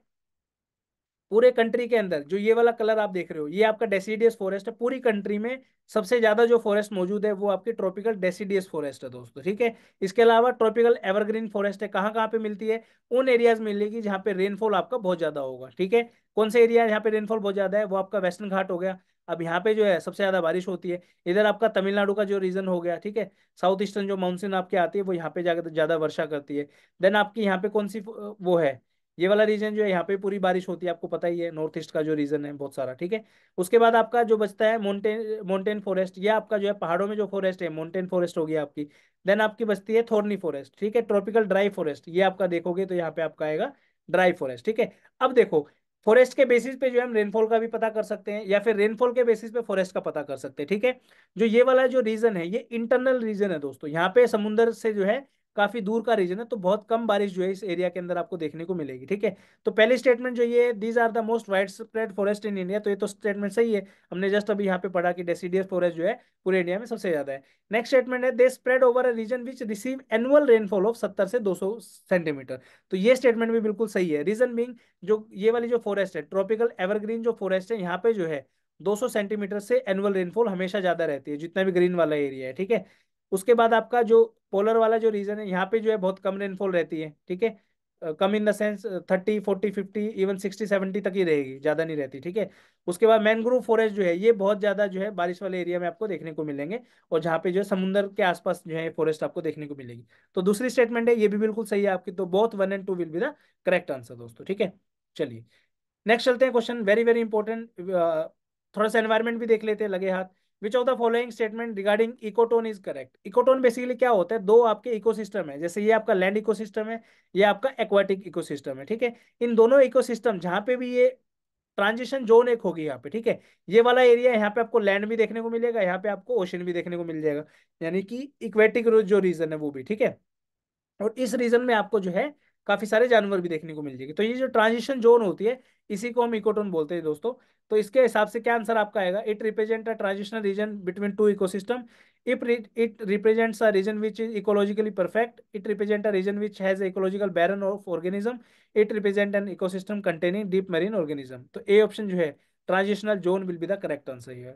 पूरे कंट्री के अंदर जो ये वाला कलर आप देख रहे हो, ये आपका डेसिडियस फॉरेस्ट है। पूरी कंट्री में सबसे ज्यादा जो फॉरेस्ट मौजूद है वो आपकी ट्रॉपिकल डेसिडियस फॉरेस्ट है दोस्तों, ठीक है। इसके अलावा ट्रॉपिकल एवरग्रीन फॉरेस्ट है, कहाँ कहाँ पे मिलती है, उन एरियाज में मिलेगी जहाँ पे रेनफॉल आपका बहुत ज्यादा होगा, ठीक है। कौन से एरिया यहाँ पे रेनफॉल बहुत ज्यादा है, वो आपका वेस्टर्न घाट हो गया। अब यहाँ पे जो है सबसे ज्यादा बारिश होती है, इधर आपका तमिलनाडु का जो रीजन हो गया, ठीक है। साउथ ईस्टर्न जो मानसून आपके आती है वो यहाँ पे जाकर ज्यादा वर्षा करती है। देन आपकी यहाँ पे कौन सी वो है, ये वाला रीजन जो है यहाँ पे पूरी बारिश होती है, आपको पता ही है, नॉर्थ ईस्ट का जो रीजन है बहुत सारा, ठीक है। उसके बाद आपका जो बचता है मोन्टेन फॉरेस्ट, ये आपका जो है पहाड़ों में जो फॉरेस्ट है मोन्टेन फॉरेस्ट होगी आपकी। देन आपकी बचती है थॉर्नी फॉरेस्ट, ठीक है। ट्रॉपिकल ड्राई फॉरेस्ट, ये आपका देखोगे तो यहाँ पे आपका आएगा ड्राई फॉरेस्ट, ठीक है। अब देखो, फॉरेस्ट के बेसिस पे जो है हम रेनफॉल का भी पता कर सकते हैं, या फिर रेनफॉल के बेसिस पे फॉरेस्ट का पता कर सकते हैं, ठीक है। जो ये वाला जो रीजन है ये इंटरनल रीजन है दोस्तों, यहाँ पे समुंदर से जो है काफी दूर का रीजन है, तो बहुत कम बारिश जो है इस एरिया के अंदर आपको देखने को मिलेगी। ठीक है, तो पहली स्टेटमेंट जो ये these are the most wide spread forest in India, तो ये तो स्टेटमेंट सही है, हमने जस्ट अभी यहाँ पे पढ़ा कि डेसिडियस फॉरेस्ट जो है पूरे इंडिया में सबसे ज्यादा है। नेक्स्ट स्टेटमेंट है they spread over a region which receive annual rainfall of 70 से 200 सेंटीमीटर, तो ये स्टेटमेंट भी बिल्कुल सही है। रीजन बीइंग, जो ये वाली जो फॉरेस्ट है ट्रॉपिकल एवरग्रीन जो फॉरेस्ट है, यहाँ पे जो है 200 सेंटीमीटर से एनुअल रेनफॉल हमेशा ज्यादा रहती है, जितना भी ग्रीन वाला एरिया है। ठीक है, उसके बाद आपका जो पोलर वाला जो रीजन है, यहाँ पे जो है बहुत कम रेनफॉल रहती है। ठीक है, कम इन द सेंस 30 40 50 इवन 60 70 तक ही रहेगी, ज्यादा नहीं रहती। ठीक है, उसके बाद मैनग्रोव फॉरेस्ट जो है ये बहुत ज्यादा जो है बारिश वाले एरिया में आपको देखने को मिलेंगे, और जहाँ पे जो है समुद्र के आसपास जो है फॉरेस्ट आपको देखने को मिलेगी। तो दूसरी स्टेटमेंट है ये भी बिल्कुल सही है आपकी, तो both 1 and 2 will be the correct answer दोस्तों। ठीक है, चलिए नेक्स्ट चलते हैं, क्वेश्चन वेरी वेरी इंपॉर्टेंट, थोड़ा सा एनवायरमेंट भी देख लेते हैं लगे हाथ। विच of the following statement regarding ecotone is correct. Ecotone basically क्या होता है, दो आपके इकोसिस्टम है, जैसे ये आपका लैंड इकोसिस्टम है, ये आपका एक्वाटिक इकोसिस्टम है। ठीक है, इन दोनों इकोसिस्टम जहां पे भी ये ट्रांजिशन जोन एक होगी यहाँ पे, ठीक है, ये वाला एरिया यहाँ पे आपको लैंड भी देखने को मिलेगा, यहाँ पे आपको ओशन भी देखने को मिल जाएगा, यानी कि इक्वेटिक जो रीजन है वो भी। ठीक है, और इस रीजन में आपको जो है काफी सारे जानवर भी देखने को मिल जाएंगे, तो ये जो ट्रांजिशन जोन होती है इसी को हम इकोटोन बोलते हैं दोस्तों। तो इसके हिसाब से क्या आंसर आपका आएगा, it represent a transitional region between two ecosystem, if it represents a region which is ecologically perfect, it represent a region which has ecological barren of organism, it represent an ecosystem containing deep marine organism. तो A option जो है transitional zone will be the correct answer है।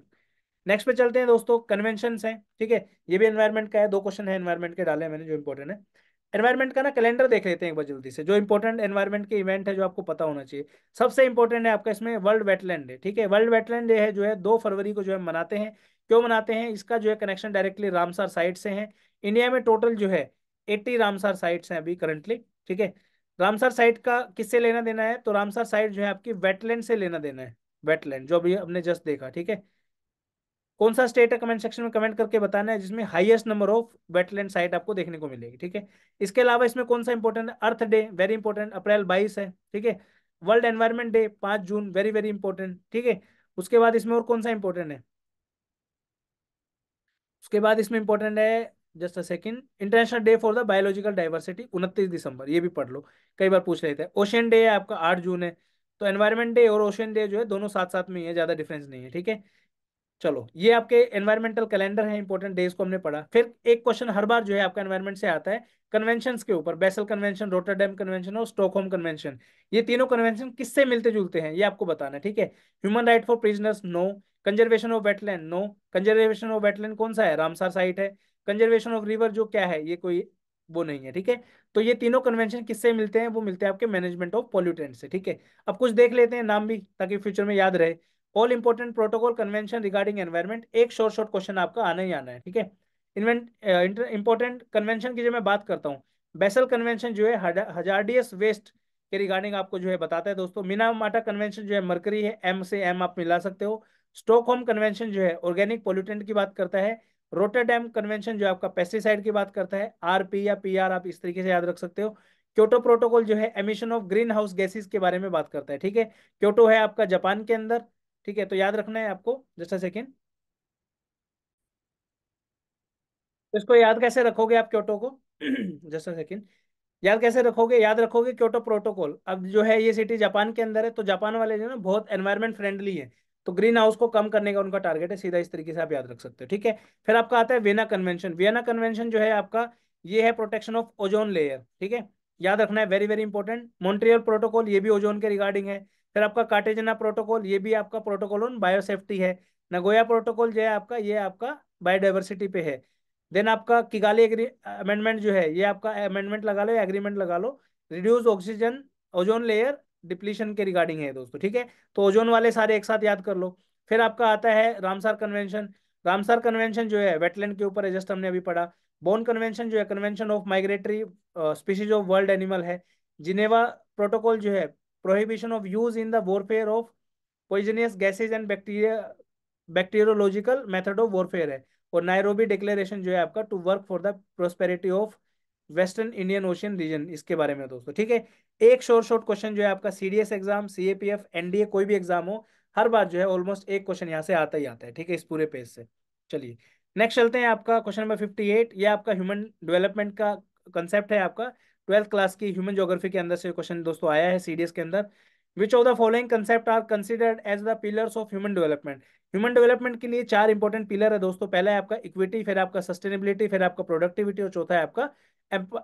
Next पे चलते हैं दोस्तों, convention है। ठीक है, ये भी एनवायरमेंट का है, दो क्वेश्चन है एनवायरमेंट के डाले हैं मैंने जो इंपॉर्टेंट है। एनवायरमेंट का ना कैलेंडर देख लेते हैं एक बार जल्दी से, जो इंपॉर्टेंट एनवायरमेंट के इवेंट है जो आपको पता होना चाहिए। सबसे इंपॉर्टेंट है आपका इसमें वर्ल्ड वेटलैंड डे। ठीक है, वर्ल्ड वेटलैंड डे है जो है 2 फरवरी को जो है मनाते हैं। क्यों मनाते हैं, इसका जो है कनेक्शन डायरेक्टली रामसर साइट से है। इंडिया में टोटल जो है 80 रामसर साइट्स हैं अभी करंटली। ठीक है, रामसर साइट का किससे लेना देना है, तो रामसर साइट जो है आपकी वेटलैंड से लेना देना है, वेटलैंड जो अभी हमने जस्ट देखा। ठीक है, कौन सा स्टेट है कमेंट सेक्शन में कमेंट करके बताना है जिसमें highest number of wetland site आपको देखने को मिलेगी। ठीक है, इसके अलावा इसमें कौन सा इंपॉर्टेंट है, अर्थ डे वेरी इंपॉर्टेंट, अप्रैल 22 है। ठीक है, वर्ल्ड एनवायरनमेंट डे 5 जून वेरी वेरी इंपॉर्टेंट। ठीक है, उसके बाद इसमें और कौन सा इंपॉर्टेंट है, उसके बाद इसमें इंपॉर्टेंट है just a second, international day for the biological diversity 29 दिसंबर, ये भी पढ़ लो, कई बार पूछ रहे थे। ओशन डे है आपका 8 जून है। तो एनवायरनमेंट डे और ओशन डे जो है दोनों साथ साथ में ही है, ज्यादा डिफरेंस नहीं है। ठीक है, चलो ये आपके एनवायरमेंटल कैलेंडर है, इंपॉर्टेंट डेज को हमने पढ़ा। फिर एक क्वेश्चन हर बार जो है आपका एनवायरमेंट से आता है कन्वेंशंस के ऊपर, बेसल कन्वेंशन, रोटरडैम कन्वेंशन और स्टॉकहोम कन्वेंशन। ये तीनों कन्वेंशन किससे मिलते जुलते हैं ये आपको बताना है। ठीक है, human right for prisoners no, conservation of wetland no, conservation of wetland कौन सा है, रामसर साइट है। कंजर्वेशन ऑफ रिवर जो क्या है, ये कोई वो नहीं है। ठीक है, तो ये तीनों कन्वेंशन किससे मिलते हैं, वो मिलते हैं आपके मैनेजमेंट ऑफ पॉल्यूटेंट से। ठीक है, अब कुछ देख लेते हैं नाम भी, ताकि फ्यूचर में याद रहे। All important protocol convention regarding environment, एक शॉर्ट शॉर्ट क्वेश्चन आपका आना ही आना है। ठीक है, इन्वेंट इंपॉर्टेंट कन्वेंशन की जो मैं बात करता हूँ, बेसल कन्वेंशन जो है हजार्डियस वेस्ट के रिगार्डिंग आपको जो है बताता है दोस्तों। मिनामाटा कन्वेंशन जो है मरकरी है, एम से एम आप मिला सकते हो। स्टॉकहोम कन्वेंशन जो है ऑर्गेनिक पोल्यूटेंट की बात करता है। रोटरडैम कन्वेंशन जो है आपका पेस्टिसाइड की बात करता है, आरपी या पीआर आप इस तरीके से याद रख सकते हो। क्योटो प्रोटोकॉल जो है emission of green house gases के बारे में बात करता है। ठीक है, क्योटो है आपका जापान के अंदर। ठीक है, तो याद रखना है आपको, जस्ट अ सेकेंड। तो इसको याद कैसे रखोगे आप क्योटो को जस्ट अ सेकेंड, याद कैसे रखोगे, याद रखोगे क्योटो प्रोटोकॉल। अब जो है ये सिटी जापान के अंदर है, तो जापान वाले जो है ना बहुत एनवायरमेंट फ्रेंडली है, तो ग्रीन हाउस को कम करने का उनका टारगेट है, सीधा इस तरीके से आप याद रख सकते हो। ठीक है, फिर आपका आता है वियना कन्वेंशन। वियना कन्वेंशन जो है आपका ये है प्रोटेक्शन ऑफ ओजोन लेयर। ठीक है, याद रखना है, very very important. Montreal protocol ये भी ओजोन के रिगार्डिंग है। फिर आपका कार्टेजना प्रोटोकॉल ये भी आपका प्रोटोकॉल ऑन बायोसेफ्टी है। नगोया प्रोटोकॉल जो है आपका ये आपका बायोडाइवर्सिटी पे है। देन आपका किगाली अमेंडमेंट जो है ये आपका अमेंडमेंट लगा लो या एग्रीमेंट लगा लो, reduce oxygen ozone layer depletion के रिगार्डिंग है दोस्तों। ठीक है, तो ओजोन वाले सारे एक साथ याद कर लो। फिर आपका आता है रामसार कन्वेंशन। रामसार कन्वेंशन जो है वेटलैंड के ऊपर है, जस्ट हमने अभी पढ़ा। बोन कन्वेंशन जो है convention of migratory species of world animal है। जिनेवा प्रोटोकॉल जो है prohibition of use in the warfare of poisonous gases and bacteria, bacteriological method of warfare है। और नायरोबी डिक्लेरेशन जो है आपका to work for the prosperity of western Indian Ocean region, इसके बारे में दोस्तों। ठीक है, एक शॉर्ट शॉर्ट क्वेश्चन जो है आपका सीडीएस एग्जाम, सीएपीएफ, एनडीए कोई भी एग्जाम हो, हर बार जो है ऑलमोस्ट एक क्वेश्चन यहाँ से आता ही आता है। ठीक है, इस पूरे पेज से। चलिए नेक्स्ट चलते हैं, आपका क्वेश्चन नंबर 58, ये आपका ह्यूमन डेवलपमेंट का कंसेप्ट है आपका 12th क्लास की ह्यूमन ज्योग्राफी के अंदर से क्वेश्चन दोस्तों आया है सीडीएस के अंदर। Which of the following concept are considered as the pillars of human development. Human development के लिए चार इंपॉर्टेंट पिलर है दोस्तों। पहला है आपका इक्विटी, फिर आपका सस्टेनेबिलिटी, फिर आपका प्रोडक्टिविटी और चौथा है आपका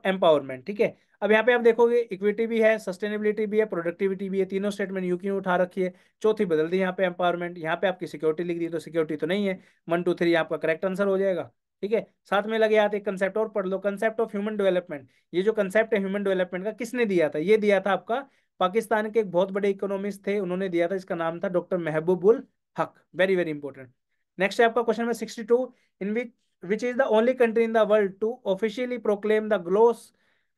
एम्पावरमेंट। ठीक है, अब यहाँ पे आप देखोगे इक्विटी भी है, सस्टेनेबिलिटी भी है, प्रोडक्टिविटी भी है, तीनों स्टेटमेंट यू क्यों उठा रखी है। चौथी बदल दी यहाँ पे एम्पावरमेंट। यहाँ पे आपकी सिक्योरिटी लिख दी तो सिक्योरिटी तो नहीं है, 1 2 3 आपका करेक्ट आंसर हो जाएगा। ठीक है, साथ में लगे हाथ एक कंसेप्ट और पढ़ लो, कंसेप्ट ऑफ ह्यूमन डेवलपमेंट। ये जो कंसेप्ट है ह्यूमन डेवलपमेंट का किसने दिया था, ये दिया था आपका पाकिस्तान के एक बहुत बड़े इकोनॉमिस्ट थे, उन्होंने दिया था। इसका नाम था डॉक्टर महबूबुल हक। Very very important. नेक्स्ट है आपका question number 62। In which is the only country in the world to officially proclaim the gross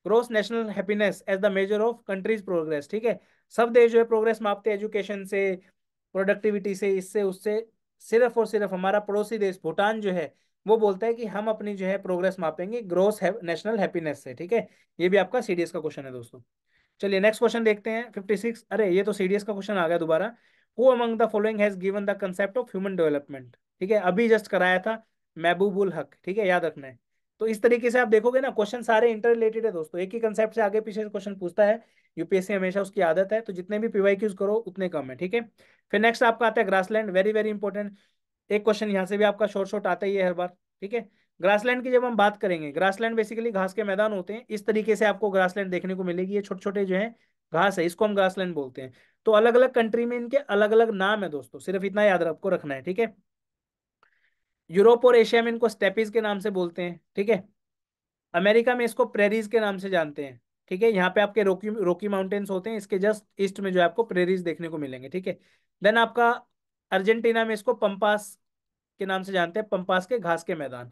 gross national happiness as the measure of countries progress. ठीक है, सब देश जो है प्रोग्रेस मापते हैं एजुकेशन से, प्रोडक्टिविटी से, इससे उससे। सिर्फ और सिर्फ हमारा पड़ोसी देश भूटान जो है वो बोलता है कि हम अपनी जो है प्रोग्रेस मापेंगे ग्रोस नेशनल हैप्पीनेस से। ठीक है, ये भी आपका सीडीएस का क्वेश्चन है दोस्तों। चलिए नेक्स्ट क्वेश्चन देखते हैं 56। अरे ये तो सीडीएस का क्वेश्चन आ गया दोबारा। Who among the following has given the concept of human development. ठीक है, अभी जस्ट कराया था, महबूबुल हक। ठीक है, याद रखना है। तो इस तरीके से आप देखोगे ना, क्वेश्चन सारे इंटर रिलेटेड है दोस्तों, एक ही कंसेप्ट से आगे पीछे क्वेश्चन पूछता है यूपीएससी, हमेशा उसकी आदत है। तो जितने भी पीवाईक्यूज करो उतने कम है। ठीक है, फिर नेक्स्ट आपका आता है ग्रासलैंड। वेरी वेरी इंपॉर्टेंट, एक क्वेश्चन यहाँ से भी आपका शॉर्ट शॉर्ट आता ही है हर बार। ठीक है, ग्रासलैंड की जब हम बात करेंगे, ग्रासलैंड बेसिकली घास के मैदान होते हैं। इस तरीके से आपको ग्रासलैंड देखने को मिलेगी, ये छोटे छोटे जो है घास है, इसको हम ग्रासलैंड बोलते हैं। तो अलग अलग कंट्री में इनके अलग अलग नाम है दोस्तों, सिर्फ इतना याद आपको रखना है। ठीक है, यूरोप और एशिया में इनको स्टेपीज के नाम से बोलते हैं। ठीक है, अमेरिका में इसको प्रेरीज के नाम से जानते हैं। ठीक है, यहाँ पे आपके रोकी रोकी माउंटेन्स होते हैं, इसके जस्ट ईस्ट में जो है आपको प्रेरीज देखने को मिलेंगे। ठीक है, देन आपका अर्जेंटीना में इसको पंपास के नाम से जानते हैं, पंपास के घास के मैदान।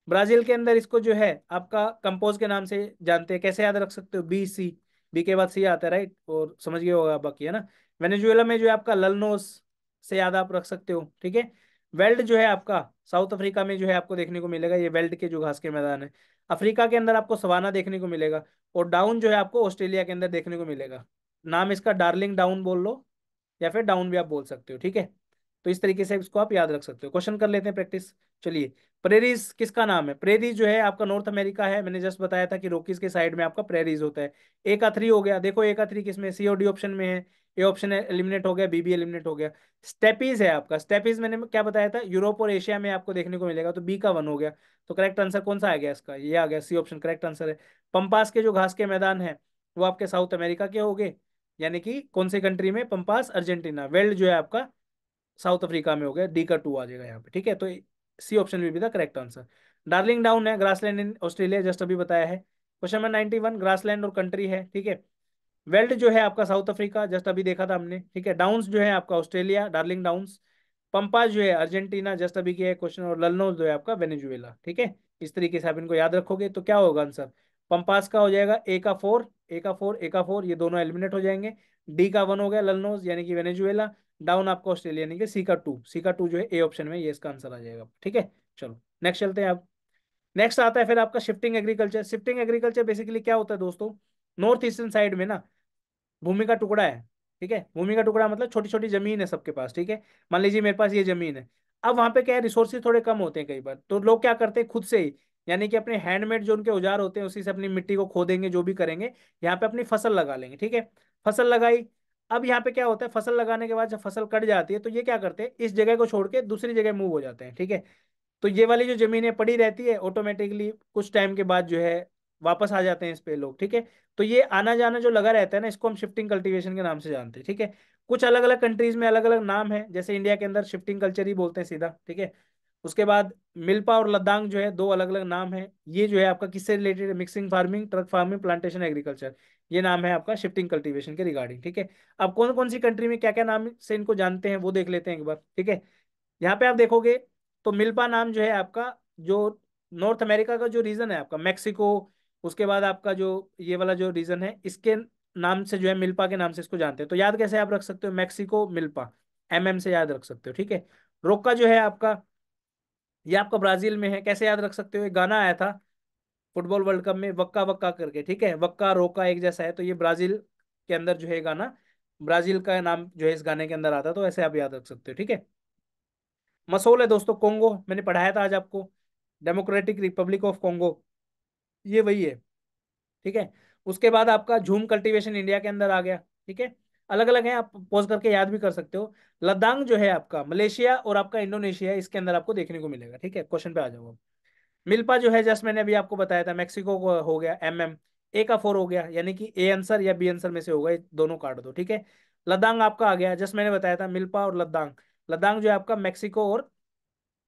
ब्राजील के अंदर इसको जो है आपका कंपोज के नाम से जानते हैं। कैसे याद रख सकते हो, बी सी, बी के बाद सी आता है राइट, और समझ गए होगा बाकी, है ना। वेनेजुएला में जो है आपका ललनोस से याद आप रख सकते हो। ठीक है, वेल्ड जो है आपका साउथ अफ्रीका में जो है आपको देखने को मिलेगा, ये वेल्ड के जो घास के मैदान है। अफ्रीका के अंदर आपको सवाना देखने को मिलेगा, और डाउन जो है आपको ऑस्ट्रेलिया के अंदर देखने को मिलेगा। नाम इसका डार्लिंग डाउन बोल लो, या फिर डाउन भी आप बोल सकते हो। ठीक है, तो इस तरीके से इसको आप याद रख सकते हो। क्वेश्चन कर लेते हैं प्रैक्टिस। चलिए, प्रेरीज किसका नाम है, प्रेरीज जो है आपका नॉर्थ अमेरिका है। मैंने जस्ट बताया था कि रोकीज के साइड में आपका प्रेरीज होता है। ए का 3 हो गया, देखो ए का 3 किसमें, सी और डी ऑप्शन में है। ए ऑप्शन एलिमिनेट हो गया, बी भी एलिमिनेट हो गया। स्टेपीज है आपका, स्टेपीज मैंने क्या बताया था, यूरोप और एशिया में आपको देखने को मिलेगा, तो बी का 1 हो गया। तो करेक्ट आंसर कौन सा आ गया इसका, ये आ गया, सी ऑप्शन करेक्ट आंसर है। पंपास के जो घास के मैदान है वो आपके साउथ अमेरिका के हो गए, यानी कि कौन सी कंट्री में, पंपास अर्जेंटीना। वेल्ड जो है आपका साउथ अफ्रीका में हो गया, डी का 2 आ जाएगा यहाँ पे। ठीक है, तो सी ऑप्शन भी था करेक्ट आंसर। डार्लिंग डाउन है ग्रासलैंड इन ऑस्ट्रेलिया, जस्ट अभी बताया है। क्वेश्चन नंबर 91, ग्रासलैंड और कंट्री है। ठीक है, वेल्ड जो है आपका साउथ अफ्रीका, जस्ट अभी देखा था हमने। ठीक है, डाउन्स जो है आपका ऑस्ट्रेलिया, डार्लिंग डाउन्स। पंपास जो है अर्जेंटीना, जस्ट अभी किया है क्वेश्चन, और ललनोस जो है आपका वेनेजुएला। ठीक है, इस तरीके से आप इनको याद रखोगे तो क्या होगा आंसर, पंपास का हो जाएगा ए का 4, ए का 4, ए का 4, ये दोनों एलिमिनेट हो जाएंगे। डी का 1 हो गया ललनोस यानी कि वेनेजुएला। डाउन आपका ऑस्ट्रेलिया यानी कि सी का 2, सी का 2 जो है ए ऑप्शन में, ये इसका आंसर आ जाएगा। ठीक है, चलो नेक्स्ट चलते हैं आप। नेक्स्ट आता है फिर आपका shifting agriculture. Shifting agriculture basically क्या होता है दोस्तों, नॉर्थ ईस्टर्न साइड में ना भूमि का टुकड़ा है। ठीक है, भूमि का टुकड़ा मतलब छोटी छोटी जमीन है सबके पास। ठीक है, मान लीजिए मेरे पास ये जमीन है। अब वहां पे क्या है, रिसोर्सेज थोड़े कम होते हैं कई बार, तो लोग क्या करते हैं खुद से ही, यानी कि अपने हैंडमेड जो उनके औजार होते हैं उसी से अपनी मिट्टी को खोदेंगे, जो भी करेंगे, यहाँ पे अपनी फसल लगा लेंगे। ठीक है, फसल लगाई। अब यहाँ पे क्या होता है, फसल लगाने के बाद जब फसल कट जाती है तो ये क्या करते हैं, इस जगह को छोड़ के दूसरी जगह मूव हो जाते हैं। ठीक है, तो ये वाली जो जमीनें पड़ी रहती है ऑटोमेटिकली कुछ टाइम के बाद जो है वापस आ जाते हैं इस पे लोग। ठीक है, तो ये आना जाना जो लगा रहता है ना, इसको हम शिफ्टिंग कल्टीवेशन के नाम से जानते हैं। ठीक है, कुछ अलग अलग कंट्रीज में अलग अलग नाम है, जैसे इंडिया के अंदर शिफ्टिंग कल्चर ही बोलते हैं सीधा। ठीक है, उसके बाद मिल्पा और लद्दाख जो है दो अलग अलग नाम है। ये जो है आपका किससे रिलेटेड है, mixing farming, truck farming, plantation agriculture, ये नाम है आपका शिफ्टिंग कल्टीवेशन के रिगार्डिंग। ठीक है, अब कौन कौन सी कंट्री में क्या क्या नाम से इनको जानते हैं वो देख लेते हैं एक बार। ठीक है, यहाँ पे आप देखोगे तो मिल्पा नाम जो है आपका, जो नॉर्थ अमेरिका का जो रीजन है आपका मैक्सिको, उसके बाद आपका जो ये वाला जो रीजन है, इसके नाम से जो है मिल्पा के नाम से इसको जानते हैं। तो याद कैसे आप रख सकते हो, मैक्सिको मिल्पा, एमएम से याद रख सकते हो। ठीक है, रोका जो है आपका, ये आपका ब्राजील में है, कैसे याद रख सकते हो, एक गाना आया था फुटबॉल वर्ल्ड कप में, वक्का वक्का करके। ठीक है, वक्का रोका एक जैसा है, तो ये ब्राजील के अंदर जो है गाना, ब्राजील का नाम जो है इस गाने के अंदर आता है, तो ऐसे आप याद रख सकते हो। ठीक है, मसोल है दोस्तों कोंगो, मैंने पढ़ाया था आज आपको, डेमोक्रेटिक रिपब्लिक ऑफ कोंगो, ये वही है। ठीक है। उसके बाद आपका झूम कल्टीवेशन इंडिया के अंदर आ गया। ठीक है, अलग अलग है, आप पॉज करके याद भी कर सकते हो। लद्दाख जो है आपका मलेशिया और आपका इंडोनेशिया है, इसके अंदर आपको देखने को मिलेगा। ठीक है, क्वेश्चन पे आ जाओ अब। मिल्पा जो है जस्ट मैंने अभी आपको बताया था, मैक्सिको को हो गया MM। ए का 4 हो गया, यानी कि ए आंसर या बी आंसर में से होगा, ये दोनों काट दो। ठीक है, लद्दाख आपका आ गया, जस्ट मैंने बताया था मिल्पा और लद्दाख। लद्दाख जो है आपका मैक्सिको और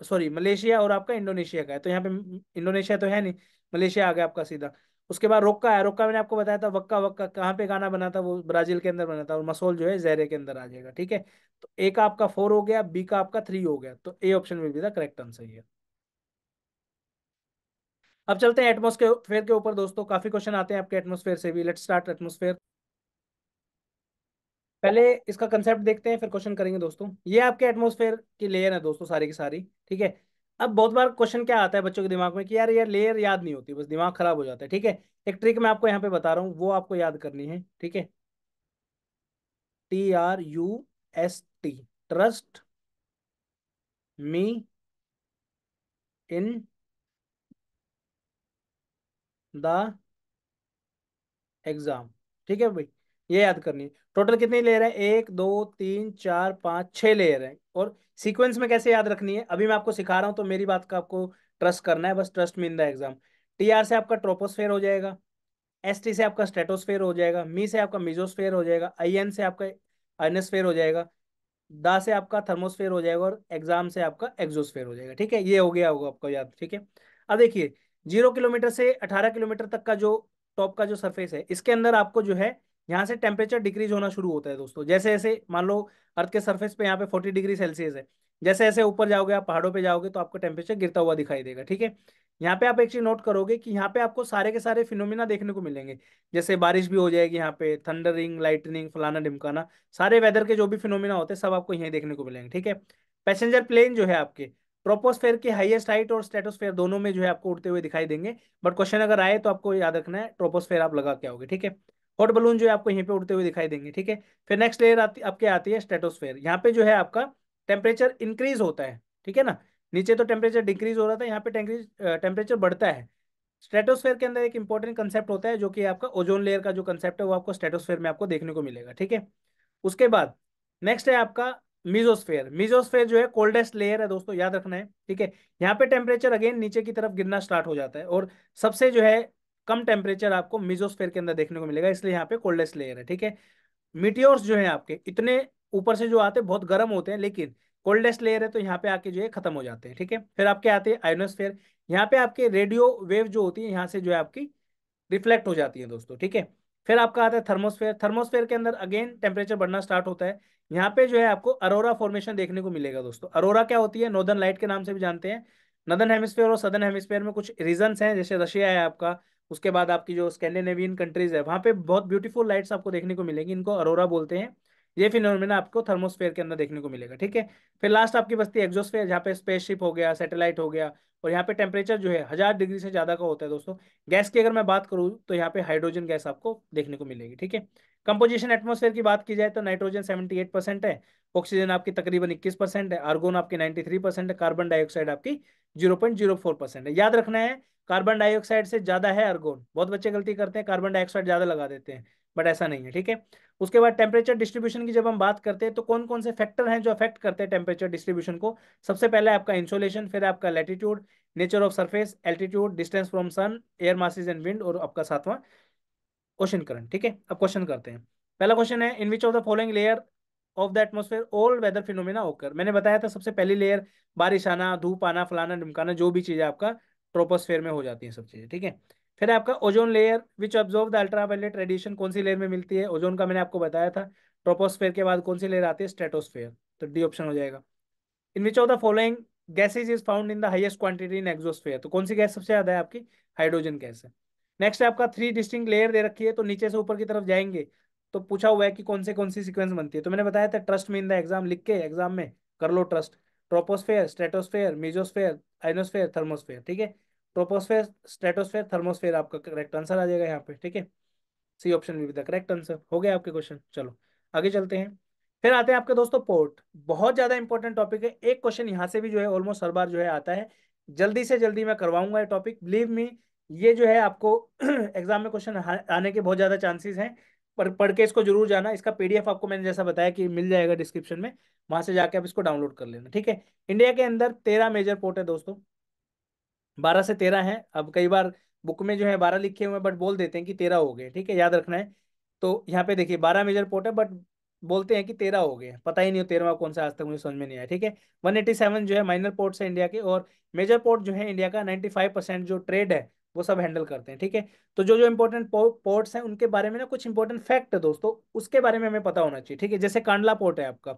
सॉरी मलेशिया और आपका इंडोनेशिया का है, तो यहाँ पे इंडोनेशिया तो है नहीं, मलेशिया आ गया आपका सीधा। उसके बाद रोक्का है, रोक्का मैंने आपको बताया था, वक्का वक्का कहाँ पे गाना बना था, वो ब्राजील के अंदर बना था, और मसोल जो है ज़ेरे के अंदर आ जाएगा। ठीक है, तो ए का आपका 4 हो गया, बी का आपका 3 हो गया, तो A option will be the correct answer है। अब चलते हैं एटमॉस्फेयर के ऊपर दोस्तों, काफी क्वेश्चन आते हैं आपके एटमॉस्फेयर से भी। Let's start atmosphere. पहले इसका कंसेप्ट देखते हैं, फिर क्वेश्चन करेंगे दोस्तों। ये आपके एटमॉस्फेयर की लेयर है दोस्तों, सारी की सारी। ठीक है, अब बहुत बार क्वेश्चन क्या आता है बच्चों के दिमाग में कि यार ये लेयर याद नहीं होती, बस दिमाग खराब हो जाता है। ठीक है, एक ट्रिक मैं आपको यहाँ पे बता रहा हूँ, वो आपको याद करनी है। ठीक है, TRUST, trust me in the exam. ठीक है भाई, ये याद करनी है। टोटल कितनी लेयर है, 1 2 3 4 5 6 लेयर है। और सीक्वेंस में कैसे याद रखनी है अभी मैं आपको सिखा रहा हूँ, तो मेरी बात का आपको ट्रस्ट करना है, बस trust me in the exam. TR से आपका ट्रोपोस्फेयर हो जाएगा, ST से आपका स्ट्रेटोस्फेयर हो जाएगा, मी से आपका मिजोस्फेयर हो जाएगा, IN से आपका आयनोस्फेयर हो जाएगा, दा से आपका थर्मोस्फेयर हो जाएगा, और एग्जाम से आपका एक्सोस्फेयर हो जाएगा। ठीक है, ये हो गया होगा आपको याद। ठीक है, अब देखिए 0 किलोमीटर से 18 किलोमीटर तक का जो टॉप का जो सरफेस है, इसके अंदर आपको जो है यहाँ से टेम्परेचर डिक्रीज होना शुरू होता है दोस्तों। जैसे जैसे मान लो अर्थ के सरफेस पे यहाँ पे 40 डिग्री सेल्सियस है, जैसे जैसे ऊपर जाओगे आप पहाड़ों पे जाओगे तो आपको टेम्परेचर गिरता हुआ दिखाई देगा। ठीक है, यहाँ पे आप एक चीज नोट करोगे कि यहाँ पे आपको सारे के सारे फिनोमिना देखने को मिलेंगे। जैसे बारिश भी हो जाएगी यहाँ पे, थंडरिंग, लाइटनिंग, फलाना ढिमकाना, सारे वेदर के जो भी फिनोमिना होते हैं सब आपको यहीं देखने को मिलेंगे। ठीक है, पैसेंजर प्लेन जो है आपके ट्रोपोस्फेयर की हाईएस्ट हाइट और स्ट्रेटोस्फेयर दोनों में जो है आपको उड़ते हुए दिखाई देंगे। बट क्वेश्चन अगर आए तो आपको याद रखना है ट्रोपोस्फेयर आप लगा के आओगे। ठीक है, हॉट बलून जो है आपको यहीं पे उड़ते हुए दिखाई देंगे। ठीक है, फिर नेक्स्ट लेयर आपके आती है स्ट्रेटोस्फेयर। यहाँ पे जो है आपका टेम्परेचर इंक्रीज होता है। ठीक है ना, नीचे तो टेम्परेचर डिक्रीज हो रहा था, यहाँ पे टेम्परेचर बढ़ता है। स्ट्रेटोस्फेयर के अंदर एक इंपॉर्टेंट कंसेप्ट होता है जो कि आपका ओजोन लेयर का जो कंसेप्ट है वो आपको स्ट्रेटोस्फेयर में आपको देखने को मिलेगा। ठीक है, उसके बाद नेक्स्ट है आपका मीजोस्फेयर। मीजोस्फेयर जो है कोल्डेस्ट लेयर है दोस्तों, याद रखना है। ठीक है, यहाँ पे टेम्परेचर अगेन नीचे की तरफ गिरना स्टार्ट हो जाता है, और सबसे जो है कम टेम्परेचर आपको मीजोस्फेयर के अंदर देखने को मिलेगा, इसलिए यहाँ पे कोल्डेस्ट लेयर है। ठीक है, मीटियोर्स जो है आपके इतने ऊपर से जो आते हैं बहुत गर्म होते हैं, लेकिन कोल्डेस्ट लेयर है तो यहाँ पे आके जो है खत्म हो जाते हैं। ठीक है, फिर आपके आते हैं आयोनोस्फेयर। यहाँ पे आपके रेडियो वेव जो होती है यहाँ से जो है आपकी रिफ्लेक्ट हो जाती है दोस्तों। ठीक है, फिर आपका आता है थर्मोस्फेयर। थर्मोस्फेयर के अंदर अगेन टेम्परेचर बढ़ना स्टार्ट होता है, यहाँ पे जो है आपको अरोरा फॉर्मेशन देखने को मिलेगा दोस्तों। अरोरा क्या होती है, नॉर्दर्न लाइट के नाम से भी जानते हैं। नॉर्दर्न हेमिस्फेयर और सदर्न हेमिस्फेयर में कुछ रीजन्स हैं, जैसे रशिया है आपका, उसके बाद आपकी जो स्कैंडिनेवियन कंट्रीज है वहाँ पे बहुत ब्यूटीफुल लाइट्स आपको देखने को मिलेंगी, इनको अरोरा बोलते हैं। ये फिनोमेना आपको थर्मोस्फेयर के अंदर देखने को मिलेगा। ठीक है, फिर लास्ट आपकी बस्ती एक्सोस्फेयर, जहाँ पे स्पेसशिप हो गया, सैटेलाइट हो गया, और यहाँ पे टेम्परेचर जो है 1000 डिग्री से ज्यादा का होता है दोस्तों। गैस की अगर मैं बात करूँ तो यहाँ पे हाइड्रोजन गैस आपको देखने को मिलेगी। ठीक है, कंपोजिशन एटमॉस्फेयर की बात की जाए तो नाइट्रोजन 78% है, ऑक्सीजन आपकी तकरीबन 21% है, आर्गोन आपकी 93% है, कार्बन डाइऑक्साइड आपकी 0.04% है। याद रखना है कार्बन डाइऑक्साइड से ज्यादा है आर्गोन। बहुत बच्चे गलती करते हैं, कार्बन डाइऑक्साइड ज्यादा लगा देते हैं, बट ऐसा नहीं है। ठीक है, उसके बाद टेम्परेचर डिस्ट्रीब्यूशन की जब हम बात करते हैं तो कौन कौन से फैक्टर हैं जो अफेक्ट करते हैं टेम्परेचर डिस्ट्रीब्यूशन को। सबसे पहले आपका इंसोलेशन, फिर आपका latitude, nature of surface, altitude, distance from sun, air masses and wind, और आपका सातवां ओशन करंट। ठीक है, अब क्वेश्चन करते हैं। पहला क्वेश्चन है, in which of the following layer of the atmosphere all weather phenomena occur. मैंने बताया था सबसे पहली लेयर बारिश आना, धूप आना, फलाना ढिमकाना, जो भी चीज़ है आपका ट्रोपोस्फेयर में हो जाती है सब चीज़ें। ठीक है, फिर आपका ozone layer which observe the ultraviolet radiation, कौन सी लेयर में मिलती है, ओजोन का मैंने आपको बताया था। ट्रोपोस्फेयर के बाद कौन सी लेयर आती है, स्ट्रेटोस्फेयर, तो डी ऑप्शन हो जाएगा। In which of the following gases is found in the highest quantity in exosphere, तो कौन सी गैस सबसे ज्यादा है आपकी, हाइड्रोजन गैस है। नेक्स्ट है आपका 3 डिस्टिंक्ट लेयर दे रखी है, तो नीचे से ऊपर की तरफ जाएंगे तो पूछा हुआ है कि कौन सी सीक्वेंस बनती है, तो मैंने बताया था ट्रस्ट में इन द एग्जाम, लिख के एग्जाम में कर लो trust. Troposphere, stratosphere, mesosphere, ionosphere, thermosphere. ठीक है, ट्रोपोस्फेयर, स्ट्रेटोस्फेयर, थर्मोस्फेयर आपका करेक्ट आंसर आ जाएगा यहाँ पे। ठीक है, C option will be the correct answer. हो गया आपके क्वेश्चन, चलो आगे चलते हैं। फिर आते हैं आपके दोस्तों पोर्ट, बहुत ज्यादा इंपॉर्टेंट टॉपिक है। एक क्वेश्चन यहाँ से भी जो है ऑलमोस्ट हर बार जो है आता है, जल्दी से जल्दी मैं करवाऊंगा ये टॉपिक, बिलीव मी। ये जो है आपको एग्जाम में क्वेश्चन आने के बहुत ज्यादा चांसेस हैं। पर पढ़ के इसको जरूर जाना। इसका पीडीएफ आपको मैंने जैसा बताया कि मिल जाएगा डिस्क्रिप्शन में, वहां से जाके आप इसको डाउनलोड कर लेना, ठीक है। इंडिया के अंदर 13 मेजर पोर्ट है दोस्तों, 12 से 13 हैं। अब कई बार बुक में जो है 12 लिखे हुए हैं, बट बोल देते हैं कि 13 हो गए, ठीक है, याद रखना है। तो यहाँ पे देखिए 12 मेजर पोर्ट है, बट बोलते हैं कि 13 हो गए, पता ही नहीं हो 13वां कौन सा, आज तक मुझे समझ में नहीं आया, ठीक है। 187 जो है माइनर पोर्ट्स है इंडिया के, और मेजर पोर्ट जो है इंडिया का 95% जो ट्रेड है वो सब हैंडल करते हैं, ठीक है। तो जो जो इंपॉर्टेंट पोर्ट्स हैं उनके बारे में ना कुछ इंपॉर्टेंट फैक्ट है दोस्तों, उसके बारे में हमें पता होना चाहिए, ठीक है। जैसे कांडला पोर्ट है आपका,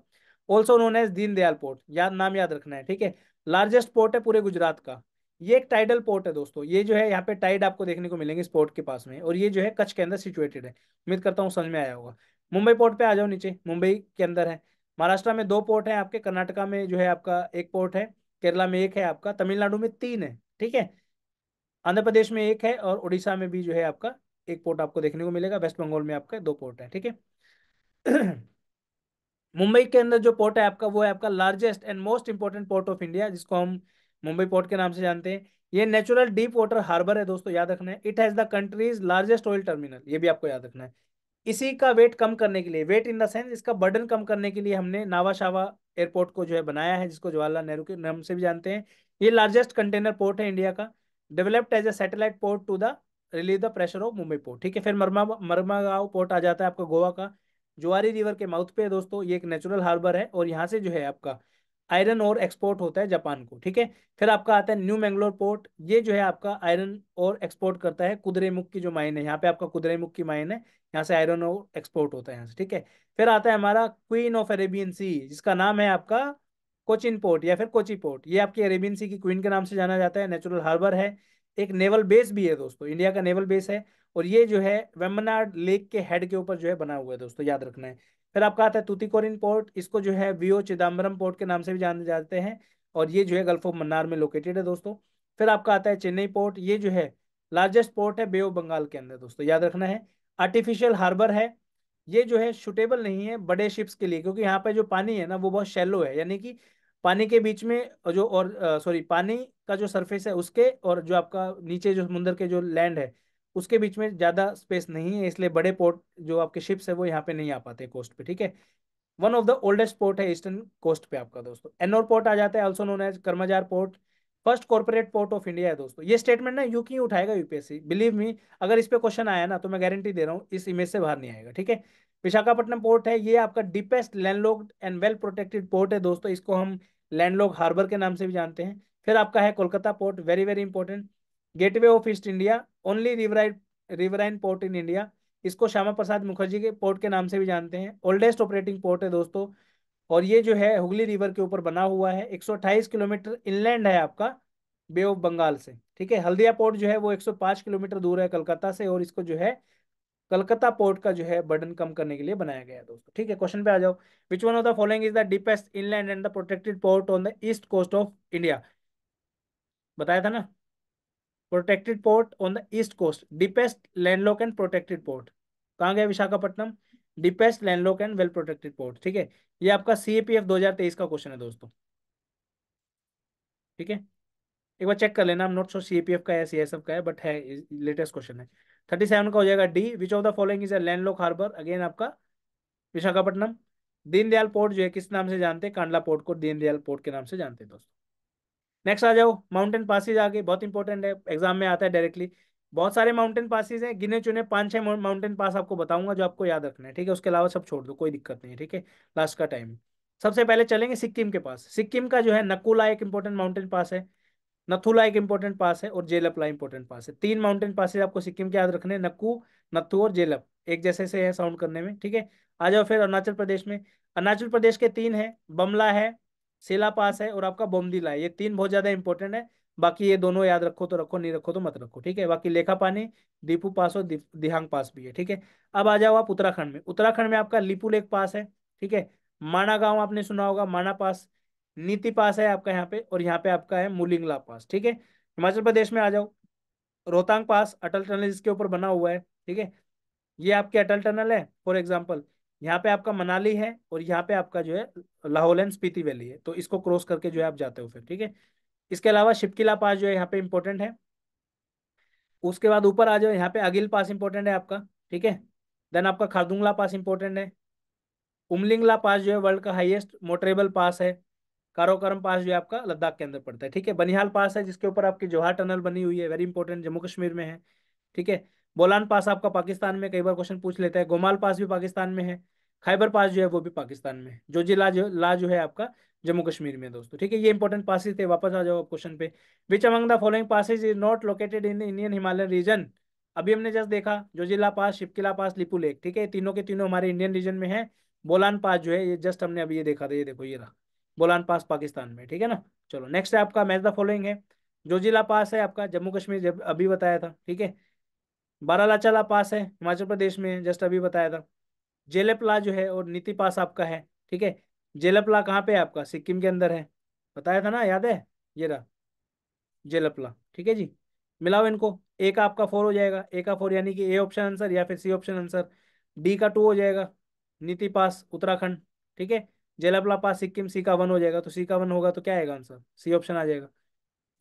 also known as Deendayal port, याद नाम याद रखना है, ठीक है। लार्जेस्ट पोर्ट है पूरे गुजरात का। ये एक टाइडल पोर्ट है दोस्तों, ये जो है यहाँ पे टाइड आपको देखने को मिलेंगे इस पोर्ट के पास में, और ये जो है कच्छ के अंदर सिचुएटेड है। उम्मीद करता हूँ समझ में आया होगा। मुंबई पोर्ट पे आ जाओ, नीचे मुंबई के अंदर है। महाराष्ट्र में 2 पोर्ट हैं आपके, कर्नाटका में जो है आपका एक पोर्ट है, केरला में एक है आपका, तमिलनाडु में 3 है, ठीक है। आंध्र प्रदेश में एक है, और उड़ीसा में भी जो है आपका एक पोर्ट आपको देखने को मिलेगा। वेस्ट बंगाल में आपका 2 पोर्ट है, ठीक है। मुंबई के अंदर जो पोर्ट है आपका वो है आपका largest and most important port of India, जिसको हम मुंबई पोर्ट के नाम से जानते हैं। ये नेचुरल डीप वाटर हार्बर है दोस्तों, याद रखना है। It has the countries largest oil terminal, ये भी आपको याद रखना है। इसी का वेट कम करने के लिए, वेट इन द सेंस इसका बर्डन कम करने के लिए, हमने नावा शावा एयरपोर्ट को जो है बनाया है, जिसको जवाहरलाल नेहरू के नाम से भी जानते हैं। ये लार्जेस्ट कंटेनर पोर्ट है इंडिया का, developed as a satellite port to the relieve the pressure of Mumbai port, ठीक है। फिर मरमागांव पोर्ट आ जाता है आपका गोवा का, जुआरी रिवर के माउथ पे है दोस्तों। ये एक नेचुरल हार्बर है, और यहाँ से जो है आपका आयरन और एक्सपोर्ट होता है जापान को, ठीक है। फिर आपका आता है न्यू मैंगलोर पोर्ट, ये जो है आपका आयरन और एक्सपोर्ट करता है कुद्रेमुख की जो माइन है, यहाँ पे आपका कुद्रेमुख की माइन है, यहाँ से आयरन और एक्सपोर्ट होता है यहाँ से, ठीक है। फिर आता है हमारा क्वीन ऑफ अरेबियन सी, जिसका नाम है आपका कोचिन पोर्ट या फिर कोची पोर्ट। ये आपकी अरेबियन सी की क्वीन के नाम से जाना जाता है, नेचुरल हार्बर है। एक नेवल बेस भी है दोस्तों, इंडिया का नेवल बेस है। और ये जो है वेम्बनाड लेक के हेड के ऊपर जो है बना हुआ है दोस्तों, याद रखना है। फिर आपका आता है तूतीकोरिन पोर्ट, इसको जो है वीओ चिदम्बरम पोर्ट के नाम से भी जाने जाते हैं, और ये जो है गल्फ ऑफ मन्नार में लोकेटेड है दोस्तों। फिर आपका आता है चेन्नई पोर्ट, ये जो है लार्जेस्ट पोर्ट है बे ऑफ बंगाल के अंदर दोस्तों, याद रखना है। आर्टिफिशियल हार्बर है, ये जो है सुटेबल नहीं है बड़े शिप्स के लिए, क्योंकि यहाँ पे जो पानी है ना वो बहुत शैलो है, यानी कि पानी के बीच में जो, और सॉरी, पानी का जो सरफेस है उसके और जो आपका नीचे जो समुद्र के जो लैंड है उसके बीच में ज़्यादा स्पेस नहीं है, इसलिए बड़े पोर्ट जो आपके शिप्स है वो यहाँ पे नहीं आ पाते कोस्ट पे, ठीक है। One of the oldest port है ईस्टर्न कोस्ट पे आपका दोस्तों। एनोर पोर्ट आ जाता है, also known as Kamarajar port, first corporate port of India है दोस्तों। ये स्टेटमेंट ना यूं ही उठाएगा यूपीएससी, बिलीव मी। अगर इस पे क्वेश्चन आया ना तो मैं गारंटी दे रहा हूँ इस इमेज से बाहर नहीं आएगा, ठीक है। विशाखापट्टनम पोर्ट है, ये आपका deepest landlocked and well protected port है दोस्तों, इसको हम लैंडलॉक हार्बर के नाम से भी जानते हैं। फिर आपका है Kolkata port, very very important, gateway of east India, only riverine port in India, इसको श्यामा प्रसाद मुखर्जी के पोर्ट के नाम से भी जानते हैं। ओल्डेस्ट ऑपरेटिंग पोर्ट है दोस्तों, और ये जो है हुगली रिवर के ऊपर बना हुआ है, 128 किलोमीटर इनलैंड है आपका बे ऑफ बंगाल से, ठीक है। हल्दिया पोर्ट जो है वो 105 किलोमीटर दूर है कलकत्ता से, और इसको जो है कलकत्ता पोर्ट का जो है बर्डन कम करने के लिए बनाया गया है दोस्तों, ठीक है। क्वेश्चन पे आ जाओ। Which one of the following is the deepest inland and the protected port on the east coast of India, बताया था ना। Protected port on the east coast, deepest landlock and protected port, कहाँ गया, Visakhapatnam, deepest landlock and well protected port, ठीक है। ये आपका CAPF 2023 का क्वेश्चन है दोस्तों, ठीक है। एक बार चेक कर लेना, हम नॉट श्योर सीएपीएफ का है सीएसएफ का है, बट है, लेटेस्ट क्वेश्चन है। 37 का हो जाएगा D, which of the following is a landlock harbour, again आपका विशाखापट्टनम। दीनदयाल पोर्ट जो है किस नाम से जानते हैं, कांडला पोर्ट को दीनदयाल पोर्ट के नाम से जानते हैं दोस्तों। नेक्स्ट आ जाओ, माउंटेन पासिस आगे, बहुत इंपॉर्टेंट है, एग्जाम में आता है डायरेक्टली। बहुत सारे माउंटेन पासिस हैं, गिने चुने 5-6 माउंटेन पास आपको बताऊंगा जो आपको याद रखना है, ठीक है। उसके अलावा सब छोड़ दो, कोई दिक्कत नहीं है, ठीक है। लास्ट का टाइम। सबसे पहले चलेंगे सिक्किम के पास। सिक्किम का जो है नकुला एक इंपॉर्टेंट माउंटेन पास है, नथुला एक इंपॉर्टेंट पास है, और जेलपला इंपॉर्टेंट पास है। 3 माउंटेन पासेज आपको सिक्किम के याद रखने हैं, नक्कू, नथु और जेलप, एक जैसे से है साउंड करने में, ठीक है। आ जाओ फिर अरुणाचल प्रदेश में। अरुणाचल प्रदेश के 3 है, बमला है, सेला पास है, और आपका बोमदीला है। ये 3 बहुत ज्यादा इंपॉर्टेंट है, बाकी ये दोनों याद रखो तो रखो, नहीं रखो तो मत रखो, ठीक है। बाकी लेखा पानी, दीपू पास और दिहांग पास भी है, ठीक है। अब आ जाओ आप उत्तराखंड में। उत्तराखंड में आपका लिपू लेक पास है, ठीक है। माना गांव आपने सुना होगा, माना पास, नीति पास है आपका यहाँ पे, और यहाँ पे आपका है मुलिंगला पास, ठीक है। हिमाचल प्रदेश में आ जाओ, रोहतांग पास, अटल टनल इसके ऊपर बना हुआ है, ठीक है। ये आपके अटल टनल है फॉर एग्जाम्पल। यहाँ पे आपका मनाली है, और यहाँ पे आपका जो है लाहौल एंड स्पीति वैली है, तो इसको क्रॉस करके जो है आप जाते हो फिर, ठीक है। इसके अलावा शिपकिला पास जो है यहाँ पे इंपॉर्टेंट है। उसके बाद ऊपर आ जाओ, यहाँ पे अगिल पास इंपॉर्टेंट है आपका, ठीक है। देन आपका खारदुंगला पास इंपॉर्टेंट है। उमलिंगला पास जो है वर्ल्ड का हाईएस्ट मोटरेबल पास है। कारोकोरम पास जो है आपका लद्दाख के अंदर पड़ता है, ठीक है। बनिहाल पास है जिसके ऊपर आपकी जवाहर टनल बनी हुई है, वेरी इंपॉर्टेंट, जम्मू कश्मीर में है, ठीक है। बोलान पास आपका पाकिस्तान में, कई बार क्वेश्चन पूछ लेता है। गोमाल पास भी पाकिस्तान में है। खैबर पास जो है वो भी पाकिस्तान में है। जोजिला जो है आपका जम्मू कश्मीर में है दोस्तों, ठीक है। ये इंपॉर्टेंट पासेज थे। वापस आ जाओ क्वेश्चन पे। Which among the following passes is not located in Indian Himalayan region. अभी हमने जस्ट देखा Zojila pass, Shipkila pass, Lipulekh, ठीक है। तीनों के तीनों हमारे इंडियन रीजन में है। बोलान पास जो है ये जस्ट हमने अभी ये देखा था, ये देखो ये रहा बोलान पास पाकिस्तान में, ठीक है ना। चलो नेक्स्ट है आपका मैच द फॉलोइंग है। जोजिला पास है आपका जम्मू कश्मीर, जब अभी बताया था, ठीक है। बारालाचाला पास है हिमाचल प्रदेश में, जस्ट अभी बताया था। जेलेपला जो है और नीति पास आपका है, ठीक है। जेलेपला कहाँ पे है आपका, सिक्किम के अंदर है, बताया था ना, याद है। ये रहा जेलेपला, ठीक है जी। मिलाओ इनको, ए का आपका 4 हो जाएगा, ए का 4 यानी कि ए ऑप्शन आंसर या फिर सी ऑप्शन आंसर। डी का 2 हो जाएगा, नीति पास उत्तराखंड, ठीक है। जेलेपला पास सिक्किम, सी का 1 हो जाएगा, तो सी का 1 होगा तो क्या आएगा आंसर, सी ऑप्शन आ जाएगा।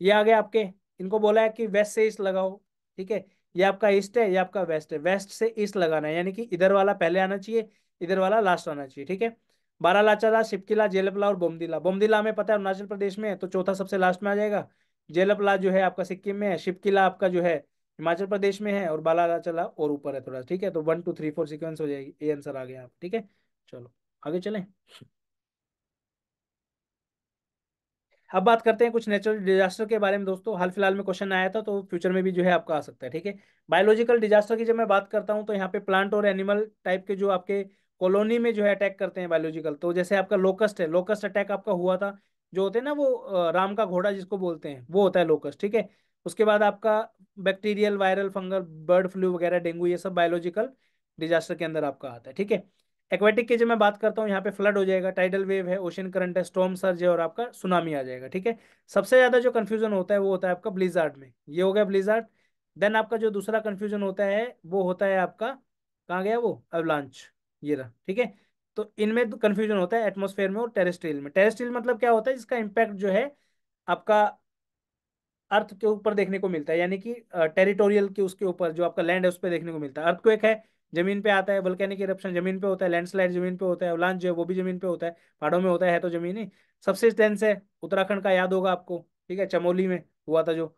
ये आ गया आपके। इनको बोला है कि वेस्ट से ईस्ट लगाओ, ठीक है। ये आपका ईस्ट है, ये आपका वेस्ट है, वेस्ट से ईस्ट लगाना है, यानी कि इधर वाला पहले आना चाहिए, इधर वाला लास्ट आना चाहिए, ठीक है। बारालाचाला, शिपकिला, जेलपला और बोमदिला। बोमदिला हमें पता है अरुणाचल प्रदेश में है, तो चौथा सबसे लास्ट में आ जाएगा। जेलपला जो है आपका सिक्किम में है, शिपकिला आपका जो है हिमाचल प्रदेश में है, और बारालाचाला और ऊपर है थोड़ा, ठीक है। तो 1 2 3 4 सिक्वेंस हो जाएगी, ये आंसर आ गया आप, ठीक है। चलो आगे चलें। अब बात करते हैं कुछ नेचुरल डिजास्टर के बारे में दोस्तों। हाल फिलहाल में क्वेश्चन आया था, तो फ्यूचर में भी जो है आपका आ सकता है, ठीक है। बायोलॉजिकल डिजास्टर की जब मैं बात करता हूँ तो यहाँ पे प्लांट और एनिमल टाइप के जो आपके कॉलोनी में जो है अटैक करते हैं बायोलॉजिकल, तो जैसे आपका लोकस्ट है, लोकस्ट अटैक आपका हुआ था, जो होते हैं ना वो राम का घोड़ा जिसको बोलते हैं, वो होता है लोकस्ट, ठीक है। उसके बाद आपका bacterial, viral, fungal, bird flu वगैरह, डेंगू, ये सब बायोलॉजिकल डिजास्टर के अंदर आपका आता है, ठीक है। एक्वेटिक की जब मैं बात करता हूँ, यहाँ पे फ्लड हो जाएगा, टाइडल वेव है, ओशन करंट है, स्टॉर्म सर्ज है, और आपका सुनामी आ जाएगा, ठीक है। सबसे ज्यादा जो कंफ्यूजन होता है वो होता है आपका ब्लिजार्ड में, ये हो गया ब्लिजार्ड। देन आपका जो दूसरा कंफ्यूजन होता है वो होता है आपका, कहाँ गया वो, अवलांच, ये रहा, ठीक है। तो इनमें कंफ्यूजन होता है एटमोस्फेयर में और टेरेस्ट्रियल में। टेरेस्ट्रियल मतलब क्या होता है, जिसका इम्पैक्ट जो है आपका अर्थ के ऊपर देखने को मिलता है, यानी कि टेरिटोरियल के उसके ऊपर जो आपका लैंड है उस पर देखने को मिलता है। अर्थक्वेक है, जमीन पे आता है। वोल्केनिक इरप्शन जमीन पे होता है। लैंडस्लाइड जमीन पे होता है। अवलांच जो है वो भी जमीन पे होता है, पहाड़ों में होता है तो जमीन ही। सबसे डेंस है उत्तराखंड का, याद होगा आपको, ठीक है, चमोली में हुआ था जो।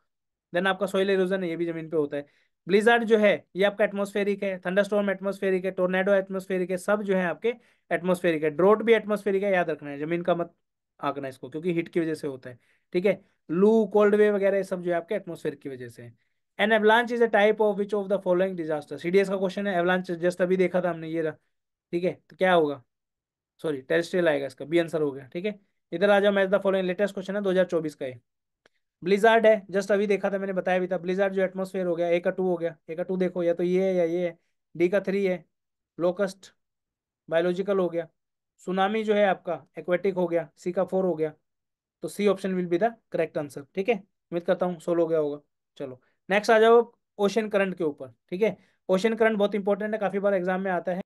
देन आपका सोइल इरोजन है, ये भी जमीन पे होता है। ब्लिजार्ड जो है ये आपका एटमोस्फेरिक है। थंडरस्टॉर्म एटमोस्फेरिक है। टोर्नेडो एटमोस्फेरिक है, सब जो है आपके एटमोस्फेरिक है। ड्रोट भी एटमोस्फेरिक है, याद रखना है, जमीन का मत आंकना इसको, क्योंकि हीट की वजह से होता है, ठीक है। लू, कोल्ड वेव वगैरह ये सब जो है आपके एटमोस्फेयर की वजह से है। An avalanche is a type of which of the following disaster. CDS का क्वेश्चन है, एवलांच जस्ट अभी देखा था हमने, ये रहा, ठीक है। तो क्या होगा, सॉरी टेरेस्ट्रियल आएगा, इसका बी आंसर हो गया, ठीक है। इधर आ जाओ, match the following, latest question है 2024 का ये। ब्लिजार्ड है, जस्ट अभी देखा था मैंने, बताया भी था। ब्लिजार्ड जो एटमोस्फेयर हो गया, ए का 2 हो गया, ए का 2 देखो, या तो ये है या ये है। डी का 3 है, लोकस्ट बायोलॉजिकल हो गया। सुनामी जो है आपका एक्वेटिक हो गया, सी का 4 हो गया। तो C option will be the correct answer, ठीक है। उम्मीद करता हूँ सोल्व हो गया होगा। चलो नेक्स्ट आ जाओ ओशन करंट के ऊपर, ठीक है। ओशन करंट बहुत इंपॉर्टेंट है, काफी बार एग्जाम में आता है।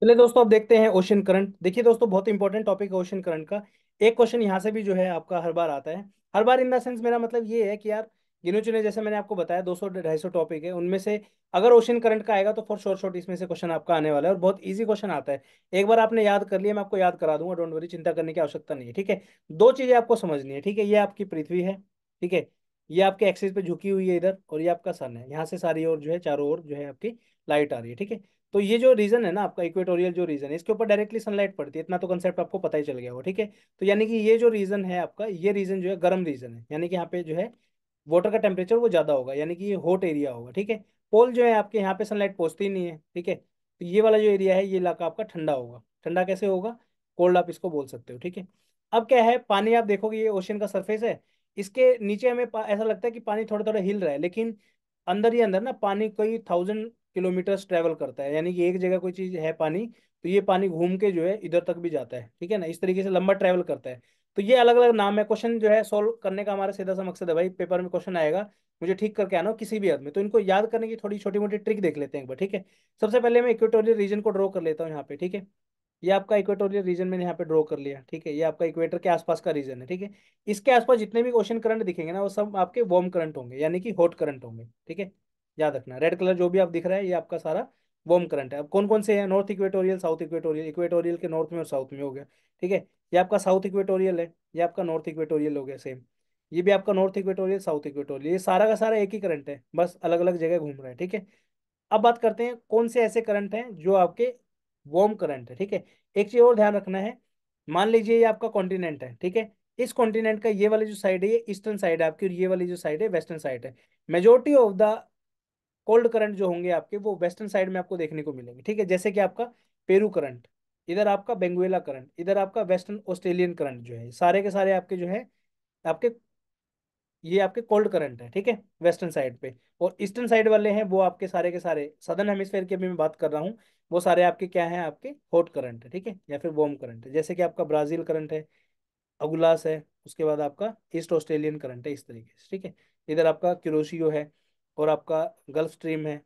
चलिए दोस्तों अब देखते हैं ओशन करंट। देखिए दोस्तों बहुत इंपॉर्टेंट टॉपिक है ओशन करंट का। एक क्वेश्चन यहाँ से भी जो है आपका हर बार आता है। हर बार इन द सेंस मेरा मतलब ये है कि यार गिने चुने, जैसे मैंने आपको बताया 200 250 टॉपिक है, उनमें से अगर ओशन करंट का आएगा तो फॉर श्योर शॉर्ट इसमें से क्वेश्चन आपका आने वाला है, और बहुत ईजी क्वेश्चन आता है। एक बार आपने याद कर लिया, मैं आपको याद करा दूंगा, डोंट वरी, चिंता करने की आवश्यकता नहीं है, ठीक है। दो चीजें आपको समझनी है, ठीक है। ये आपकी पृथ्वी है, ठीक है। ये आपके एक्सिस पे झुकी हुई है इधर, और ये आपका सन है, यहाँ से सारी ओर जो है, चारों ओर जो है आपकी लाइट आ रही है, ठीक है। तो ये जो रीजन है ना आपका इक्वेटोरियल जो रीजन है, इसके ऊपर डायरेक्टली सनलाइट पड़ती है, इतना तो कंसेप्ट आपको पता ही चल गया हो, ठीक है। तो यानी कि ये जो रीजन है आपका, ये रीजन जो है गर्म रीजन है, यानी कि यहाँ पे जो है वाटर का टेम्परेचर वो ज्यादा होगा, यानी कि ये हॉट एरिया होगा, ठीक है। पोल जो है आपके, यहाँ पे सनलाइट पहुंचती ही नहीं है, ठीक है। तो ये वाला जो एरिया है, ये इलाका आपका ठंडा होगा। ठंडा कैसे होगा, कोल्ड आप इसको बोल सकते हो, ठीक है। अब क्या है, पानी आप देखोगे ये ओशन का सरफेस है, इसके नीचे हमें ऐसा लगता है कि पानी थोड़ा थोड़ा हिल रहा है, लेकिन अंदर ही अंदर ना पानी कई 1000 किलोमीटर्स ट्रेवल करता है, यानी कि एक जगह कोई चीज है पानी, तो ये पानी घूम के जो है इधर तक भी जाता है, ठीक है ना, इस तरीके से लंबा ट्रेवल करता है। तो ये अलग अलग नाम है। क्वेश्चन जो है सॉल्व करने का हमारा सीधा सा मकसद है भाई, पेपर में क्वेश्चन आएगा, मुझे ठीक करके आना हो किसी भी अर्थ में, तो इनको याद करने की थोड़ी छोटी मोटी ट्रिक देख लेते हैं एक बार, ठीक है। सबसे पहले मैं इक्वेटोरियल रीजन को ड्रॉ कर लेता हूँ यहाँ पे, ठीक है। ये आपका इक्वेटोरियल रीजन मैंने यहाँ पे ड्रॉ कर लिया, ठीक है, ये आपका इक्वेटर के आसपास का रीजन है, ठीक है। इसके आसपास जितने भी ओशन करंट दिखेंगे ना वो सब आपके वार्म करंट होंगे, यानी कि हॉट करंट होंगे, ठीक है। याद रखना, रेड कलर जो भी आप दिख रहा है ये आपका सारा वार्म करंट है। अब कौन कौन से हैं, north equatorial, south equatorial, equatorial के नॉर्थ में और साउथ में हो गया, ठीक है। ये आपका साउथ इक्वेटोरियल है, ये आपका नॉर्थ इक्वेटोरियल हो गया सेम, ये भी आपका नॉर्थ इक्वेटोरियल साउथ इक्वेटोरियल, ये सारा का सारा एक ही करंट है, बस अलग अलग जगह घूम रहा है, ठीक है। अब बात करते हैं कौन से ऐसे करंट हैं जो आपके वार्म करंट है, ठीक है। एक चीज और ध्यान रखना है, मान लीजिए ये आपका कॉन्टिनेंट है, ठीक है। इस कॉन्टिनेंट का ये वाली जो साइड है ये ईस्टर्न साइड है आपकी, और ये वाली जो साइड है वेस्टर्न साइड है। Majority of the cold current जो होंगे आपके वो वेस्टर्न साइड में आपको देखने को मिलेंगे, ठीक है। जैसे कि आपका पेरू करंट, इधर आपका बेंगुएला करंट, इधर आपका वेस्टर्न ऑस्ट्रेलियन करंट जो है, सारे के सारे आपके जो है आपके, ये आपके कोल्ड करंट है, ठीक है, वेस्टर्न साइड पे। और ईस्टर्न साइड वाले हैं वो आपके सारे के सारे सदर्न हेमिस्फेयर की अभी मैं बात कर रहा हूँ, वो सारे आपके क्या हैं, आपके हॉट करंट है, ठीक है, या फिर वार्म करंट है। जैसे कि आपका ब्राजील करंट है, अगुलास है, उसके बाद आपका ईस्ट ऑस्ट्रेलियन करंट है, इस तरीके से, ठीक है। इधर आपका क्यूरोशियो है, और आपका गल्फ स्ट्रीम है,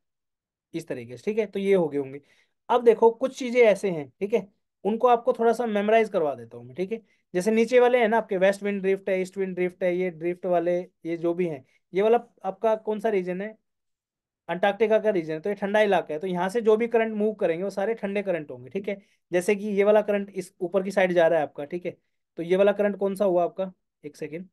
इस तरीके से, ठीक है। तो ये हो गए होंगे। अब देखो कुछ चीजें ऐसे हैं, ठीक है, उनको आपको थोड़ा सा मेमोराइज करवा देता हूँ मैं, ठीक है। जैसे नीचे वाले हैं ना आपके, वेस्ट विंड ड्रिफ्ट है, ईस्ट विंड ड्रिफ्ट है, ये ड्रिफ्ट वाले, ये जो भी हैं, ये वाला आपका कौन सा रीजन है, अंटार्कटिका का रीजन है, तो ये ठंडा इलाका है, तो यहाँ से जो भी करंट मूव करेंगे वो सारे ठंडे करंट होंगे, ठीक है। जैसे कि ये वाला करंट इस ऊपर की साइड जा रहा है आपका, ठीक है। तो ये वाला करंट कौन सा हुआ आपका, एक सेकेंड,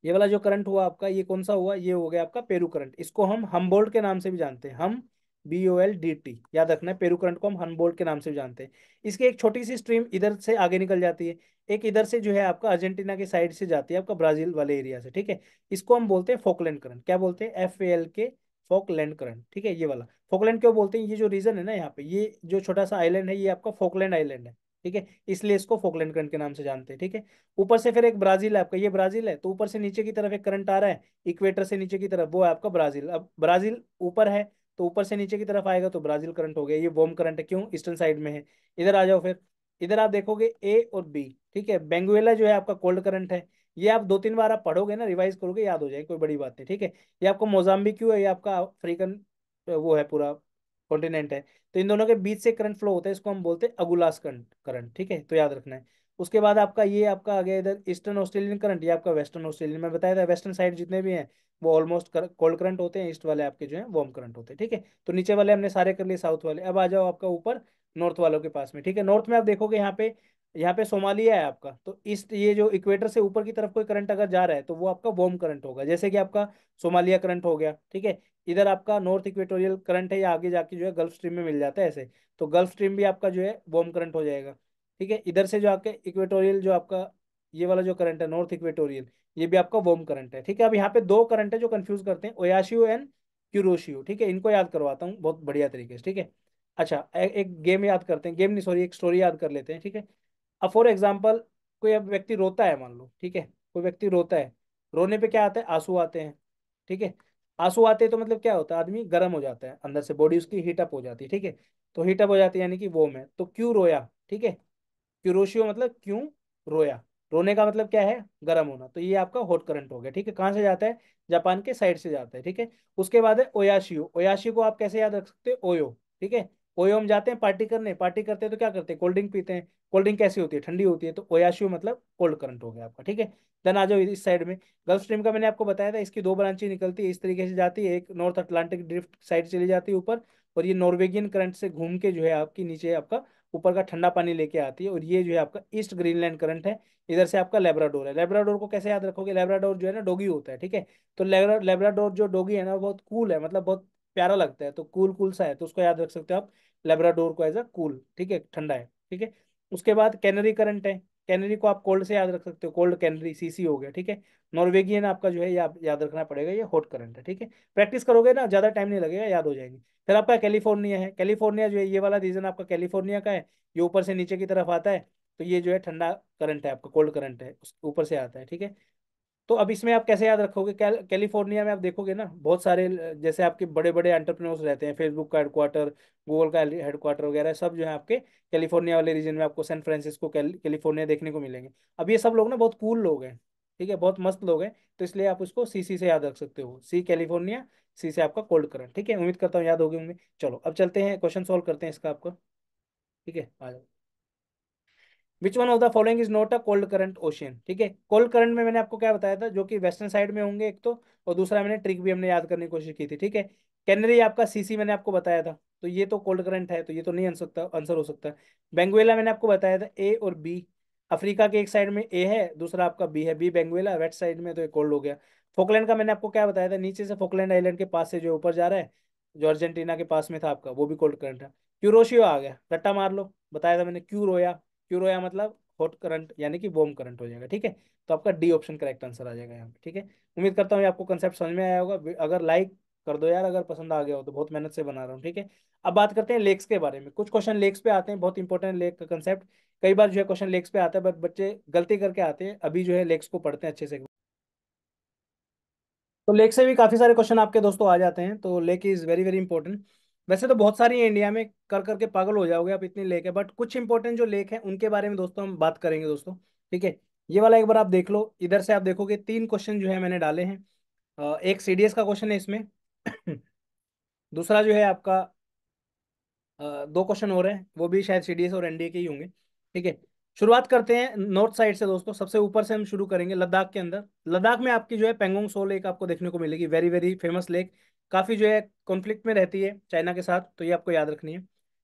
ये वाला जो करंट हुआ आपका ये कौन सा हुआ, ये हो गया आपका पेरू करंट। इसको हम हमबोल्ट के नाम से भी जानते हैं, हम BOLDT, याद रखना है, पेरू करंट को हम हमबोल्ट के नाम से भी जानते हैं। इसकी एक छोटी सी स्ट्रीम इधर से आगे निकल जाती है, एक इधर से जो है आपका अर्जेंटीना की साइड से जाती है आपका ब्राजील वाले एरिया से, ठीक है। इसको हम बोलते हैं फोकलैंड करंट, क्या बोलते हैं, FALK, फोकलैंड करंट, ठीक है। ये वाला फोकलैंड क्यों बोलते हैं, ये जो रीजन है ना यहाँ पे, ये जो छोटा सा आइलैंड है ये आपका फोकलैंड आइलैंड है, ठीक है, इसलिए इसको फोकलैंड करंट के नाम से जानते हैं, ठीक है। ऊपर से फिर एक ब्राजील है आपका, ये ब्राजील है, तो ऊपर से नीचे की तरफ एक करंट आ रहा है इक्वेटर से नीचे की तरफ, वो है आपका ब्राजील। अब ब्राजील ऊपर है तो ऊपर से नीचे की तरफ आएगा तो ब्राजील करंट हो गया, ये वार्म करंट है, क्यों, ईस्टर्न साइड में है। इधर आ जाओ फिर, इधर आप देखोगे A और B, ठीक है। बेंगुएला जो है आपका कोल्ड करंट है, ये आप 2-3 बार आप पढ़ोगे ना, रिवाइज करोगे, याद हो जाएगी, कोई बड़ी बात नहीं, ठीक है। ये आपका मोजाम्बिक क्यों है, ये आपका अफ्रीकन वो है पूरा कॉन्टिनेंट है, तो इन दोनों के बीच से करंट फ्लो होता है, इसको हम बोलते हैं अगुलास करंट करंट, ठीक है, तो याद रखना है। उसके बाद आपका ये आपका आ गया इधर ईस्टर्न ऑस्ट्रेलियन करंट, ये आपका वेस्टर्न ऑस्ट्रेलियन, में बताया था वेस्टर्न साइड जितने भी हैं वो ऑलमोस्ट कोल्ड करंट होते हैं, ईस्ट वाले आपके जो है वार्म करंट होते हैं, ठीक है। तो नीचे वाले हमने सारे कर लिए, साउथ वाले। अब आ जाओ आपका ऊपर नॉर्थ वालों के पास में, ठीक है। नॉर्थ में आप देखोगे यहाँ पे सोमालिया है आपका, तो ईस्ट, ये जो इक्वेटर से ऊपर की तरफ कोई करंट अगर जा रहा है तो वो आपका वार्म करंट होगा, जैसे कि आपका सोमालिया करंट हो गया, ठीक है। इधर आपका नॉर्थ इक्वेटोरियल करंट है, या आगे जाके जो है गल्फ स्ट्रीम में मिल जाता है ऐसे, तो गल्फ स्ट्रीम भी आपका जो है वार्म करंट हो जाएगा, ठीक है। इधर से जो आपके इक्वेटोरियल जो आपका ये वाला जो करंट है नॉर्थ इक्वेटोरियल, ये भी आपका वार्म करंट है, ठीक है। अब यहाँ पे दो करंट है जो कंफ्यूज करते हैं, ओयाशियो एंड क्यूरोशियो, ठीक है, इनको याद करवाता हूँ बहुत बढ़िया तरीके से, ठीक है। अच्छा एक गेम याद करते हैं, गेम नहीं सॉरी, एक स्टोरी याद कर लेते हैं, ठीक है। अब फॉर एग्जाम्पल कोई अब व्यक्ति रोता है, मान लो, ठीक है, कोई व्यक्ति रोता है, रोने पे क्या आता है, आंसू आते हैं, ठीक है। आंसू आते हैं तो मतलब क्या होता है, आदमी गर्म हो जाता है अंदर से, बॉडी उसकी हीटअप हो जाती है, ठीक है। तो हीटअप हो जाती है यानी कि वो में, तो क्यों रोया, ठीक है, क्यूरोशियो मतलब क्यों रोया, रोने का मतलब क्या है, गर्म होना, तो ये आपका हॉट करंट हो गया, ठीक है। कहाँ से जाता है, जापान के साइड से जाता है, ठीक है। उसके बाद है ओयाशियो, ओयाशियो को आप कैसे याद रख सकते हो, ओयो, ठीक है। ओयो हम जाते हैं पार्टी करने, पार्टी करते हैं तो क्या करते हैं, कोल्ड ड्रिंक पीते हैं, कोल्ड ड्रिंक कैसी होती है, ठंडी होती है, तो ओयाशियो मतलब कोल्ड करंट हो गया आपका, ठीक है। देन आ जाओ इस साइड में, गल्फ स्ट्रीम का मैंने आपको बताया था, इसकी दो ब्रांचें निकलती है, इस तरीके से जाती है, एक नॉर्थ अटलांटिक ड्रिफ्ट साइड चली जाती है ऊपर, और ये नॉर्वेगियन करंट से घूम के जो है आपकी नीचे आपका ऊपर का ठंडा पानी लेके आती है, और ये जो है आपका ईस्ट ग्रीनलैंड करंट है। इधर से आपका लेब्राडोर है, लेब्राडोर को कैसे याद रखोगे, लेब्राडोर जो है ना डोगी होता है, ठीक है। तो लेब्राडोर जो डोगी है ना वो बहुत कूल है, मतलब बहुत प्यारा लगता है, तो कूल कूल सा है, तो उसको याद रख सकते हो आप, लेब्राडोर को एज अ कूल, ठीक है, ठंडा है, ठीक है। उसके बाद कैनरी करंट है, कैनरी को आप कोल्ड से याद रख सकते हो, कोल्ड कैनरी, CC हो गया, ठीक है। नॉर्वेगियन आपका जो है ये आप याद रखना पड़ेगा, ये हॉट करंट है, ठीक है। प्रैक्टिस करोगे ना ज़्यादा टाइम नहीं लगेगा, याद हो जाएगी। फिर आपका कैलिफोर्निया है, कैलिफोर्निया जो है ये वाला रीजन आपका कैलिफोर्निया का है, ये ऊपर से नीचे की तरफ आता है, तो ये जो है ठंडा करंट है आपका, कोल्ड करंट है, उस ऊपर से आता है, ठीक है। तो अब इसमें आप कैसे याद रखोगे, कैलिफोर्निया में आप देखोगे ना बहुत सारे जैसे आपके बड़े बड़े एंटरप्रेन्योर्स रहते हैं, फेसबुक का हेडक्वार्टर, गूगल का हेडक्वार्टर वगैरह सब जो है आपके कैलिफोर्निया वाले रीजन में, आपको सैन फ्रांसिस्को कैलिफोर्निया देखने को मिलेंगे। अब ये सब लोग ना बहुत कूल लोग हैं, ठीक है, बहुत मस्त लोग हैं, तो इसलिए आप उसको CC से याद रख सकते हो, C कैलिफोर्निया, C से आपका कोल्ड करंट, ठीक है। उम्मीद करता हूँ याद हो गए होंगे। चलो अब चलते हैं क्वेश्चन सॉल्व करते हैं इसका आपका। ठीक है, आ जाओ। Which one of the following is not a cold current ocean? ठीक है, कोल्ड करंट में मैंने आपको क्या बताया था, जो कि वेस्टर्न साइड में होंगे एक तो, और दूसरा मैंने ट्रिक भी हमने याद करने की कोशिश की थी। ठीक है, कैनरी आपका सीसी मैंने आपको बताया था, तो ये तो कोल्ड करंट है, तो ये तो नहीं आंसर हो सकता। बेंगुएला मैंने आपको बताया था, ए और बी। अफ्रीका के एक साइड में ए है, दूसरा आपका बी है, बी बेंगुएला, वेस्ट साइड में तो ये कोल्ड हो गया। फोकलैंड का मैंने आपको क्या बताया था, नीचे से फोकलैंड आइलैंड के पास से जो ऊपर जा रहा है, जो अर्जेंटीना के पास में था आपका, वो भी कोल्ड करंट है। क्यूरोशियो आ गया, रट्टा मार लो, बताया था मैंने, क्यू रोया। क्यू रोया मतलब हॉट करंट यानी कि वार्म करंट हो जाएगा। ठीक है, तो आपका डी ऑप्शन करेक्ट आंसर आ जाएगा यहाँ पे। ठीक है, उम्मीद करता हूँ ये आपको कंसेप्ट समझ में आया होगा। अगर लाइक कर दो यार, अगर पसंद आ गया हो तो, बहुत मेहनत से बना रहा हूँ। ठीक है, अब बात करते हैं लेक्स के बारे में। कुछ क्वेश्चन लेक्स पे आते हैं, बहुत इंपॉर्टेंट लेक का कंसेप्ट। कई बार जो है क्वेश्चन लेक्स पे आता है, बट बच्चे गलती करके आते हैं। अभी जो है लेक्स को पढ़ते हैं अच्छे से। तो लेक से भी काफी सारे क्वेश्चन आपके दोस्तों आ जाते हैं, तो lake is very very important. वैसे तो बहुत सारी है इंडिया में, कर करके पागल हो जाओगे आप, इतनी लेक है, बट कुछ इंपॉर्टेंट जो लेक है उनके बारे में दोस्तों हम बात करेंगे दोस्तों। ठीक है, ये वाला एक बार आप देख लो, इधर से आप देखोगे 3 क्वेश्चन जो है मैंने डाले हैं। एक सीडीएस का क्वेश्चन है इसमें। दूसरा जो है आपका 2 क्वेश्चन हो रहे हैं, वो भी शायद सीडीएस और एनडीए के ही होंगे। ठीक है, शुरुआत करते हैं नॉर्थ साइड से दोस्तों, सबसे ऊपर से हम शुरू करेंगे लद्दाख के अंदर। लद्दाख में आपकी जो है पेंगोंग सो लेक आपको देखने को मिलेगी, वेरी वेरी फेमस लेक। काफ़ी जो है कॉन्फ्लिक्ट में रहती है चाइना के साथ, तो ये आपको याद रखनी है।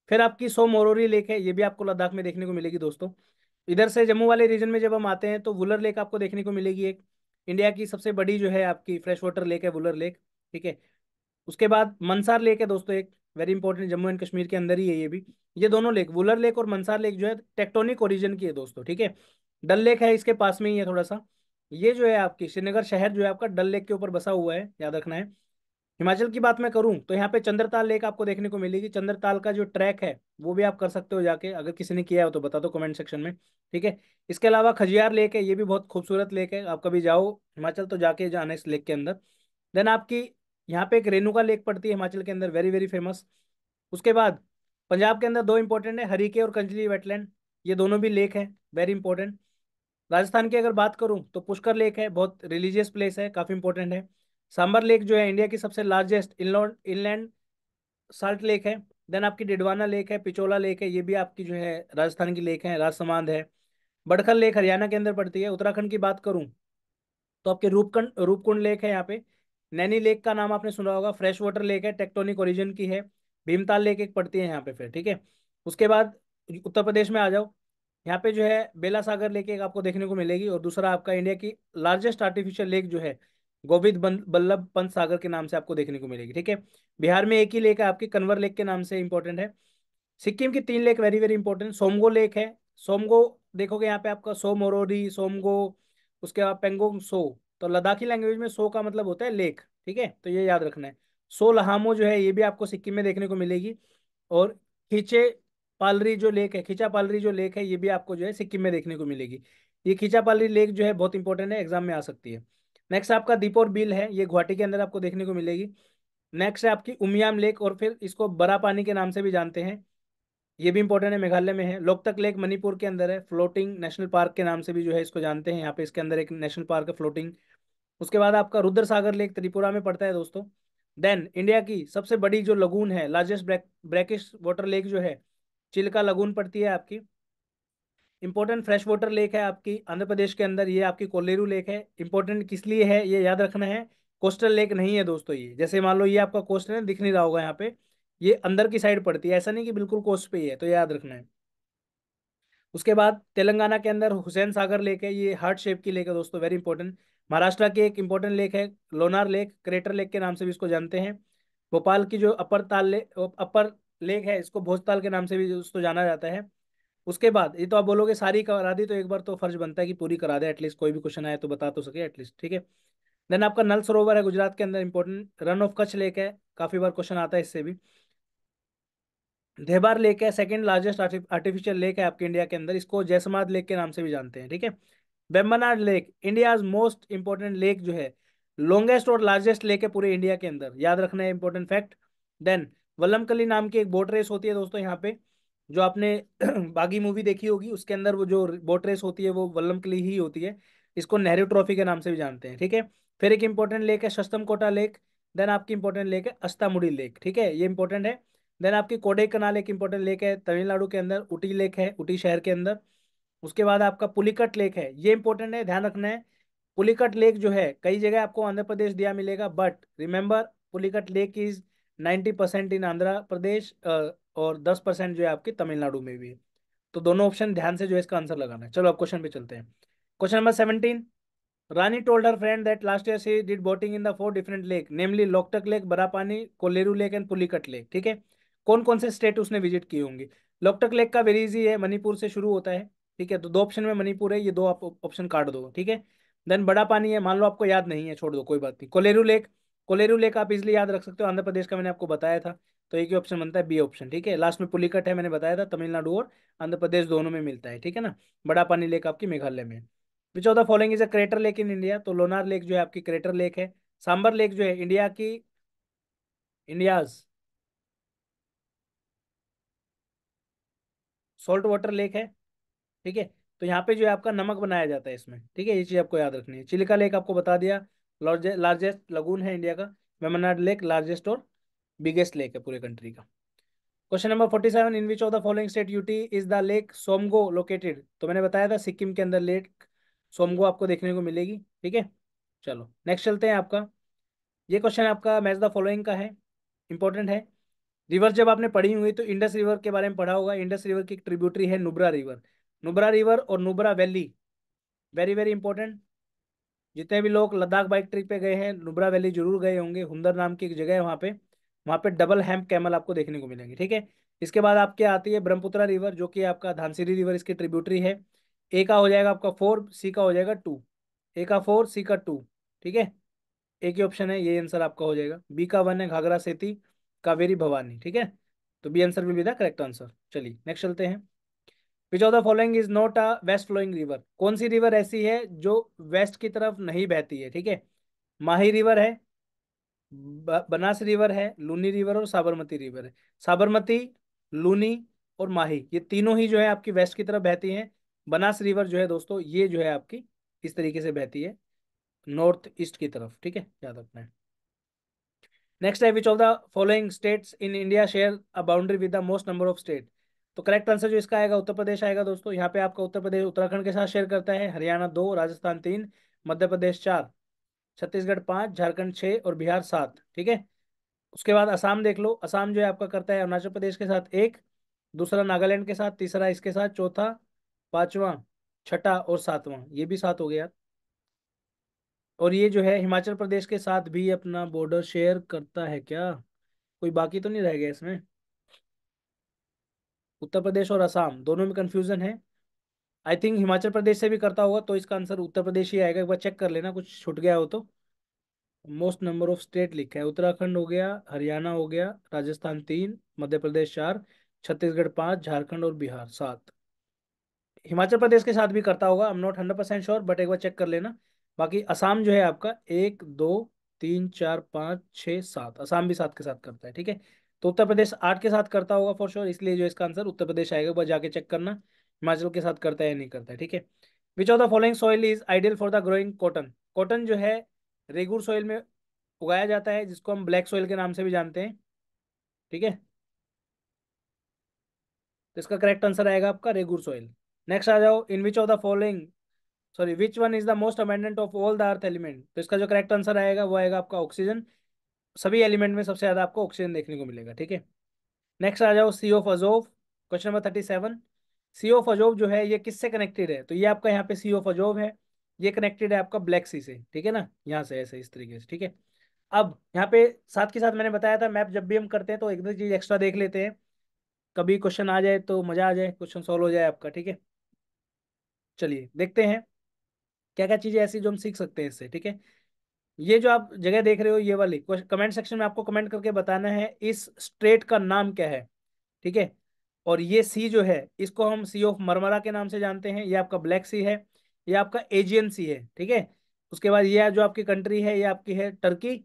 फिर आपकी सो मोरोरी लेक है, ये भी आपको लद्दाख में देखने को मिलेगी दोस्तों। इधर से जम्मू वाले रीजन में जब हम आते हैं तो वुलर लेक आपको देखने को मिलेगी एक, इंडिया की सबसे बड़ी जो है आपकी फ्रेश वाटर लेक है वुलर लेक। ठीक है, उसके बाद मंसार लेक है दोस्तों, एक very important, Jammu and Kashmir के अंदर ही है ये भी। ये दोनों लेक, वुलर लेक और मंसार लेक जो है टेक्टोनिक ओरिजिन की है दोस्तों। ठीक है, डल लेक है इसके पास में ही है थोड़ा सा। ये जो है आपकी श्रीनगर शहर जो है आपका डल लेक के ऊपर बसा हुआ है, याद रखना है। हिमाचल की बात मैं करूं तो यहाँ पे चंद्रताल लेक आपको देखने को मिलेगी। चंद्रताल का जो ट्रैक है वो भी आप कर सकते हो जाके, अगर किसी ने किया हो तो बता दो कमेंट सेक्शन में। ठीक है, इसके अलावा खजियार लेक है, ये भी बहुत खूबसूरत लेक है, आप कभी जाओ हिमाचल तो जाके जाना इस लेक के अंदर। देन आपकी यहाँ पे एक रेणुका लेक पड़ती है हिमाचल के अंदर, वेरी वेरी फेमस। उसके बाद पंजाब के अंदर 2 इंपॉर्टेंट है, हरीके और कंजली वेटलैंड, ये दोनों भी लेक है, वेरी इंपॉर्टेंट। राजस्थान की अगर बात करूं तो पुष्कर लेक है, बहुत रिलीजियस प्लेस है, काफी इंपॉर्टेंट है। सांबर लेक जो है इंडिया की सबसे लार्जेस्ट इनलैंड साल्ट लेक है। देन आपकी डिडवाना लेक है, पिचोला लेक है, ये भी आपकी जो है राजस्थान की लेक है, राजसमांद है। बड़खल लेक हरियाणा के अंदर पड़ती है। उत्तराखंड की बात करूं तो आपके रूपकुंड लेक है यहाँ पे। नैनी लेक का नाम आपने सुना होगा, फ्रेश वाटर लेक है, टेक्टोनिक ओरिजिन की है। भीमताल लेक एक पड़ती है यहाँ पे फिर। ठीक है, उसके बाद उत्तर प्रदेश में आ जाओ, यहाँ पे जो है बेला सागर लेक एक आपको देखने को मिलेगी, और दूसरा आपका इंडिया की लार्जेस्ट आर्टिफिशियल लेक जो है गोविंद बल्लभ पंत सागर के नाम से आपको देखने को मिलेगी। ठीक है, बिहार में एक ही लेक है आपकी, कन्वर लेक के नाम से इंपॉर्टेंट है। सिक्किम की 3 lake very very important, Tsomgo lake है। सोमगो देखोगे यहाँ पे आपका सो मोरोरी, सोमगो, उसके बाद पेंगोंग सो। तो लद्दाखी लैंग्वेज में सो का मतलब होता है लेक। ठीक है, तो ये याद रखना है। सो लहामो जो है ये भी आपको सिक्किम में देखने को मिलेगी। और खींचे पालरी जो लेक है, खींचा पालरी जो लेक है, ये भी आपको जो है सिक्किम में देखने को मिलेगी। ये खींचा पालरी लेक जो है बहुत इंपॉर्टेंट है, एग्जाम में आ सकती है। नेक्स्ट आपका दीपोर बिल है, ये गुवाहाटी के अंदर आपको देखने को मिलेगी। नेक्स्ट है आपकी उमियाम लेक, और फिर इसको बड़ा पानी के नाम से भी जानते हैं, ये भी इंपॉर्टेंट है, मेघालय में है। लोकतक लेक मणिपुर के अंदर है, फ्लोटिंग नेशनल पार्क के नाम से भी जो है इसको जानते हैं, यहाँ पे इसके अंदर एक नेशनल पार्क है फ्लोटिंग। उसके बाद आपका रुद्र सागर लेक त्रिपुरा में पड़ता है दोस्तों। देन इंडिया की सबसे बड़ी जो लगून है, लार्जेस्ट ब्रैकिश वाटर लेक जो है, चिल्का लगून पड़ती है आपकी। इंपॉर्टेंट फ्रेश वाटर लेक है आपकी आंध्र प्रदेश के अंदर, ये आपकी कोल्लेरू लेक है। इंपॉर्टेंट किस लिए है ये याद रखना है, कोस्टल लेक नहीं है दोस्तों ये। जैसे मान लो ये आपका कोस्ट है, दिख नहीं रहा होगा यहाँ पे, ये अंदर की साइड पड़ती है, ऐसा नहीं कि बिल्कुल कोस्ट पे ही है, तो ये याद रखना है। उसके बाद तेलंगाना के अंदर हुसैन सागर लेक है, ये हार्ट शेप की लेक है दोस्तों, वेरी इंपॉर्टेंट। महाराष्ट्र की एक इंपॉर्टेंट लेक है लोनार लेक, क्रेटर लेक के नाम से भी इसको जानते हैं। भोपाल की जो अपर लेक है, इसको भोजताल के नाम से भी उसको जाना जाता है। उसके बाद ये तो आप बोलोगे सारी करा दी, तो एक बार तो फर्ज बनता है कि पूरी करा दे, एटलीस्ट कोई भी क्वेश्चन आए तो बता तो सके एटलीस्ट। ठीक है, देन आपका नल सरोवर है गुजरात के अंदर, important. Run of Kutch lake है, काफी बार क्वेश्चन आता है इससे भी। धेबार लेक है, सेकंड लार्जेस्ट आर्टिफिशियल लेक है आपके इंडिया के अंदर, इसको जैसमाद लेक के नाम से भी जानते हैं। ठीक है, Vembanad lake India's most important lake जो है, लॉन्गेस्ट और लार्जेस्ट लेक है पूरे इंडिया के अंदर, याद रखना है, इंपॉर्टेंट फैक्ट। देन वल्लमकली नाम की एक बोट रेस होती है दोस्तों यहाँ पे, जो आपने बागी मूवी देखी होगी, उसके अंदर वो जो बोट रेस होती है वो वल्लमकली ही होती है। इसको नेहरू ट्रॉफी के नाम से भी जानते हैं। ठीक है, फिर एक इंपॉर्टेंट लेक है शस्तम कोटा लेक। देन आपकी इंपॉर्टेंट लेक है अस्तामुडी लेक। ठीक है, ये इंपॉर्टेंट है। देन आपकी कोडई कनाल एक इंपॉर्टेंट लेक है तमिलनाडु के अंदर, ऊटी लेक है ऊटी शहर के अंदर। उसके बाद आपका पुलिकट लेक है, ये इंपॉर्टेंट है, ध्यान रखना है। पुलिकट लेक जो है कई जगह आपको आंध्र प्रदेश दिया मिलेगा, but remember Pulicat lake is 90% इन आंध्र प्रदेश, और 10% जो है आपकी तमिलनाडु में भी है। तो दोनों ऑप्शन ध्यान से जो है इसका आंसर लगाना है। चलो अब क्वेश्चन पे चलते हैं। Question number 17, Rani told her friend that last year she did boating in the 4 different lake, namely Loktak lake, Barapani, Kolleru lake and Pulicat lake. ठीक है, कौन कौन से स्टेट उसने विजिट की होंगी। लोकटक लेक का वेरी इजी है, मणिपुर से शुरू होता है। ठीक है, तो दो ऑप्शन में मणिपुर है, ये दो आप ऑप्शन काट दो। ठीक है, देन बड़ा पानी है, मान लो आपको याद नहीं है, छोड़ दो, कोई बात नहीं। कोलेरू लेक, कोलेरू लेक आप इजिली याद रख सकते हो, आंध्र प्रदेश का मैंने आपको बताया था, तो एक ही ऑप्शन बनता है बी ऑप्शन। ठीक है, लास्ट में पुलिकट है, मैंने बताया था तमिलनाडु और आंध्र प्रदेश दोनों में मिलता है। ठीक है ना, बड़ा पानी लेक आपकी मेघालय में। विच of the following is a crater lake in India, तो लोनार लेक जो है आपकी क्रेटर लेक है। सांबर लेक जो है इंडिया की, इंडियाज सॉल्ट वाटर लेक है। ठीक है, तो यहाँ पे जो है आपका नमक बनाया जाता है इसमें। ठीक है, ये चीज़ आपको याद रखनी है। चिलिका लेक आपको बता दिया, लार्जेस्ट लगून है इंडिया का। वेमनाड लेक लार्जेस्ट और बिगेस्ट लेक है पूरे कंट्री का। Question number 47, in which of the following state UT is the lake Tsomgo located, तो मैंने बताया था सिक्किम के अंदर लेक सोमगो आपको देखने को मिलेगी। ठीक है, चलो नेक्स्ट चलते हैं आपका। ये क्वेश्चन आपका मैच द फॉलोइंग का है, इंपॉर्टेंट है। रिवर जब आपने पढ़ी हुई तो इंडस रिवर के बारे में पढ़ा होगा। इंडस रिवर की ट्रिब्यूटरी है नुब्रा रिवर। नुब्रा रिवर और Nubra valley, very very important. जितने भी लोग लद्दाख बाइक ट्रिप पे गए हैं नुब्रा वैली जरूर गए होंगे, हुंदर नाम की एक जगह है वहाँ पे डबल हैम्प कैमल आपको देखने को मिलेंगे। ठीक है, इसके बाद आपके आती है ब्रह्मपुत्रा रिवर, जो कि आपका धानसिरी रिवर इसकी ट्रिब्यूटरी है। ए का हो जाएगा आपका 4, सी का हो जाएगा 2। ए का 4, सी का 2। ठीक है, एक ही ऑप्शन है, ये आंसर आपका हो जाएगा। बी का 1 है घाघरा सेती कावेरी भवानी। ठीक है, तो B answer will be the correct answer. चलिए नेक्स्ट चलते हैं। Which of the following is not a west flowing river, कौन सी रिवर ऐसी है जो वेस्ट की तरफ नहीं बहती है। ठीक है, माही रिवर है, बनास रिवर है, लूनी रिवर और साबरमती रिवर है। साबरमती, लूनी और माही, ये तीनों ही जो है आपकी वेस्ट की तरफ बहती हैं। बनास रिवर जो है दोस्तों ये जो है आपकी इस तरीके से बहती है नॉर्थ ईस्ट की तरफ। ठीक है, याद रखना है। नेक्स्ट है, which of the following states in India share a boundary with the most number of state, तो करेक्ट आंसर जो इसका आएगा उत्तर प्रदेश आएगा दोस्तों। यहाँ पे आपका उत्तर प्रदेश उत्तराखंड के साथ शेयर करता है, हरियाणा 2, राजस्थान 3, मध्य प्रदेश 4, छत्तीसगढ़ 5, झारखंड 6 और बिहार 7। ठीक है, उसके बाद असम देख लो, असम जो है आपका करता है अरुणाचल प्रदेश के साथ 1, दूसरा नागालैंड के साथ, तीसरा इसके साथ, चौथा, पांचवा, छठा और सातवां, ये भी 7 हो गया। और ये जो है हिमाचल प्रदेश के साथ भी अपना बॉर्डर शेयर करता है क्या, कोई बाकी तो नहीं रह गया इसमें। उत्तर प्रदेश और असम दोनों में कंफ्यूजन है। आई थिंक हिमाचल प्रदेश से भी करता होगा, तो इसका आंसर उत्तर प्रदेश ही आएगा। एक बार चेक कर लेना कुछ छूट गया हो तो। मोस्ट नंबर ऑफ स्टेट लिखा है, उत्तराखंड हो गया, हरियाणा हो गया, राजस्थान 3, मध्य प्रदेश 4, छत्तीसगढ़ 5, झारखंड और बिहार 7। हिमाचल प्रदेश के साथ भी करता होगा, I am not 100% sure, but एक बार चेक कर लेना। बाकी असम जो है आपका 1 2 3 4 5 6 7, असम भी 7 के साथ करता है। ठीक है, तो उत्तर प्रदेश 8 के साथ करता होगा फॉर श्योर, इसलिए जो इसका आंसर उत्तर प्रदेश आएगा। एक बार जाके चेक करना हिमाचल के साथ करता है या नहीं करता है। ठीक है, which of the following soil is ideal for the growing cotton, cotton जो है रेगुर सॉइल में उगाया जाता है, जिसको हम ब्लैक सॉइल के नाम से भी जानते हैं। ठीक है, तो इसका करेक्ट आंसर आएगा आपका रेगुर सॉइल। नेक्स्ट आ जाओ, in which of the following, sorry, which one is the most abundant of all the earth element, तो इसका जो करेक्ट आंसर आएगा वो आएगा आपका ऑक्सीजन। सभी एलिमेंट में सबसे ज्यादा आपको ऑक्सीजन देखने को मिलेगा। ठीक है, नेक्स्ट आ जाओ, sea of Azov, question number 37। Sea of Azov जो है ये किससे कनेक्टेड है, तो ये आपका यहाँ पे सी ऑफ अजोव है, ये कनेक्टेड है आपका ब्लैक सी से। ठीक है ना, यहाँ से ऐसे इस तरीके से। ठीक है, अब यहाँ पे साथ के साथ मैंने बताया था मैप जब भी हम करते हैं तो एक दो चीज एक्स्ट्रा देख लेते हैं, कभी क्वेश्चन आ जाए तो मजा आ जाए, क्वेश्चन सॉल्व हो जाए आपका। ठीक है, चलिए देखते हैं क्या क्या चीजें ऐसी जो हम सीख सकते हैं इससे। ठीक है, ये जो आप जगह देख रहे हो ये वाली, कमेंट सेक्शन में आपको कमेंट करके बताना है इस स्ट्रेट का नाम क्या है। ठीक है, और ये सी जो है इसको हम सी ऑफ मरमरा के नाम से जानते हैं, ये आपका ब्लैक सी है, ये आपका एजियन सी है। ठीक है, उसके बाद ये जो आपकी कंट्री है ये आपकी है टर्की,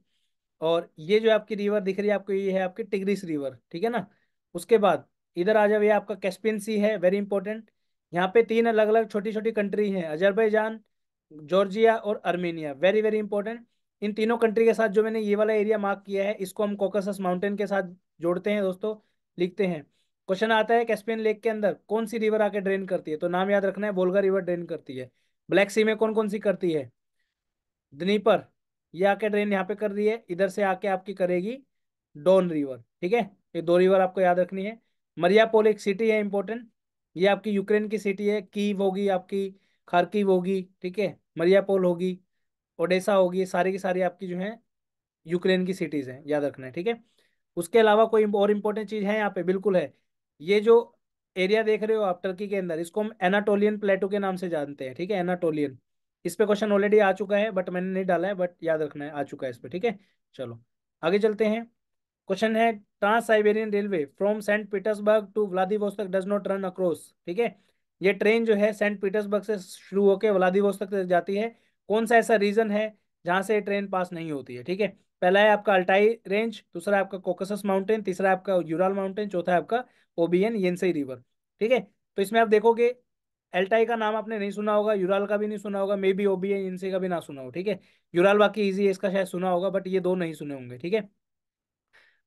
और ये जो आपकी रिवर दिख रही है आपको ये है आपकी टिग्रिस रिवर। ठीक है ना, उसके बाद इधर आ जाओ, ये आपका कैस्पियन सी है, वेरी इंपॉर्टेंट। यहाँ पे 3 अलग अलग छोटी छोटी कंट्री हैं, अजरबैजान, जॉर्जिया और अर्मेनिया, वेरी वेरी इंपॉर्टेंट। इन तीनों कंट्री के साथ जो मैंने ये वाला एरिया मार्क किया है इसको हम कॉकसस माउंटेन के साथ जोड़ते हैं दोस्तों। लिखते हैं। क्वेश्चन आता है कैस्पियन लेक के अंदर कौन सी रिवर आके ड्रेन करती है, तो नाम याद रखना है, वोल्गा रिवर ड्रेन करती है। ब्लैक सी में कौन कौन सी करती है, दनीपर, ये आके ड्रेन यहाँ पे कर रही है, इधर से आके आपकी करेगी डॉन रिवर, ठीक है। ये दो रिवर आपको याद रखनी है। मरियापोल एक सिटी है इंपॉर्टेंट, ये आपकी यूक्रेन की सिटी है, कीव होगी आपकी, खार्किव होगी, ठीक है, मरियापोल होगी, ओडेसा होगी, ये सारी की सारी आपकी जो है यूक्रेन की सिटीज हैं, याद रखना है, ठीक है। उसके अलावा कोई और इंपॉर्टेंट चीज है यहाँ पे, बिल्कुल है। ये जो एरिया देख रहे हो आप टर्की के अंदर, इसको हम एनाटोलियन प्लेटो के नाम से जानते हैं, ठीक है, एनाटोलियन। इस पे क्वेश्चन ऑलरेडी आ चुका है बट मैंने नहीं डाला है, बट याद रखना है, आ चुका है इस पे, ठीक है। चलो आगे चलते हैं। क्वेश्चन है trans Siberian railway from Saint Petersburg to Vladivostok does not run across, ठीक है। ये ट्रेन जो है सेंट पीटर्सबर्ग से शुरू होकर व्लादिवोस्तोक तक जाती है। कौन सा ऐसा रीजन है जहां से ये ट्रेन पास नहीं होती है, ठीक है। पहला है आपका अल्टाई रेंज, दूसरा है आपका कोकसस माउंटेन, तीसरा है आपका यूराल माउंटेन, चौथा है आपका ओबियन येंसई रिवर, ठीक है। तो इसमें आप देखोगे एल्टाई का नाम आपने नहीं सुना होगा, यूराल का भी नहीं सुना होगा, मे बी ओबियन येंसई का भी ना सुना हो, ठीक है। यूराल बाकी इजी है, इसका शायद सुना होगा, बट ये दो नहीं सुने होंगे, ठीक है।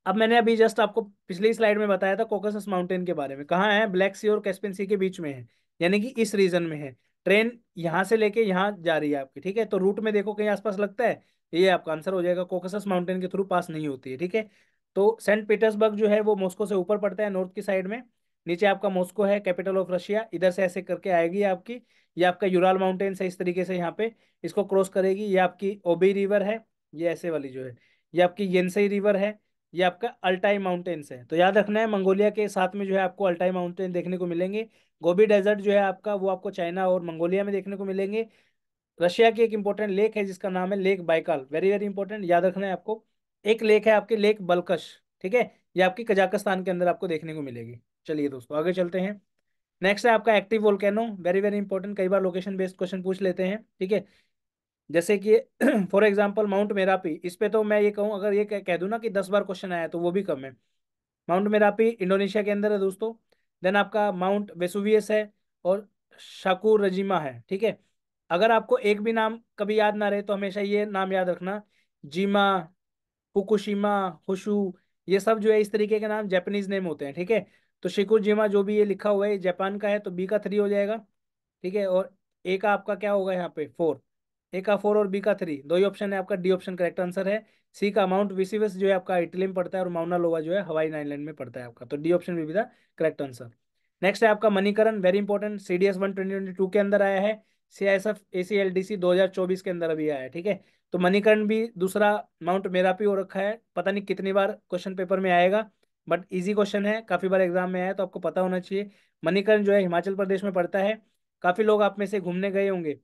अब मैंने अभी जस्ट आपको पिछली स्लाइड में बताया था कोकसस माउंटेन के बारे में, कहाँ है, ब्लैक सी और कैस्पियन सी के बीच में है, यानी कि इस रीजन में है। ट्रेन यहाँ से लेके यहाँ जा रही है आपकी, ठीक है। तो रूट में देखो कहीं आसपास लगता है, ये आपका आंसर हो जाएगा, कोकसस माउंटेन के थ्रू पास नहीं होती है, ठीक है। तो सेंट पीटर्सबर्ग जो है वो मॉस्को से ऊपर पड़ता है नॉर्थ की साइड में, नीचे आपका मॉस्को है कैपिटल ऑफ रशिया, इधर से ऐसे करके आएगी आपकी, ये आपका यूराल माउंटेन से इस तरीके से यहाँ पे इसको क्रॉस करेगी, ये आपकी ओबी रिवर है, ये ऐसे वाली जो है, ये आपकी येंसई रिवर है, ये आपका अल्टाई माउंटेन्स है। तो याद रखना है मंगोलिया के साथ में जो है आपको अल्टाई माउंटेन देखने को मिलेंगे। गोबी डेजर्ट जो है आपका वो आपको चाइना और मंगोलिया में देखने को मिलेंगे। रशिया की एक इंपॉर्टेंट लेक है जिसका नाम है lake Baikal, very very important, याद रखना है आपको। एक लेक है आपकी लेक बल्कश, ठीक है, ये आपकी कजाकिस्तान के अंदर आपको देखने को मिलेगी। चलिए दोस्तों आगे चलते हैं। नेक्स्ट है आपका active volcano, very very important, कई बार लोकेशन बेस्ड क्वेश्चन पूछ लेते हैं, ठीक है। जैसे कि फॉर एग्जांपल माउंट मेरापी, इस पे तो मैं ये कहूँ, अगर ये कह दूं ना कि 10 बार क्वेश्चन आया तो वो भी कम है। माउंट मेरापी इंडोनेशिया के अंदर है दोस्तों। देन आपका माउंट वेसुवियस है और शाकुर रजीमा है, ठीक है। अगर आपको एक भी नाम कभी याद ना रहे तो हमेशा ये नाम याद रखना, जीमा, फुकुशिमा, हुशु, ये सब जो है इस तरीके के नाम जापानीज नेम होते हैं, ठीक है। तो शिकुजिमा जो भी ये लिखा हुआ है ये जापान का है, तो बी का 3 हो जाएगा, ठीक है। और ए का आपका क्या होगा यहाँ पे 4, ए का 4 और बी का 3, दो ही ऑप्शन है आपका, डी ऑप्शन करेक्ट आंसर है। सी का माउंट वेसुवियस जो है आपका इटली में पड़ता है और माउना लोवा जो है हवाई आइलैंड में पड़ता है आपका, तो डी ऑप्शन भी द करेक्ट आंसर। नेक्स्ट है आपका मणिकरण, वेरी इंपॉर्टेंट, CDS 1 2022 के अंदर आया है, CISF ACLDC 2024 के अंदर अभी आया है, ठीक है। तो मणिकर्ण भी दूसरा माउंट मेरापी हो रखा है, पता नहीं कितनी बार क्वेश्चन पेपर में आएगा, बट इजी क्वेश्चन है, काफी बार एग्जाम में आया है, तो आपको पता होना चाहिए। मणिकर्ण जो है हिमाचल प्रदेश में पड़ता है। काफी लोग आप में से घूमने गए होंगे,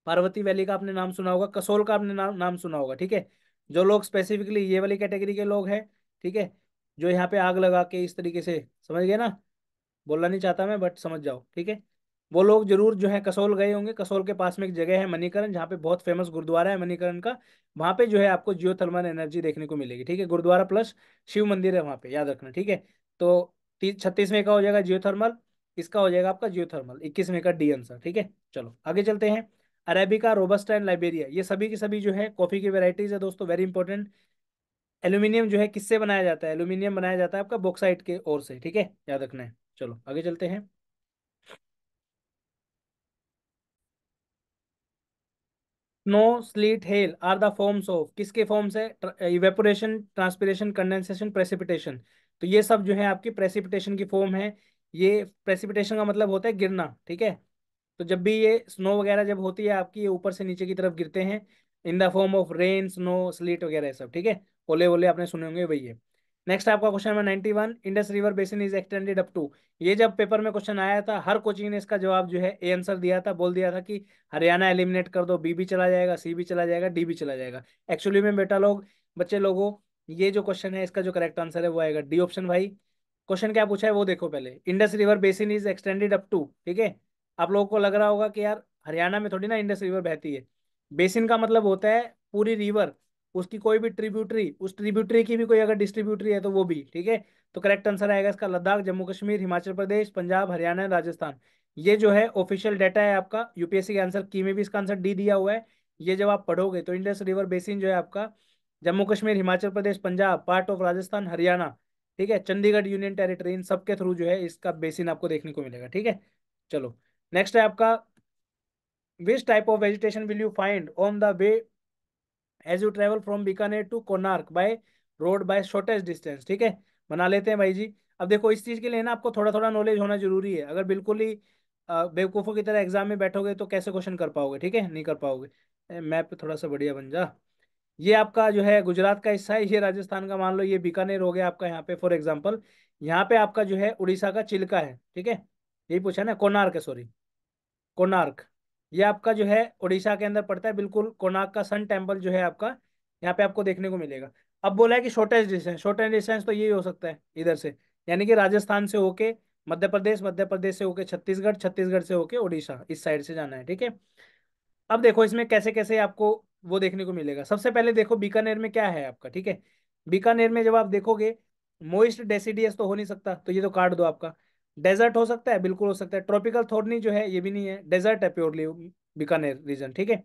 पार्वती वैली का आपने नाम सुना होगा, कसोल का आपने नाम सुना होगा, ठीक है। जो लोग स्पेसिफिकली ये वाली कैटेगरी के लोग हैं, ठीक है, जो यहाँ पे आग लगा के इस तरीके से, समझ गए ना, बोलना नहीं चाहता मैं बट समझ जाओ, ठीक है। वो लोग जरूर जो है कसोल गए होंगे, कसोल के पास में एक जगह है मणिकरण, जहाँ पे बहुत फेमस गुरुद्वारा है मणिकरण का, वहाँ पे जो है आपको जियो थर्मल एनर्जी देखने को मिलेगी, ठीक है। गुरुद्वारा प्लस शिव मंदिर है वहाँ पे, याद रखना, ठीक है। तो 36वें का हो जाएगा जियो थर्मल, इसका हो जाएगा आपका जियो थर्मल, 21वें का डी आंसर, ठीक है। चलो आगे चलते हैं। अरेबिका, रोबस्टा एंड लाइबेरिया, ये सभी की सभी जो है कॉफी की वेराइटीज है दोस्तों, वेरी इंपॉर्टेंट। एल्यूमिनियम जो है किससे बनाया जाता है, एल्यूमिनियम बनाया जाता है आपका बॉक्साइट के ओर से, ठीक है, याद रखना है। चलो आगे चलते हैं। Snow, sleet, hail are the forms of, किसके फॉर्म्स है, इवेपोरेशन, ट्रांसपिरेशन, कंडेंसेशन, प्रेसिपिटेशन। तो ये सब जो है आपकी प्रेसिपिटेशन की फॉर्म है। ये प्रेसिपिटेशन का मतलब होता है गिरना, ठीक है। तो जब भी ये स्नो वगैरह जब होती है आपकी, ये ऊपर से नीचे की तरफ गिरते हैं, in the form of rain, snow, slit वगैरह ये सब, ठीक है। ओले ओले आपने सुने होंगे, वही है। नेक्स्ट आपका question number 91, Indus river basin is extended up to, ये जब पेपर में क्वेश्चन आया था हर कोचिंग ने इसका जवाब जो है ए आंसर दिया था, बोल दिया था कि हरियाणा एलिमिनेट कर दो, बी भी चला जाएगा, सी भी चला जाएगा, डी भी चला जाएगा। एक्चुअली में बेटा लोग, बच्चे लोगों, ये जो क्वेश्चन है इसका जो करेक्ट आंसर है वो आएगा डी ऑप्शन भाई। क्वेश्चन क्या पूछा है वो देखो पहले, Indus river basin is extended up to, ठीक है। आप लोगों को लग रहा होगा कि यार हरियाणा में थोड़ी ना इंडस रिवर बहती है। बेसिन का मतलब होता है पूरी रिवर, उसकी कोई भी ट्रिब्यूटरी, उस ट्रिब्यूटरी की भी कोई अगर डिस्ट्रीब्यूटरी है तो वो भी, ठीक है। तो करेक्ट आंसर आएगा इसका लद्दाख, जम्मू कश्मीर, हिमाचल प्रदेश, पंजाब, हरियाणा, राजस्थान। ये जो है ऑफिशियल डाटा है आपका, यूपीएससी के आंसर की में भी इसका आंसर डी दिया हुआ है। ये जब आप पढ़ोगे तो इंडस रिवर बेसिन जो है आपका जम्मू कश्मीर, हिमाचल प्रदेश, पंजाब, पार्ट ऑफ राजस्थान, हरियाणा, ठीक है, चंडीगढ़ यूनियन टेरिटरी, इन सबके थ्रू जो है इसका बेसिन आपको देखने को मिलेगा। ठीक है, चलो नेक्स्ट है आपका, which type of vegetation will you find on the way as you travel from Bikaner to Konark by road by shortest distance. ठीक है, बना लेते हैं भाई जी। अब देखो इस चीज के लिए ना आपको थोड़ा थोड़ा नॉलेज होना जरूरी है, अगर बिल्कुल ही बेवकूफ़ों की तरह एग्जाम में बैठोगे तो कैसे क्वेश्चन कर पाओगे, ठीक है, नहीं कर पाओगे। मैप थोड़ा सा बढ़िया बन जा। ये आपका जो है गुजरात का हिस्सा है, ये राजस्थान का मान लो, ये बीकानेर हो गया आपका यहाँ पे फॉर एग्जाम्पल। यहाँ पे आपका जो है उड़ीसा का चिल्का है। ठीक है, यही पूछा ना, कोणार्क है, सॉरी, कोणार्क। ये आपका जो है उड़ीसा के अंदर पड़ता है, बिल्कुल कोणार्क का सन टेम्पल जो है आपका यहाँ पे आपको देखने को मिलेगा। अब बोला है कि शॉर्टेस्ट डिस्टेंस, शॉर्टेस्ट डिस्टेंस तो यही हो सकता है इधर से, यानी कि राजस्थान से होके मध्य प्रदेश, मध्य प्रदेश से होके छत्तीसगढ़, छत्तीसगढ़ से होके उड़ीसा, इस साइड से जाना है। ठीक है, अब देखो इसमें कैसे कैसे आपको वो देखने को मिलेगा। सबसे पहले देखो बीकानेर में क्या है आपका। ठीक है, बीकानेर में जब आप देखोगे, मोइस्ट डेसिडियस तो हो नहीं सकता, तो ये तो काट दो आपका। डेजर्ट हो सकता है, बिल्कुल हो सकता है। ट्रॉपिकल थोरनी जो है ये भी नहीं है, डेजर्ट है प्योरली बीकानेर रीजन। ठीक है,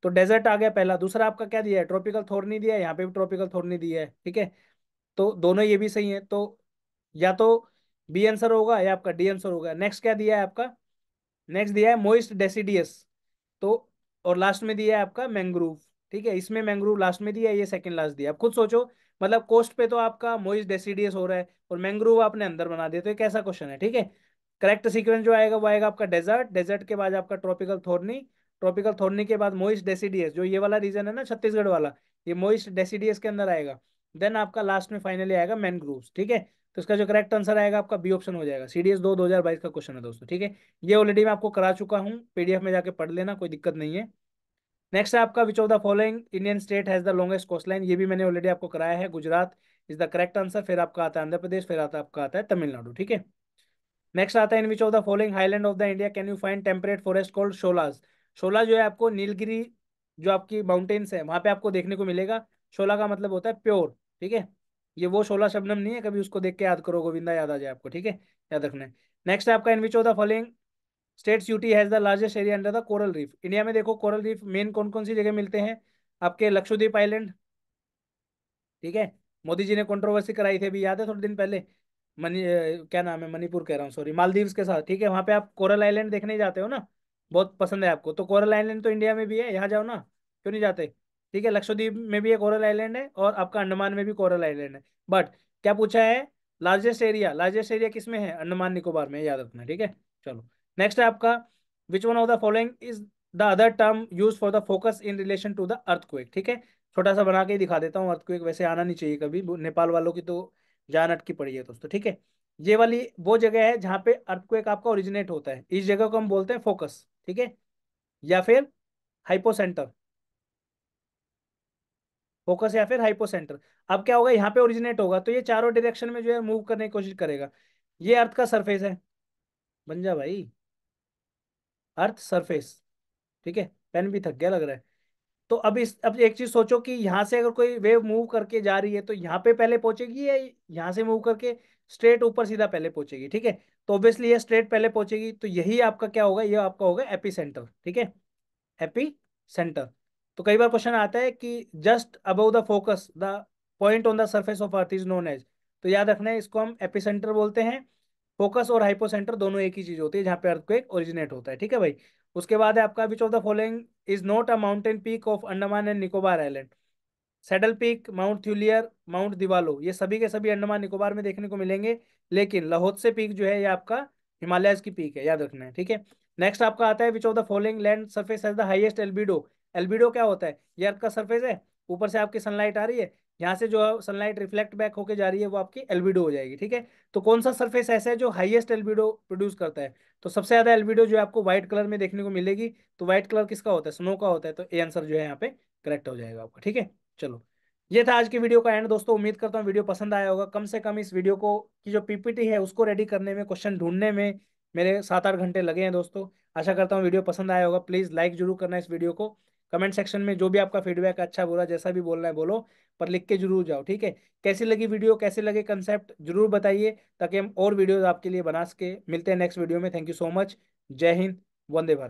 तो डेजर्ट आ गया पहला। दूसरा आपका क्या दिया है, ट्रॉपिकल थोरनी दिया है, यहाँ पे भी ट्रॉपिकल थोरनी दिया है। ठीक है, तो दोनों ये भी सही है, तो या तो बी आंसर होगा या आपका डी आंसर होगा। नेक्स्ट क्या दिया है आपका, नेक्स्ट दिया है मोइस्ट डेसिडियस, तो और लास्ट में दिया है आपका मैंग्रोव। ठीक है, इसमें मैंग्रोव लास्ट में दिया है, ये सेकंड लास्ट दिया। अब खुद सोचो, मतलब कोस्ट पे तो आपका मोइस्ट डेसिडियस हो रहा है और मैंग्रोव आपने अंदर बना दिया, तो ये कैसा क्वेश्चन है। ठीक है, करेक्ट सीक्वेंस जो आएगा वो आएगा आपका डेजर्ट, डेजर्ट के बाद आपका ट्रॉपिकल थोरनी, ट्रॉपिकल थोरनी के बाद मोइस्ट डेसिडियस, जो ये वाला रीजन है ना छत्तीसगढ़ वाला, ये मोइस्ट डेसिडियस के अंदर आएगा। देन आपका लास्ट में फाइनली आएगा मैनग्रोव्स। ठीक है, तो इसका जो करेक्ट आंसर आएगा आपका बी ऑप्शन हो जाएगा। सीडीएस 2022 का क्वेश्चन है दोस्तों। ठीक है, ये ऑलरेडी मैं आपको करा चुका हूँ, पीडीएफ में जाके पढ़ लेना, कोई दिक्कत नहीं है। नेक्स्ट है आपका, which of the following Indian state has the longest coast line, ये भी मैंने ऑलरेडी आपको कराया है, Gujarat is the correct answer. फिर आपका आता है आंध्र प्रदेश, फिर आपका आता है तमिलनाडु। ठीक है, नेक्स्ट आता है, in which of the following highland of the India can you find temperate forest called sholas. Shola जो है आपको नीलगिरी, जो आपकी माउंटेन्स है वहां पे आपको देखने को मिलेगा। शोला का मतलब होता है प्योर। ठीक है, ये वो शोला शबनम नहीं है, कभी उसको देख के याद करो, गोविंदा याद आ जाए आपको। ठीक है, याद रखना है। नेक्स्ट है आपका, in which of the following states UT has the largest area under the coral reef. India में देखो कोरल रीफ मेन कौन कौन सी जगह मिलते हैं, आपके लक्षद्वीप आइलैंड। ठीक है, मोदी जी ने कंट्रोवर्सी कराई थी अभी, याद है थोड़े दिन पहले, क्या नाम है, मणिपुर कह रहा हूँ सॉरी, मालदीव्स के साथ। ठीक है, वहां पे आप कोरल आइलैंड देखने जाते हो ना, बहुत पसंद है आपको, तो कोरल आइलैंड तो इंडिया में भी है, यहाँ जाओ ना, क्यों नहीं जाते। ठीक है, लक्षद्वीप में भी एक कोरल आइलैंड है और आपका अंडमान में भी कोरल आइलैंड है। बट क्या पूछा है, लार्जेस्ट एरिया, लार्जेस्ट एरिया किस में है, अंडमान निकोबार में, याद रखना है। ठीक है, चलो नेक्स्ट है आपका, which one of the following is the other term use for the focus in relation to the earthquake. ठीक है, छोटा सा बना के ही दिखा देता हूँ, अर्थक्वेक वैसे आना नहीं चाहिए कभी, नेपाल वालों की तो जान अटकी पड़ी है दोस्तों। ठीक है, ये वाली वो जगह है जहाँ पे अर्थक्वेक आपका ओरिजिनेट होता है, इस जगह को हम बोलते हैं फोकस। ठीक है, या फिर हाइपोसेंटर, फोकस या फिर हाइपोसेंटर। अब क्या होगा, यहाँ पे ओरिजिनेट होगा तो ये चारों डायरेक्शन में जो है मूव करने की कोशिश करेगा। ये अर्थ का सरफेस है, बन जा भाई, अर्थ सरफेस। ठीक है, पेन भी थक गया लग रहा है। तो अब एक चीज सोचो कि यहाँ से अगर कोई वेव मूव करके जा रही है तो यहाँ पे पहले पहुंचेगी या यहाँ से मूव करके स्ट्रेट ऊपर सीधा पहले पहुंचेगी। ठीक है, तो ऑब्वियसली ये स्ट्रेट पहले पहुंचेगी, तो यही आपका क्या होगा, ये आपका होगा एपी सेंटर। ठीक है, एपी सेंटर। तो कई बार क्वेश्चन आता है कि just above the focus the point on the surface of earth is known as, तो याद रखना है इसको हम एपी सेंटर बोलते हैं। फोकस और हाइपोसेंटर दोनों एक ही चीज होती है जहाँ पे अर्थक्वेक ओरिजिनेट होता है। ठीक है भाई, उसके बाद है आपका, which of the following is not a mountain peak of Andaman and Nicobar island. Saddle peak, mount Thuillier, mount Diavolo, ये सभी के सभी अंडमान निकोबार में देखने को मिलेंगे, लेकिन लाहौत्से पीक जो है ये आपका हिमालयस की पीक है, याद रखना है। ठीक है, नेक्स्ट आपका आता है, which of the following land surface has the highest albedo. Albedo क्या होता है, ये अर्थ का सरफेस है, ऊपर से आपकी सनलाइट आ रही है, यहाँ से जो सनलाइट रिफ्लेक्ट बैक होके जा रही है वो आपकी एल्बिडो हो जाएगी। ठीक है, तो कौन सा सरफेस ऐसा है जो हाईएस्ट एल्बिडो प्रोड्यूस करता है, तो सबसे ज्यादा एल्बिडो जो है आपको व्हाइट कलर में देखने को मिलेगी। तो व्हाइट कलर किसका होता है, स्नो का होता है, तो ए आंसर जो है यहाँ पे करेक्ट हो जाएगा आपका। ठीक है, चलो ये था आज की वीडियो का एंड दोस्तों। उम्मीद करता हूँ वीडियो पसंद आया होगा, कम से कम इस वीडियो को की जो पीपीटी है उसको रेडी करने में, क्वेश्चन ढूंढने में मेरे 7-8 घंटे लगे हैं दोस्तों। आशा करता हूँ वीडियो पसंद आया होगा, प्लीज़ लाइक जरूर करना इस वीडियो को। कमेंट सेक्शन में जो भी आपका फीडबैक, अच्छा बुरा जैसा भी बोलना है बोलो, पर लिख के जरूर जाओ। ठीक है, कैसी लगी वीडियो, कैसे लगे कंसेप्ट जरूर बताइए, ताकि हम और वीडियोज आपके लिए बना सके। मिलते हैं नेक्स्ट वीडियो में, थैंक यू सो मच, जय हिंद, वंदे भारत।